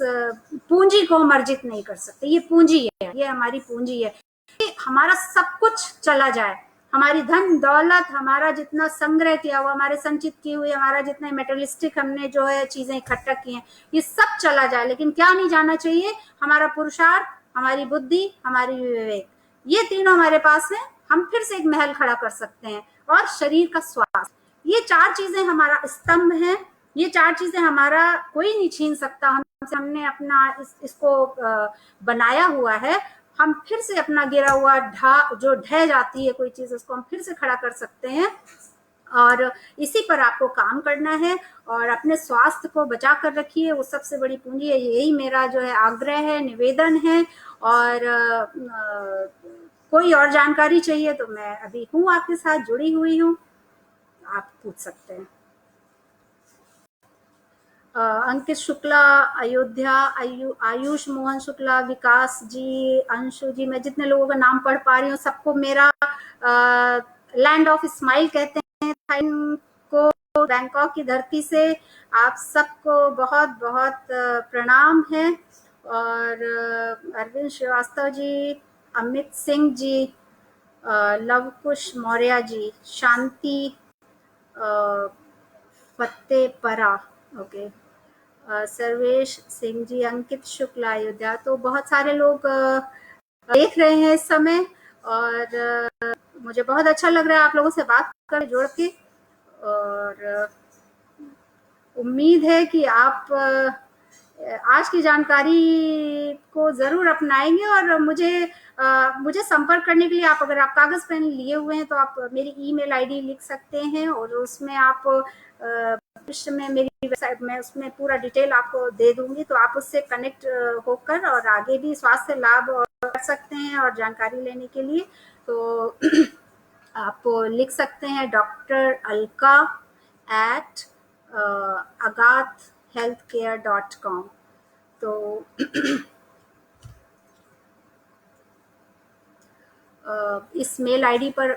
पूंजी को हम अर्जित नहीं कर सकते। ये पूंजी है, ये हमारी पूंजी है। हमारा सब कुछ चला जाए, हमारी धन दौलत, हमारा जितना संग्रह किया हुआ, हमारे संचित की हुई, हमारा जितने मेटेरियलिस्टिक हमने जो है चीजें इकट्ठा की हैं, ये सब चला जाए, लेकिन क्या नहीं जाना चाहिए? हमारा पुरुषार्थ, हमारी बुद्धि, हमारी विवेक, ये तीनों हमारे पास है। हम फिर से एक महल खड़ा कर सकते हैं। और शरीर का स्वास्थ्य, ये चार चीजें हमारा स्तंभ है। ये चार चीजें हमारा कोई नहीं छीन सकता हमसे। हमने अपना इसको बनाया हुआ है। हम फिर से अपना गिरा हुआ जो ढह जाती है कोई चीज, उसको हम फिर से खड़ा कर सकते हैं। और इसी पर आपको काम करना है और अपने स्वास्थ्य को बचा कर रखिए, वो सबसे बड़ी पूंजी है। यही मेरा जो है आग्रह है, निवेदन है। और कोई और जानकारी चाहिए तो मैं अभी हूँ, आपके साथ जुड़ी हुई हूँ, आप पूछ सकते हैं। अंकित शुक्ला, अयोध्या, आयुष मोहन शुक्ला, विकास जी, अंशु जी, मैं जितने लोगों का नाम पढ़ पा रही हूँ सबको मेरा लैंड ऑफ स्माइल कहते हैं थाईलैंड को, बैंकॉक की धरती से आप सबको बहुत बहुत प्रणाम है। और अरविंद श्रीवास्तव जी, अमित सिंह जी, लवकुश मौर्य जी, शांति फतेपरा, ओके, सर्वेश सिंह जी, अंकित शुक्ला, अयोध्या। तो बहुत सारे लोग देख रहे हैं इस समय और मुझे बहुत अच्छा लग रहा है आप लोगों से बात कर, जोड़ के। और उम्मीद है कि आप आज की जानकारी को जरूर अपनाएंगे। और मुझे संपर्क करने के लिए आप, अगर आप कागज पेन लिए हुए हैं तो आप मेरी ईमेल आईडी लिख सकते हैं और उसमें आप भविष्य में मेरी वेबसाइट में उसमें पूरा डिटेल आपको दे दूंगी, तो आप उससे कनेक्ट होकर और आगे भी स्वास्थ्य लाभ कर सकते हैं। और जानकारी लेने के लिए तो आप लिख सकते हैं dr.alka@agathhealthcare.com। तो इस मेल आईडी पर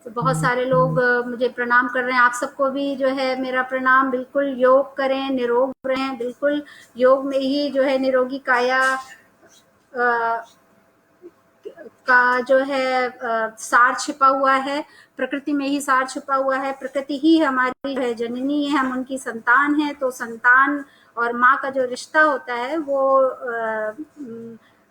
तो बहुत सारे लोग मुझे प्रणाम कर रहे हैं। आप सबको भी जो है मेरा प्रणाम। बिल्कुल योग करें, निरोग रहें। बिल्कुल योग में ही जो है निरोगी काया का जो है सार छिपा हुआ है। प्रकृति में ही सार छिपा हुआ है। प्रकृति ही हमारी है जननी है, हम उनकी संतान है। तो संतान और माँ का जो रिश्ता होता है वो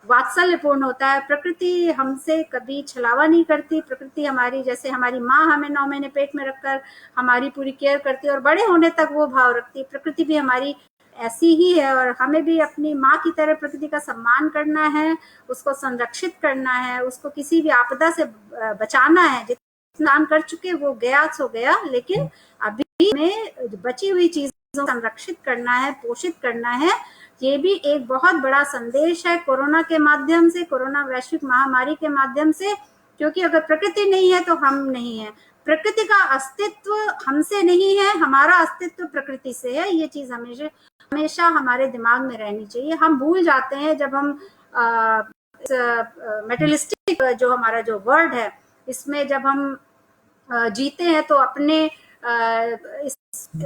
वात्सल्यपूर्ण होता है। प्रकृति हमसे कभी छलावा नहीं करती। प्रकृति हमारी, जैसे हमारी माँ हमें 9 महीने पेट में रखकर हमारी पूरी केयर करती है और बड़े होने तक वो भाव रखती है, प्रकृति भी हमारी ऐसी ही है। और हमें भी अपनी माँ की तरह प्रकृति का सम्मान करना है, उसको संरक्षित करना है, उसको किसी भी आपदा से बचाना है। जितना कर चुके वो गया सो गया, लेकिन अभी में बची हुई चीज संरक्षित करना है, पोषित करना है, ये भी एक बहुत बड़ा संदेश है कोरोना के माध्यम से, कोरोना वैश्विक महामारी के माध्यम से। क्योंकि अगर प्रकृति नहीं है तो हम नहीं है, प्रकृति का अस्तित्व हमसे नहीं है, हमारा अस्तित्व प्रकृति से है। ये चीज हमेशा हमेशा हमारे दिमाग में रहनी चाहिए। हम भूल जाते हैं जब हम मेटलिस्टिक जो हमारा जो वर्ड है, इसमें जब हम जीते हैं तो अपने इस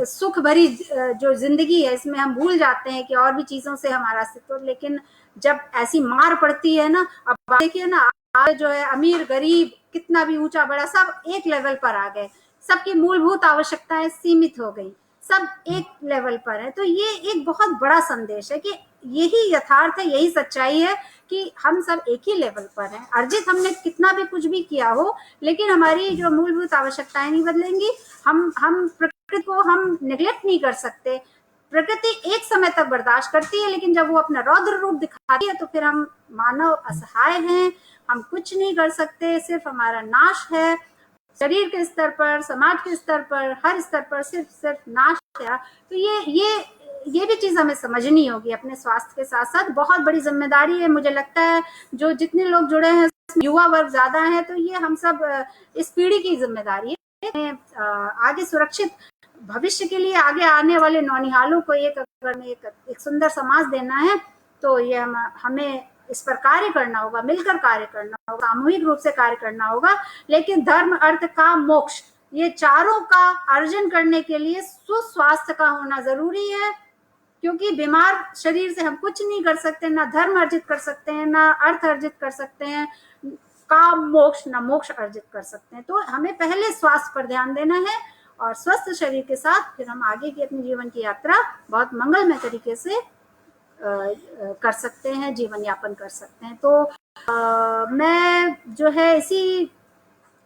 सुख भरी जो जिंदगी है इसमें हम भूल जाते हैं कि और भी चीजों से हमारा अस्तित्व। लेकिन जब ऐसी मार पड़ती है ना, अब देखिए ना, आज जो है अमीर गरीब कितना भी ऊंचा बड़ा सब एक लेवल पर आ गए, सबकी मूलभूत आवश्यकताएं सीमित हो गई, सब एक लेवल पर है। तो ये एक बहुत बड़ा संदेश है कि यही यथार्थ है, यही सच्चाई है कि हम सब एक ही लेवल पर हैं। अर्जित हमने कितना भी कुछ भी किया हो, लेकिन हमारी जो मूलभूत आवश्यकताएं नहीं बदलेंगी। हम प्रकृति को हम निगलेक्ट नहीं कर सकते। प्रकृति एक समय तक बर्दाश्त करती है, लेकिन जब वो अपना रौद्र रूप दिखाती है तो फिर हम मानव असहाय हैं, हम कुछ नहीं कर सकते, सिर्फ हमारा नाश है। शरीर के स्तर पर, समाज के स्तर पर, हर स्तर पर सिर्फ नाश है। तो ये भी चीज हमें समझनी होगी। अपने स्वास्थ्य के साथ साथ बहुत बड़ी जिम्मेदारी है, मुझे लगता है जो जितने लोग जुड़े हैं युवा वर्ग ज्यादा है, तो ये हम सब इस पीढ़ी की जिम्मेदारी है। आगे सुरक्षित भविष्य के लिए आगे आने वाले नौनिहालों को एक सुंदर समाज देना है, तो ये हमें इस पर कार्य करना होगा, मिलकर कार्य करना होगा, सामूहिक रूप से कार्य करना होगा। लेकिन धर्म, अर्थ, काम, मोक्ष, ये चारों का अर्जन करने के लिए सुस्वास्थ्य का होना जरूरी है। क्योंकि बीमार शरीर से हम कुछ नहीं कर सकते, ना धर्म अर्जित कर सकते हैं, ना अर्थ अर्जित कर सकते हैं, काम मोक्ष ना मोक्ष अर्जित कर सकते हैं। तो हमें पहले स्वास्थ्य पर ध्यान देना है, और स्वस्थ शरीर के साथ फिर हम आगे की अपनी जीवन की यात्रा बहुत मंगलमय तरीके से कर सकते हैं, जीवन यापन कर सकते हैं। तो मैं जो है इसी,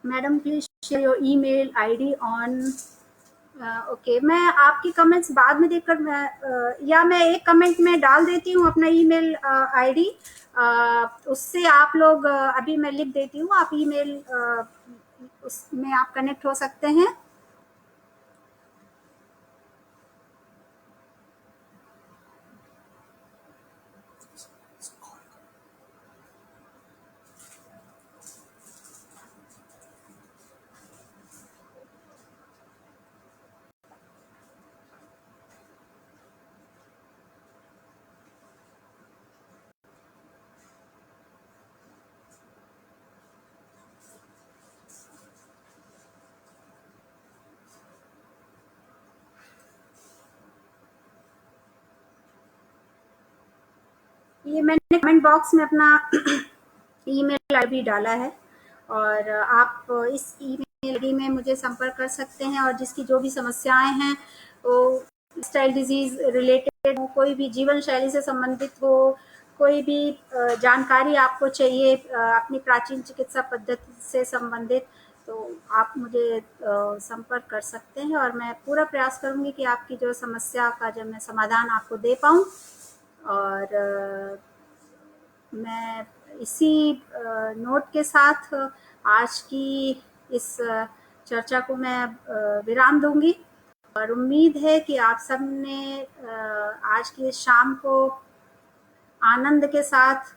madam please share your email ID on. Okay, मैं आपकी कमेंट्स बाद में देखकर या मैं एक कमेंट में डाल देती हूँ अपना ईमेल आईडी, उससे आप लोग अभी मैं लिख देती हूँ, आप ईमेल उसमें आप कनेक्ट हो सकते हैं। ये मैंने कमेंट बॉक्स में अपना ईमेल आईडी डाला है, और आप इस ईमेल आईडी में मुझे संपर्क कर सकते हैं। और जिसकी जो भी समस्याएं हैं, वो स्टाइल डिजीज रिलेटेड हो, कोई भी जीवन शैली से संबंधित हो, कोई भी जानकारी आपको चाहिए अपनी प्राचीन चिकित्सा पद्धति से संबंधित, तो आप मुझे संपर्क कर सकते हैं, और मैं पूरा प्रयास करूंगी कि आपकी जो समस्या का जब मैं समाधान आपको दे पाऊँ। और मैं इसी नोट के साथ आज की इस चर्चा को मैं विराम दूंगी, और उम्मीद है कि आप सब ने आज की इस शाम को आनंद के साथ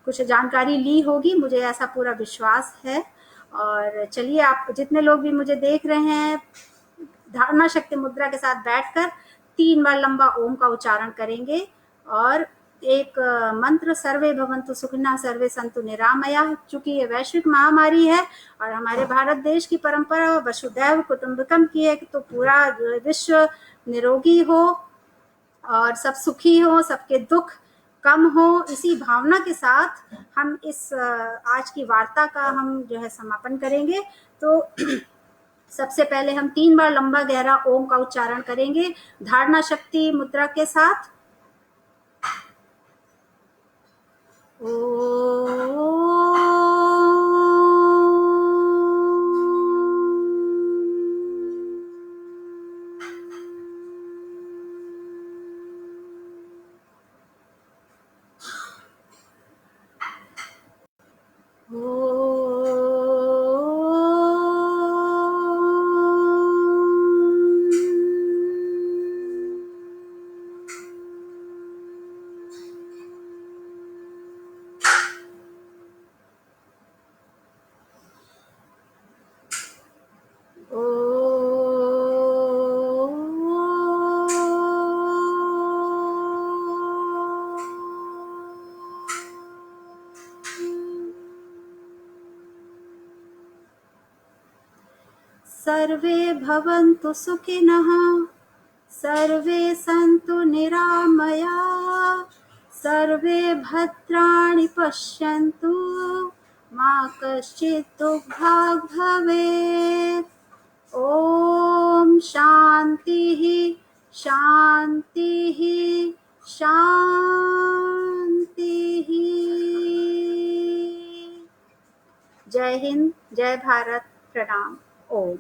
कुछ जानकारी ली होगी, मुझे ऐसा पूरा विश्वास है। और चलिए, आप जितने लोग भी मुझे देख रहे हैं, धारणा शक्ति मुद्रा के साथ बैठकर 3 बार लंबा ओम का उच्चारण करेंगे, और एक मंत्र, सर्वे भवन्तु सुखिनः सर्वे सन्तु निरामयाः। चूंकि ये वैश्विक महामारी है और हमारे भारत देश की परंपरा वसुधैव कुटुंबकम की है, तो पूरा विश्व निरोगी हो और सब सुखी हो, सबके दुख कम हो, इसी भावना के साथ हम इस आज की वार्ता का हम जो है समापन करेंगे। तो सबसे पहले हम 3 बार लंबा गहरा ओम का उच्चारण करेंगे धारणा शक्ति मुद्रा के साथ। सर्वे भवन्तु सुखिनः, सर्वे सन्तु निरामया, सर्वे भद्राणि पश्यन्तु, मा कश्चित् दुःखभाग् भवेत्। ॐ शान्तिः शान्तिः शान्तिः। जय हिंद, जय भारत, प्रणाम, ओम।